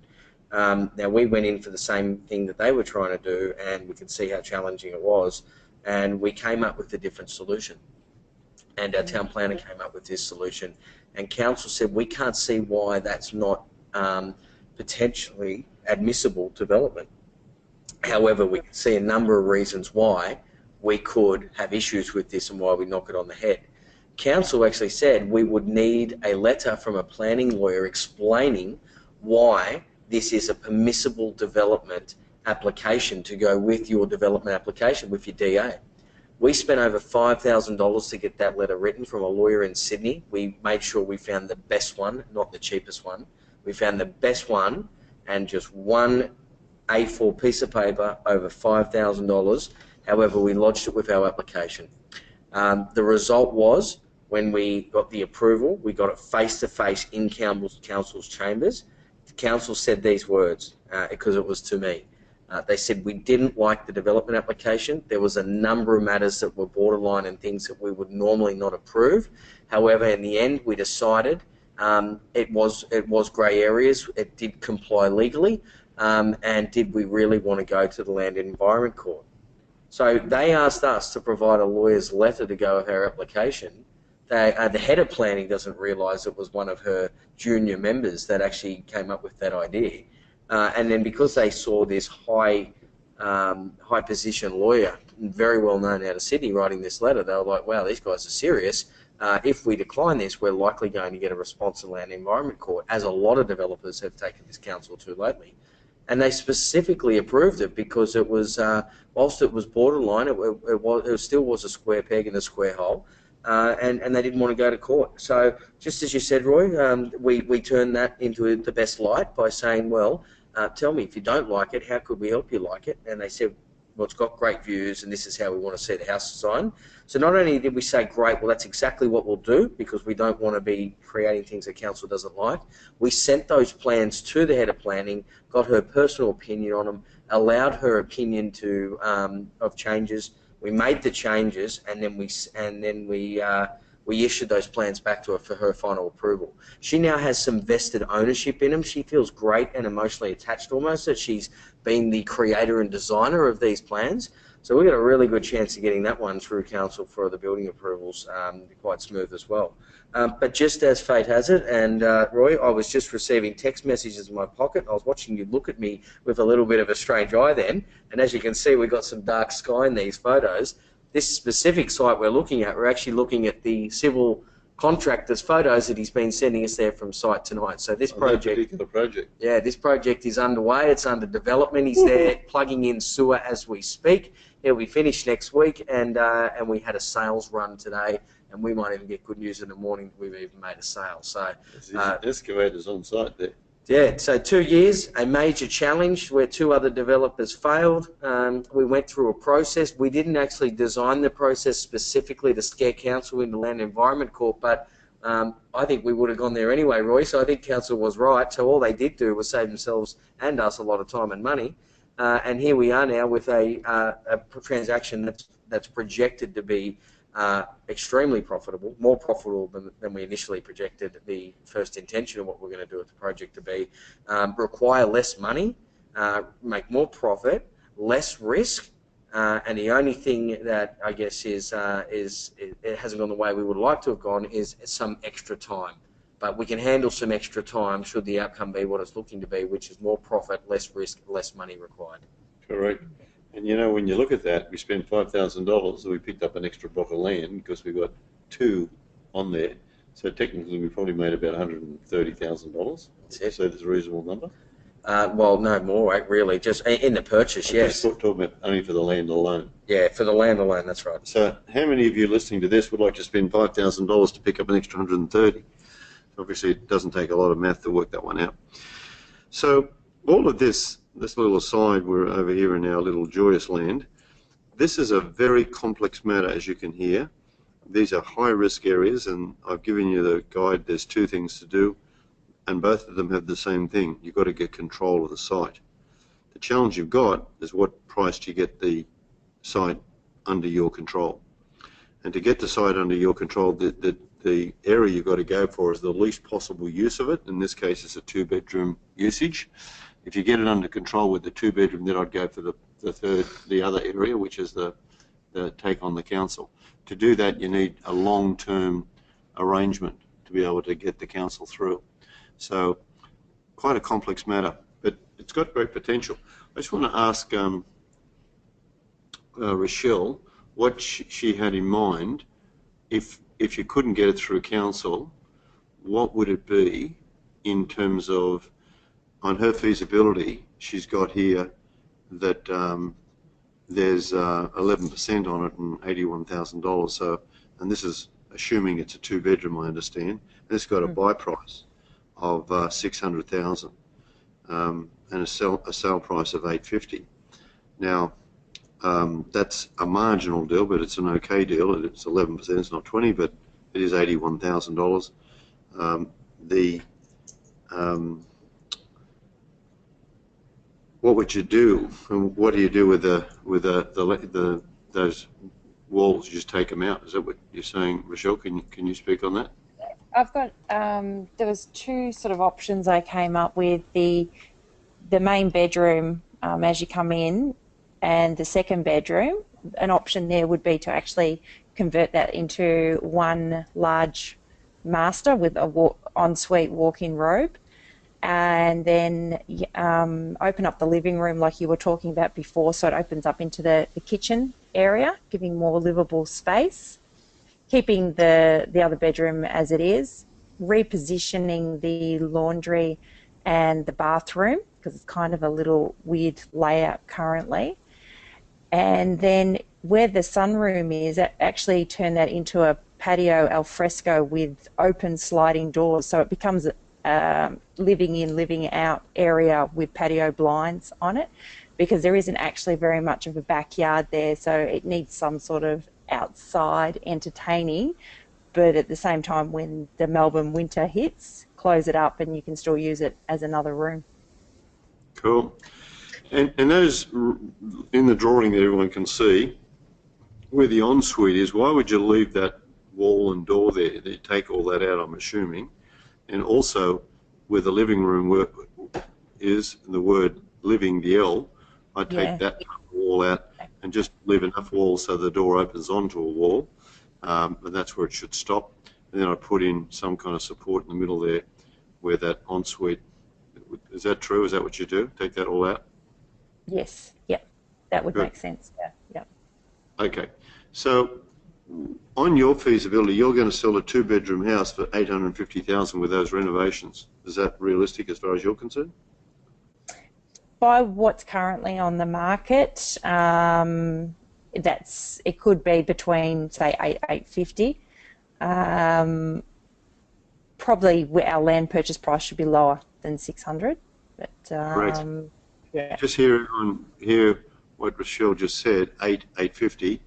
Now we went in for the same thing that they were trying to do, and we could see how challenging it was, and we came up with a different solution. And our town planner came up with this solution, and council said we can't see why that's not potentially admissible development. However, we can see a number of reasons why we could have issues with this and why we knock it on the head. Council actually said we would need a letter from a planning lawyer explaining why this is a permissible development application to go with your development application with your DA. We spent over $5,000 to get that letter written from a lawyer in Sydney. We made sure we found the best one, not the cheapest one. We found the best one, and just one A4 piece of paper, over $5,000. However, we lodged it with our application. The result was, when we got the approval, we got it face-to-face in council's chambers. The council said these words, because it was to me. They said we didn't like the development application. There was a number of matters that were borderline and things that we would normally not approve. However, in the end, we decided it was grey areas. It did comply legally, and did we really want to go to the Land and Environment Court? So they asked us to provide a lawyer's letter to go with our application. The head of planning doesn't realise it was one of her junior members that actually came up with that idea. And then because they saw this high position lawyer, very well known out of Sydney, writing this letter, they were like, wow, these guys are serious. If we decline this, we're likely going to get a response to Land and Environment Court, as a lot of developers have taken this council to lately. And they specifically approved it because it was, whilst it was borderline, it still was a square peg in a square hole. And they didn't want to go to court. So just as you said, Roy, we turned that into the best light by saying, well, tell me, if you don't like it, how could we help you like it? And they said, well, it's got great views and this is how we want to see the house designed. So not only did we say, great, well, that's exactly what we'll do, because we don't want to be creating things that council doesn't like. We sent those plans to the head of planning, got her personal opinion on them, allowed her opinion to of changes. We made the changes, and then we issued those plans back to her for her final approval. She now has some vested ownership in them. She feels great and emotionally attached almost that she's been the creator and designer of these plans. So we've got a really good chance of getting that one through council for the building approvals, quite smooth as well. But just as fate has it, and Roy, I was just receiving text messages in my pocket. I was watching you look at me with a little bit of a strange eye then, and as you can see, we've got some dark sky in these photos. This specific site we're looking at, we're actually looking at the civil contractor's photos that he's been sending us there from site tonight. So this particular project. Yeah, this project is underway. It's under development. He's there plugging in sewer as we speak. He'll be finished next week, and we had a sales run today, and we might even get good news in the morning that we've even made a sale. So excavators on site there. Yeah, so 2 years, a major challenge where 2 other developers failed. We went through a process. We didn't actually design the process specifically to scare council into Land Environment Corp, but I think we would have gone there anyway, Roy, so I think council was right. So all they did do was save themselves and us a lot of time and money. And here we are now with a transaction that's projected to be extremely profitable, more profitable than we initially projected the first intention of what we're going to do with the project to be, require less money, make more profit, less risk, and the only thing that I guess is it hasn't gone the way we would like to have gone is some extra time. But we can handle some extra time should the outcome be what it's looking to be, which is more profit, less risk, less money required. Correct. And you know, when you look at that, we spent $5,000, so we picked up an extra block of land because we got 2 on there. So technically, we probably made about $130,000. So that's a reasonable number. Well, no more, really. Just in the purchase, yes. Just talking about only for the land alone. Yeah, for the land alone, that's right. So how many of you listening to this would like to spend $5,000 to pick up an extra 130? Obviously, it doesn't take a lot of math to work that one out. So all of this little aside, we're over here in our little joyous land. This is a very complex matter, as you can hear. These are high-risk areas, and I've given you the guide. There's 2 things to do, and both of them have the same thing. You've got to get control of the site. The challenge you've got is what price do you get the site under your control. And to get the site under your control, the area you've got to go for is the least possible use of it. In this case, it's a 2-bedroom usage. If you get it under control with the 2-bedroom, then I'd go for the other area, which is the take on the council. To do that, you need a long-term arrangement to be able to get the council through. So quite a complex matter, but it's got great potential. I just want to ask Rochelle what she had in mind. If you couldn't get it through council, what would it be in terms of, on her feasibility, she's got here that there's 11% on it and $81,000. So, and this is assuming it's a 2-bedroom, I understand. And it's got a buy price of $600,000 and a sale price of $850. Now, that's a marginal deal, but it's an okay deal. It's 11%. It's not 20, but it is $81,000. What would you do? And what do you do with those walls? You just take them out. Is that what you're saying, Rochelle? Can you speak on that? I've got there was 2 sort of options I came up with. The main bedroom as you come in, and the 2nd bedroom. An option there would be to actually convert that into one large master with a ensuite walk-in robe, and then open up the living room like you were talking about before, so it opens up into the kitchen area, giving more livable space, keeping the other bedroom as it is, repositioning the laundry and the bathroom, because it's kind of a little weird layout currently, and then where the sunroom is, actually turn that into a patio al fresco with open sliding doors, so it becomes living in, living out area with patio blinds on it, because there isn't actually very much of a backyard there, so it needs some sort of outside entertaining, but at the same time, when the Melbourne winter hits, close it up and you can still use it as another room. Cool. And those in the drawing that everyone can see, where the ensuite is, why would you leave that wall and door there? They take all that out, I'm assuming. And also, where the living room is, the word living, the L, I take that wall out and just leave enough wall so the door opens onto a wall, and that's where it should stop. And then I put in some kind of support in the middle there where that ensuite, is that true? Is that what you do? Take that all out? Yes, yep, that would Good. make sense. Yeah, yep. Okay, so on your feasibility, you're going to sell a 2-bedroom house for $850,000 with those renovations. Is that realistic as far as you're concerned? By what's currently on the market, it could be between say 850. Probably our land purchase price should be lower than 600. But Correct. yeah. Just hear what Rochelle just said. 850.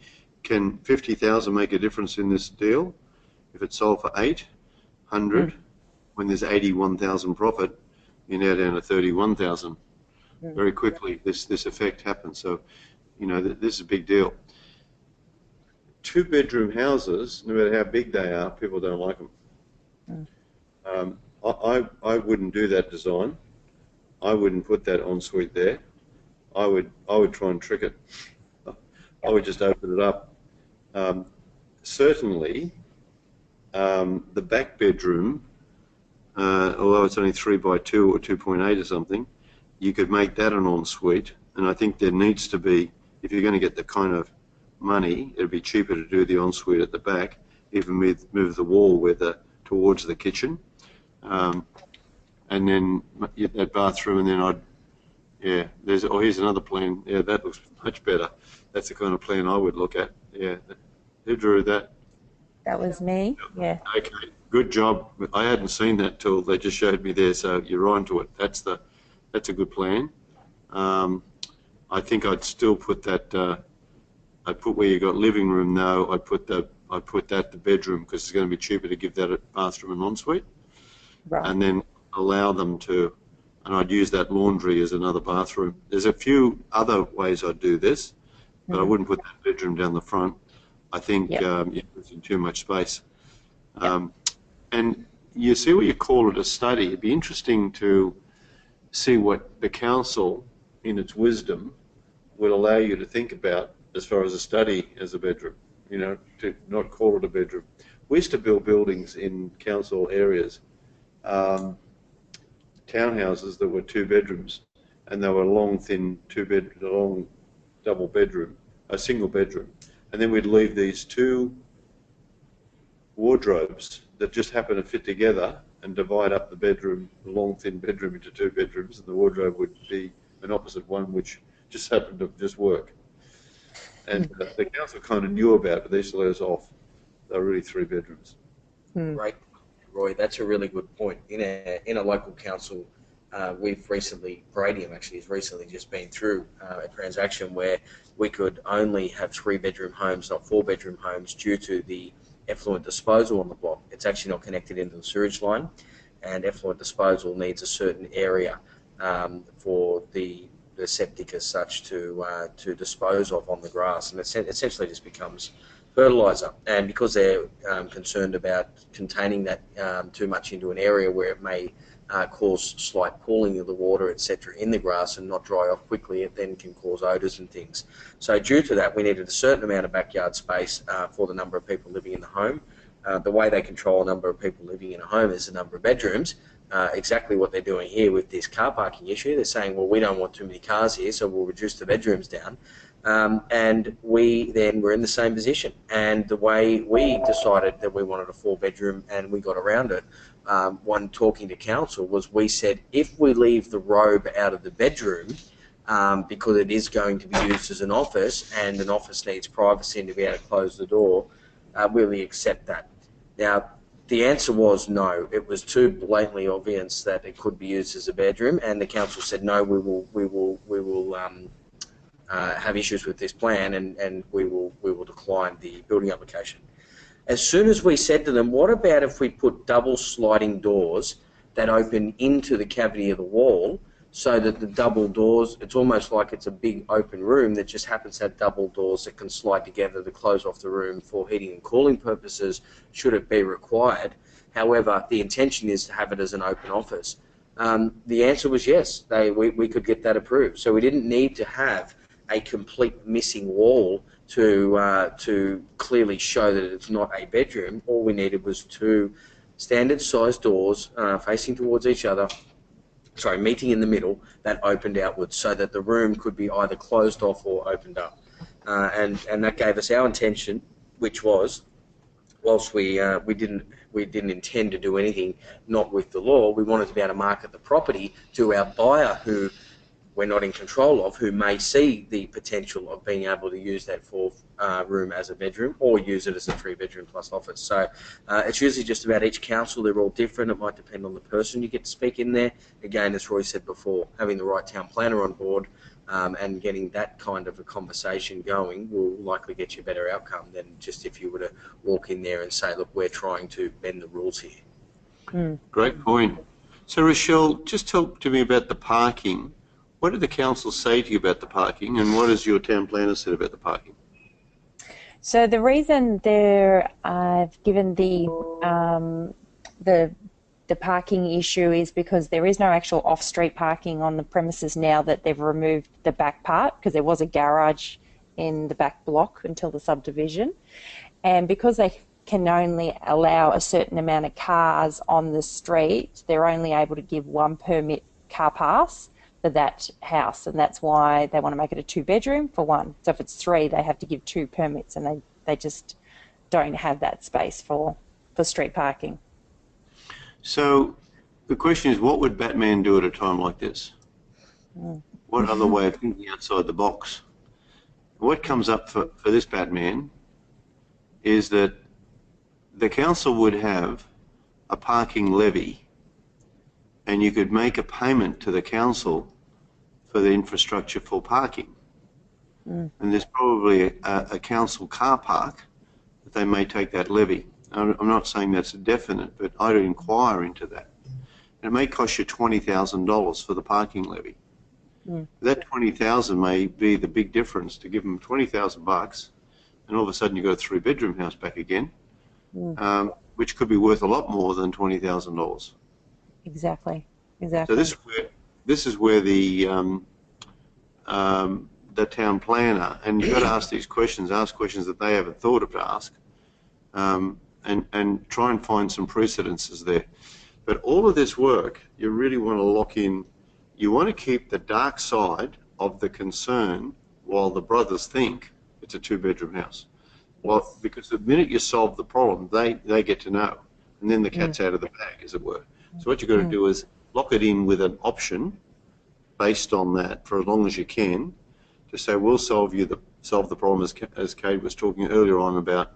Can 50,000 make a difference in this deal? If it's sold for 800, when there's 81,000 profit, you're now down to 31,000. Very quickly, this effect happens. So, you know, this is a big deal. 2-bedroom houses, no matter how big they are, people don't like them. I wouldn't do that design. I wouldn't put that ensuite there. I would try and trick it. I would just open it up. Certainly, the back bedroom, although it's only 3 by 2 or 2.8 or something, you could make that an ensuite. And I think there needs to be, if you're going to get the kind of money, it'd be cheaper to do the ensuite at the back, even move the wall towards the kitchen, and then that bathroom, and then here's another plan. Yeah, that looks much better. That's the kind of plan I would look at. Yeah, who drew that? That was me. Yeah. Okay, good job. I hadn't seen that till they just showed me there, so you're onto it. That's a good plan. I think I'd still put that. I'd put where you got living room now. I'd put that the bedroom, because it's going to be cheaper to give that a bathroom and ensuite. Right. And then allow them to, and I'd use that laundry as another bathroom. There's a few other ways I'd do this, but I wouldn't put that bedroom down the front. I think you're losing too much space. And you see what you call it a study. It'd be interesting to see what the council, in its wisdom, would allow you to think about as far as a study as a bedroom, you know, to not call it a bedroom. We used to build buildings in council areas, townhouses that were 2 bedrooms, and they were long, thin long double bedroom, a single bedroom. And then we'd leave these 2 wardrobes that just happen to fit together and divide up the bedroom, the long, thin bedroom, into 2 bedrooms, and the wardrobe would be an opposite one, which just happened to just work. And the council kind of knew about it, but they used to let us off. They were really 3 bedrooms. Right, Roy, that's a really good point. In a local council, we've recently, Palladium actually has recently just been through a transaction where we could only have 3-bedroom homes, not 4-bedroom homes, due to the effluent disposal on the block. It's actually not connected into the sewage line, and effluent disposal needs a certain area for the septic as such to dispose of on the grass, and it essentially just becomes fertiliser. And because they're concerned about containing that too much into an area where it may cause slight pooling of the water, etc., in the grass and not dry off quickly, it then can cause odours and things. So due to that, we needed a certain amount of backyard space for the number of people living in the home. The way they control a number of people living in a home is the number of bedrooms. Exactly what they're doing here with this car parking issue. They're saying, well, we don't want too many cars here, so we'll reduce the bedrooms down. And we then were in the same position. And the way we decided that we wanted a 4-bedroom and we got around it, one talking to council, was we said, if we leave the robe out of the bedroom, because it is going to be used as an office and an office needs privacy and to be able to close the door, will we accept that? Now, the answer was no. It was too blatantly obvious that it could be used as a bedroom, and the council said no. We will have issues with this plan, and we will decline the building application. As soon as we said to them, what about if we put double sliding doors that open into the cavity of the wall, so that the double doors, it's almost like it's a big open room that just happens to have double doors that can slide together to close off the room for heating and cooling purposes, should it be required. However, the intention is to have it as an open office. The answer was yes. We could get that approved. So we didn't need to have a complete missing wall to clearly show that it's not a bedroom. All we needed was two standard size doors facing towards each other, meeting in the middle, that opened outwards, so that the room could be either closed off or opened up. And that gave us our intention, which was, whilst we didn't intend to do anything not with the law, we wanted to be able to market the property to our buyer, who we're not in control of, who may see the potential of being able to use that fourth room as a bedroom, or use it as a 3-bedroom plus office. So it's usually just about each council. They're all different. It might depend on the person you get to speak in there. Again, as Roy said before, having the right town planner on board and getting that kind of a conversation going will likely get you a better outcome than just if you were to walk in there and say, look, we're trying to bend the rules here. Great point. So, Rochelle, just talk to me about the parking. What did the council say to you about the parking, and what has your town planner said about the parking? So the reason I've given the parking issue is because there is no actual off-street parking on the premises now that they've removed the back part, because there was a garage in the back block until the subdivision, and because they can only allow a certain amount of cars on the street, they're only able to give one permit car pass for that house, and that's why they want to make it a 2-bedroom for one. So if it's 3, they have to give 2 permits, and they just don't have that space for street parking. So the question is, what would Batman do at a time like this? What other way of thinking outside the box? What comes up for this Batman is that the council would have a parking levy, and you could make a payment to the council for the infrastructure for parking. And there's probably a council car park that they may take that levy. I'm not saying that's a definite, but I'd inquire into that. And it may cost you $20,000 for the parking levy. That $20,000 may be the big difference to give them $20,000, and all of a sudden you've got a 3-bedroom house back again, which could be worth a lot more than $20,000. Exactly. So this is where the town planner, and you've got to ask these questions, ask questions that they haven't thought of to ask, and try and find some precedences there. But all of this work, you really want to lock in. You want to keep the dark side of the concern while the brothers think it's a 2-bedroom house. Well, because the minute you solve the problem, they get to know, and then the cat's out of the bag, as it were. So what you've got to do is lock it in with an option based on that for as long as you can, to say we'll solve the problem, as Kate was talking earlier on about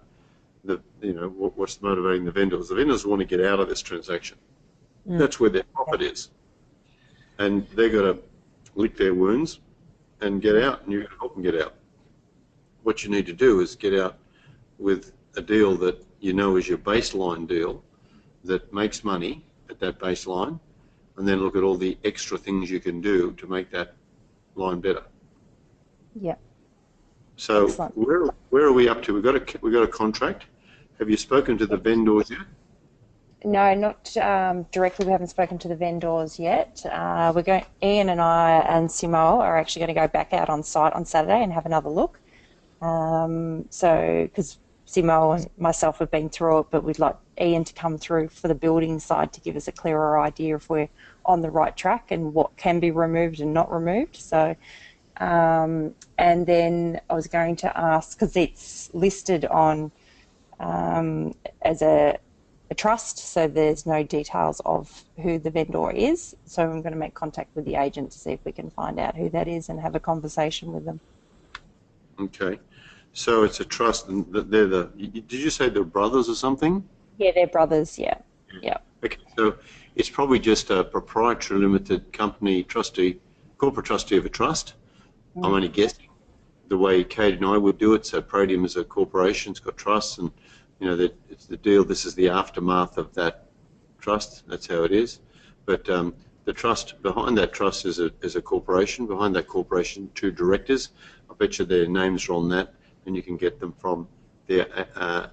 what's motivating the vendors. The vendors want to get out of this transaction. That's where their profit is, and they've got to lick their wounds and get out, and you've got to help them get out. What you need to do is get out with a deal that you know is your baseline deal that makes money at that baseline, and then look at all the extra things you can do to make that line better. Yeah. So excellent. where are we up to? We've got a contract. Have you spoken to the vendors yet? No, not directly. We haven't spoken to the vendors yet. Ian and I and Simo are actually going to go back out on site on Saturday and have another look. Because Simo and myself have been through it, but we'd like Ian to come through for the building side to give us a clearer idea if we're on the right track and what can be removed and not removed. So, and then I was going to ask, because it's listed on as a trust, so there's no details of who the vendor is. So I'm going to make contact with the agent to see if we can find out who that is and have a conversation with them. Okay. So it's a trust, and they're did you say they're brothers or something? Yeah, they're brothers, yeah. Okay, so it's probably just a proprietary limited company trustee, corporate trustee of a trust. I'm only guessing the way Kate and I would do it. So Pradium is a corporation, it's got trusts, and it's the deal. This is the aftermath of that trust. That's how it is. But the trust, behind that trust is a corporation. Behind that corporation, 2 directors. I bet you their names are on that, and you can get them from their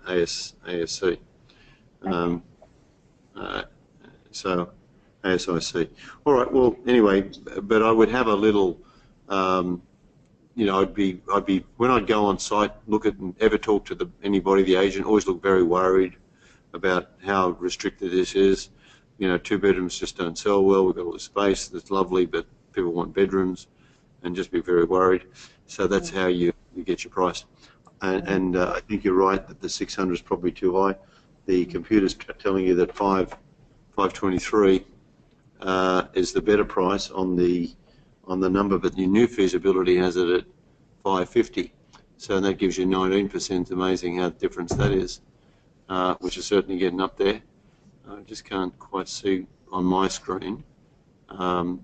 ASC. So ASIC. All right. Well, anyway, but I would have a little, you know, I'd be when I'd go on site, look at and ever talk to anybody, the agent, always look very worried about how restricted this is. You know, 2 bedrooms just don't sell well. We've got all this space that's lovely, but people want bedrooms, and just be very worried. So that's how you get your price. And I think you're right that the 600 is probably too high. The computer's telling you that 523 is the better price on the number, but the new feasibility has it at 550. So that gives you 19%. It's amazing how different that is, which is certainly getting up there. I just can't quite see on my screen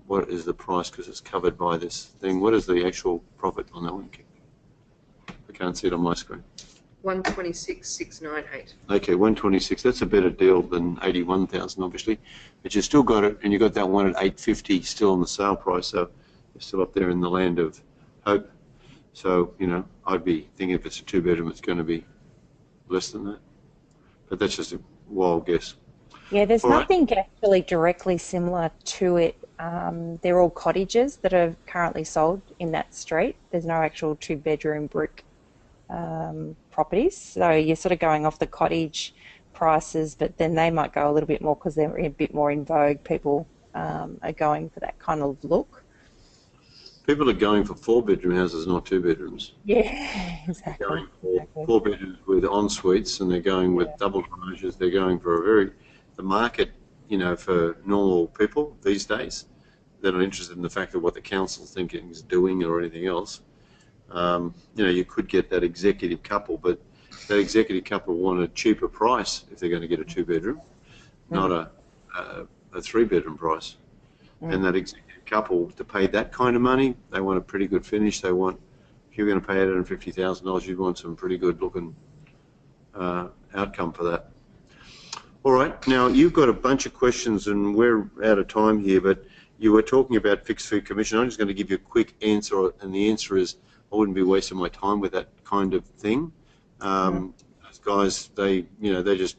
what is the price because it's covered by this thing. What is the actual profit on that one? I can't see it on my screen. 126,698. Okay, 126. That's a better deal than 81,000, obviously, but you still got it, and you got that one at 850 still on the sale price. So you're still up there in the land of hope. So you know, I'd be thinking if it's a 2-bedroom, it's going to be less than that. But that's just a wild guess. Yeah, there's All right. nothing actually directly similar to it. They're all cottages that are currently sold in that street. There's no actual 2-bedroom brick properties. So you're sort of going off the cottage prices, but then they might go a little bit more because they're a bit more in vogue. People are going for that kind of look. People are going for 4-bedroom houses, not 2 bedrooms. Yeah, exactly. They're going for 4 bedrooms with en suites, and they're going with double garages. They're going for the market, you know, for normal people these days. They're not interested in the fact of what the council thinking is doing or anything else. You know, you could get that executive couple, but that executive couple want a cheaper price if they're going to get a 2-bedroom, not a 3-bedroom price. And that executive couple, to pay that kind of money, they want a pretty good finish. They want, if you're going to pay $850,000, you'd want some pretty good looking outcome for that. All right, now you've got a bunch of questions, and we're out of time here, but you were talking about fixed fee commission. I'm just going to give you a quick answer, and the answer is I wouldn't be wasting my time with that kind of thing. Those guys, they just,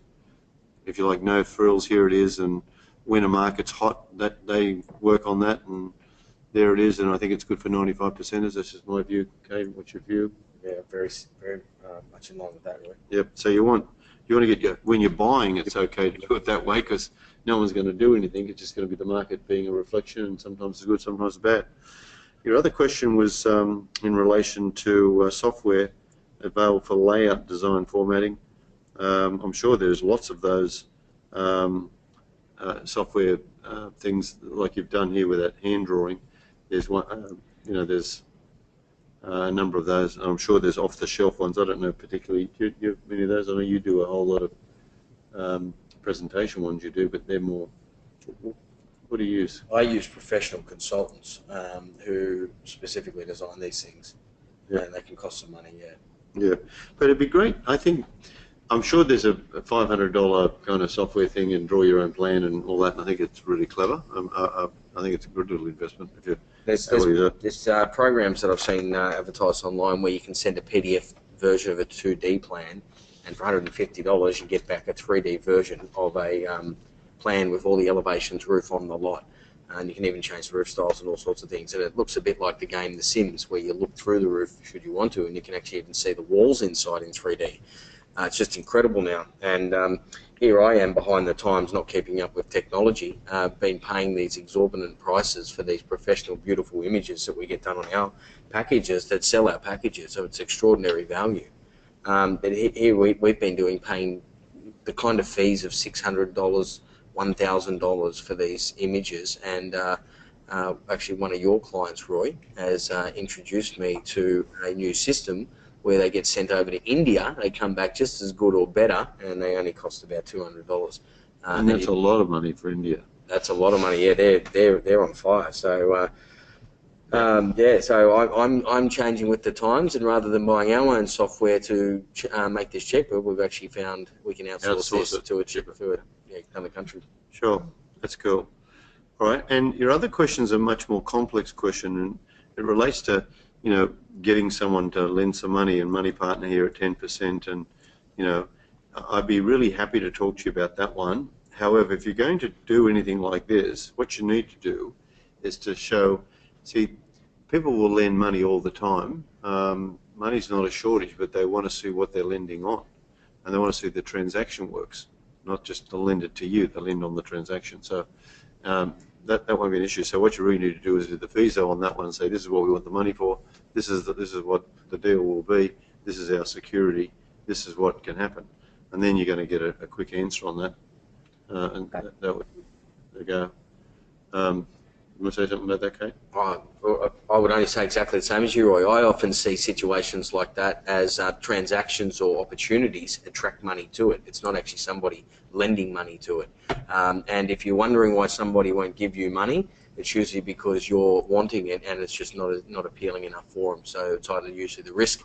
if you like, no frills, here it is, and when a market's hot, that they work on that, and there it is, and I think it's good for 95%ers. That's just my view. Kate, what's your view? Yeah, very much in line with that, really. Yep. So you want to get when you're buying, it's okay to do it that way because no one's going to do anything. It's just going to be the market being a reflection, and sometimes it's good, sometimes it's bad. Your other question was in relation to software available for layout design formatting. I'm sure there's lots of those software things like you've done here with that hand drawing. There's one, there's a number of those. I'm sure there's off-the-shelf ones. I don't know particularly. Do you have many of those? I know you do a whole lot of presentation ones you do, but they're more. What do you use? I use professional consultants who specifically design these things, and they can cost some money. Yeah, but it'd be great. I'm sure there's a $500 kind of software thing and draw your own plan and all that, and I think it's really clever. I think it's a good little investment. If you there's programs that I've seen advertised online where you can send a PDF version of a 2D plan, and for $150 you get back a 3D version of a plan with all the elevations, roof on the lot. And you can even change the roof styles and all sorts of things. And it looks a bit like the game The Sims, where you look through the roof should you want to, and you can actually even see the walls inside in 3D. It's just incredible now, and here I am behind the times, not keeping up with technology, been paying these exorbitant prices for these professional, beautiful images that we get done on our packages that sell our packages, so it's extraordinary value. But here we've been paying the kind of fees of $600, $1,000 for these images, and actually one of your clients, Roy, has introduced me to a new system where they get sent over to India. They come back just as good or better, and they only cost about $200. And that's a lot of money for India. That's a lot of money. Yeah, they're on fire. So so I'm changing with the times, and rather than buying our own software to make this cheaper, we've actually found we can outsource this to another country. Sure, that's cool. All right, and your other question is a much more complex question, and it relates to getting someone to lend some money and money partner here at 10%, and I'd be really happy to talk to you about that one. However, if you're going to do anything like this, what you need to do is to show, see, people will lend money all the time. Money's not a shortage, but they want to see what they're lending on, and they want to see the transaction works, not just to lend it to you. They lend on the transaction. So that won't be an issue. So what you really need to do is do the FISO on that one and say, this is what we want the money for. This is what the deal will be. This is our security. This is what can happen, and then you're going to get a quick answer on that. And that would go. You want to say something about that, Kate? I would only say exactly the same as you, Roy. I often see situations like that as transactions or opportunities attract money to it. It's not actually somebody lending money to it. And if you're wondering why somebody won't give you money, it's usually because you're wanting it and it's just not appealing enough for them. So it's either usually the risk,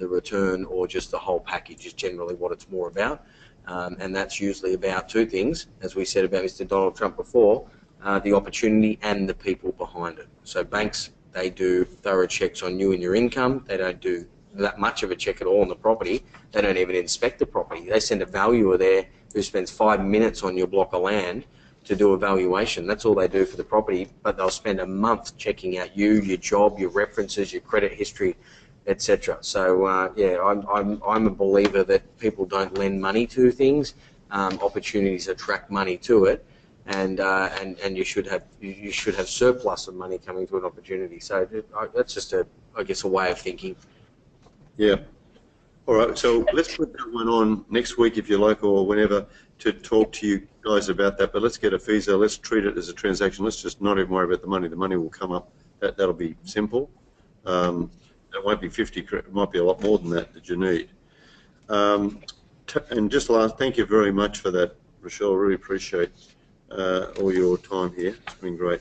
the return, or just the whole package is generally what it's more about. And that's usually about two things, as we said about Mr. Donald Trump before. The opportunity and the people behind it. So banks, they do thorough checks on you and your income. They don't do that much of a check at all on the property. They don't even inspect the property. They send a valuer there who spends 5 minutes on your block of land to do a valuation. That's all they do for the property, but they'll spend a month checking out you, your job, your references, your credit history, etc. So yeah, I'm a believer that people don't lend money to things. Opportunities attract money to it. And you should have surplus of money coming to an opportunity. So that's just I guess a way of thinking. Yeah. All right. So let's put that one on next week if you like, or whenever, to talk to you guys about that. But let's get a FISO. Let's treat it as a transaction. Let's just not even worry about the money. The money will come up. That'll be simple. It won't be 50. It might be a lot more than that you need. And just last, thank you very much for that, Rochelle. Really appreciate all your time here. It's been great.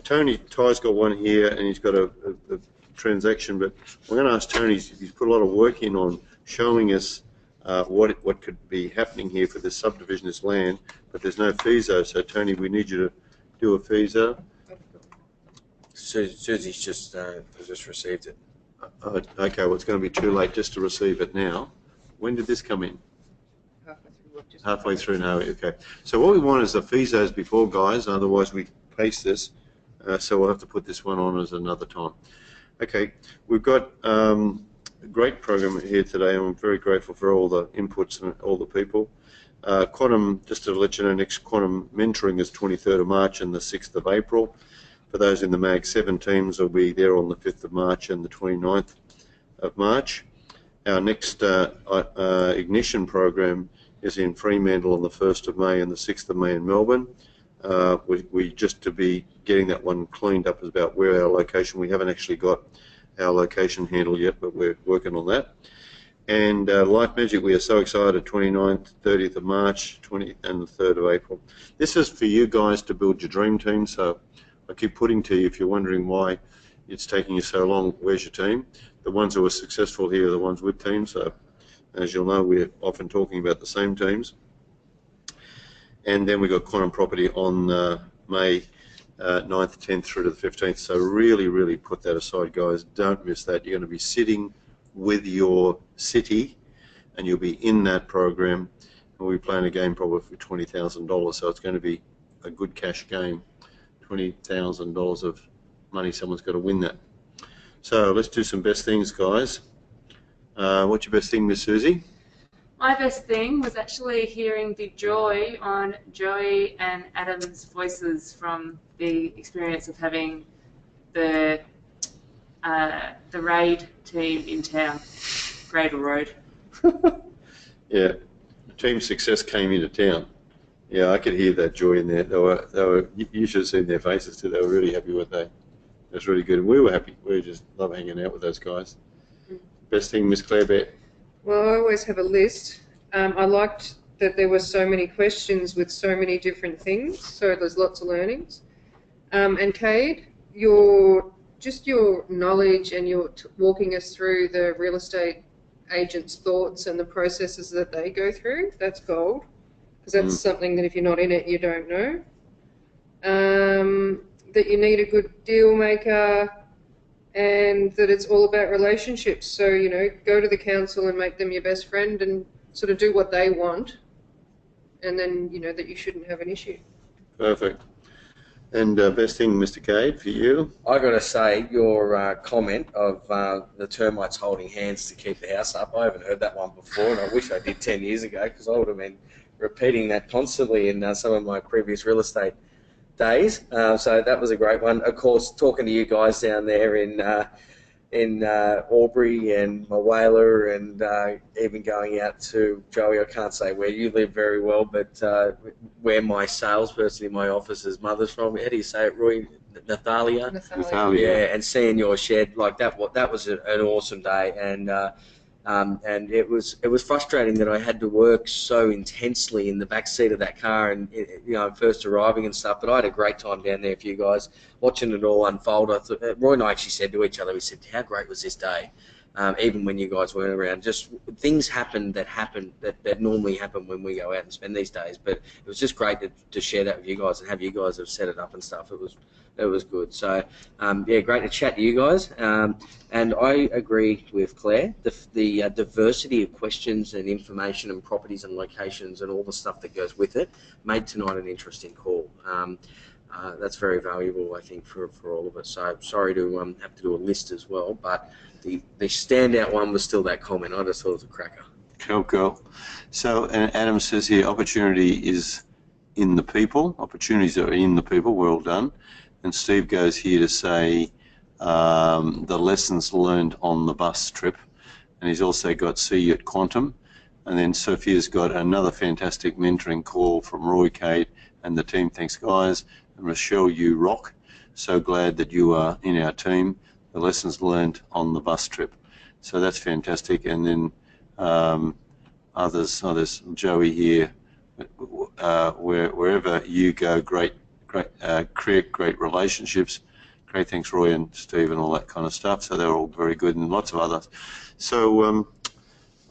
Tony Ty's got one here, and he's got a transaction, but we're going to ask Tony. He's put a lot of work in on showing us what could be happening here for this subdivision, this land, but there's no FISO. So Tony, we need you to do a FISO. Susie's just received it. Okay, well, it's going to be too late just to receive it now. When did this come in? Halfway through now, okay. So what we want is the FISOs before, guys, otherwise we paste this. So we'll have to put this one on as another time. Okay, we've got a great program here today, and I'm very grateful for all the inputs and all the people. Quantum, just to let you know, next Quantum Mentoring is 23rd of March and the 6th of April. For those in the MAG 7 teams, will be there on the 5th of March and the 29th of March. Our next Ignition program is in Fremantle on the 1st of May and the 6th of May in Melbourne. We just to be getting that one cleaned up is about where our location. We haven't actually got our location handled yet, but we're working on that. And Life Magic, we are so excited, 29th, 30th of March, 20th and the 3rd of April. This is for you guys to build your dream team, so I keep putting to you, if you're wondering why it's taking you so long, where's your team? The ones who are successful here are the ones with teams, so as you'll know, we're often talking about the same teams. And then we've got Quantum Property on May 9th, 10th through to the 15th. So really, really put that aside, guys. Don't miss that. You're going to be sitting with your city and you'll be in that program. And we'll be playing a game probably for $20,000. So it's going to be a good cash game. $20,000 of money. Someone's got to win that. So let's do some best things, guys. What's your best thing, Miss Susie? My best thing was actually hearing the joy on Joey and Adam's voices from the experience of having the raid team in town, Gradle Road. Yeah, team success came into town. Yeah, I could hear that joy in there. They were. You should have seen their faces too. They were really happy with that. It was really good, and we were happy. We just love hanging out with those guys. Best thing, Miss Claire Bett? Well, I always have a list. I liked that there were so many questions with so many different things, so there's lots of learnings. And Cade, your knowledge and your walking us through the real estate agents' thoughts and the processes that they go through, that's gold, because that's something that if you're not in it, you don't know. That you need a good deal maker, and that it's all about relationships. So, you know, go to the council and make them your best friend and sort of do what they want, and then, you know, that you shouldn't have an issue. Perfect. And best thing, Mr. Cade, for you? I got to say, your comment of the termites holding hands to keep the house up, I haven't heard that one before, and I wish I did 10 years ago, because I would have been repeating that constantly in some of my previous real estate days. So that was a great one. Of course, talking to you guys down there in Albury and Mawela, and even going out to Joey, I can't say where you live very well, but where my salesperson in my office's mother's from. How do you say it, Roy? Nathalia? Nathalia. Yeah, and seeing your shed, like that was an awesome day, and it was frustrating that I had to work so intensely in the back seat of that car, and first arriving and stuff. But I had a great time down there for you guys, watching it all unfold. I thought, Roy and I actually said to each other, we said, "How great was this day?" Even when you guys weren't around, just things happened that normally happen when we go out and spend these days. But it was just great to share that with you guys and have you guys have set it up and stuff. It was good. So, yeah, great to chat to you guys. And I agree with Claire. The diversity of questions and information and properties and locations and all the stuff that goes with it made tonight an interesting call. That's very valuable, I think, for all of us. So sorry to have to do a list as well, but the standout one was still that comment. I just thought it was a cracker. Cool. So, and Adam says here, opportunity is in the people. Opportunities are in the people. Well done. And Steve goes here to say the lessons learned on the bus trip. And he's also got see you at Quantum. And then Sophia's got another fantastic mentoring call from Roy Cade and the team. Thanks, guys. And Rochelle, you rock. So glad that you are in our team. The lessons learned on the bus trip. So that's fantastic. And then others, Joey here, wherever you go, create great relationships. Great, thanks, Roy and Steve and all that kind of stuff. So they're all very good, and lots of others. So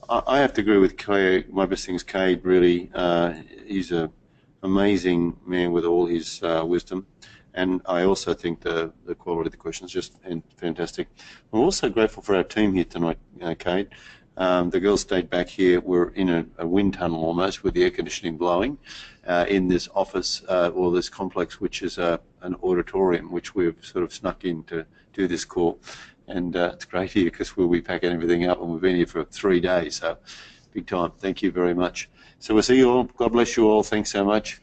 I have to agree with Claire. My best thing's Cade, really. He's an amazing man with all his wisdom. And I also think the quality of the questions is just fantastic. We're also grateful for our team here tonight, Cade. The girls stayed back here. We're in a wind tunnel almost with the air conditioning blowing in this office or this complex, which is an auditorium, which we've sort of snuck in to do this call. And it's great here because we'll be packing everything up, and we've been here for 3 days, so big time. Thank you very much. So we'll see you all. God bless you all. Thanks so much.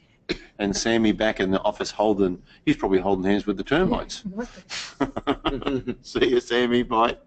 And Sammy back in the office he's probably holding hands with the termites. See you, Sammy. Bye.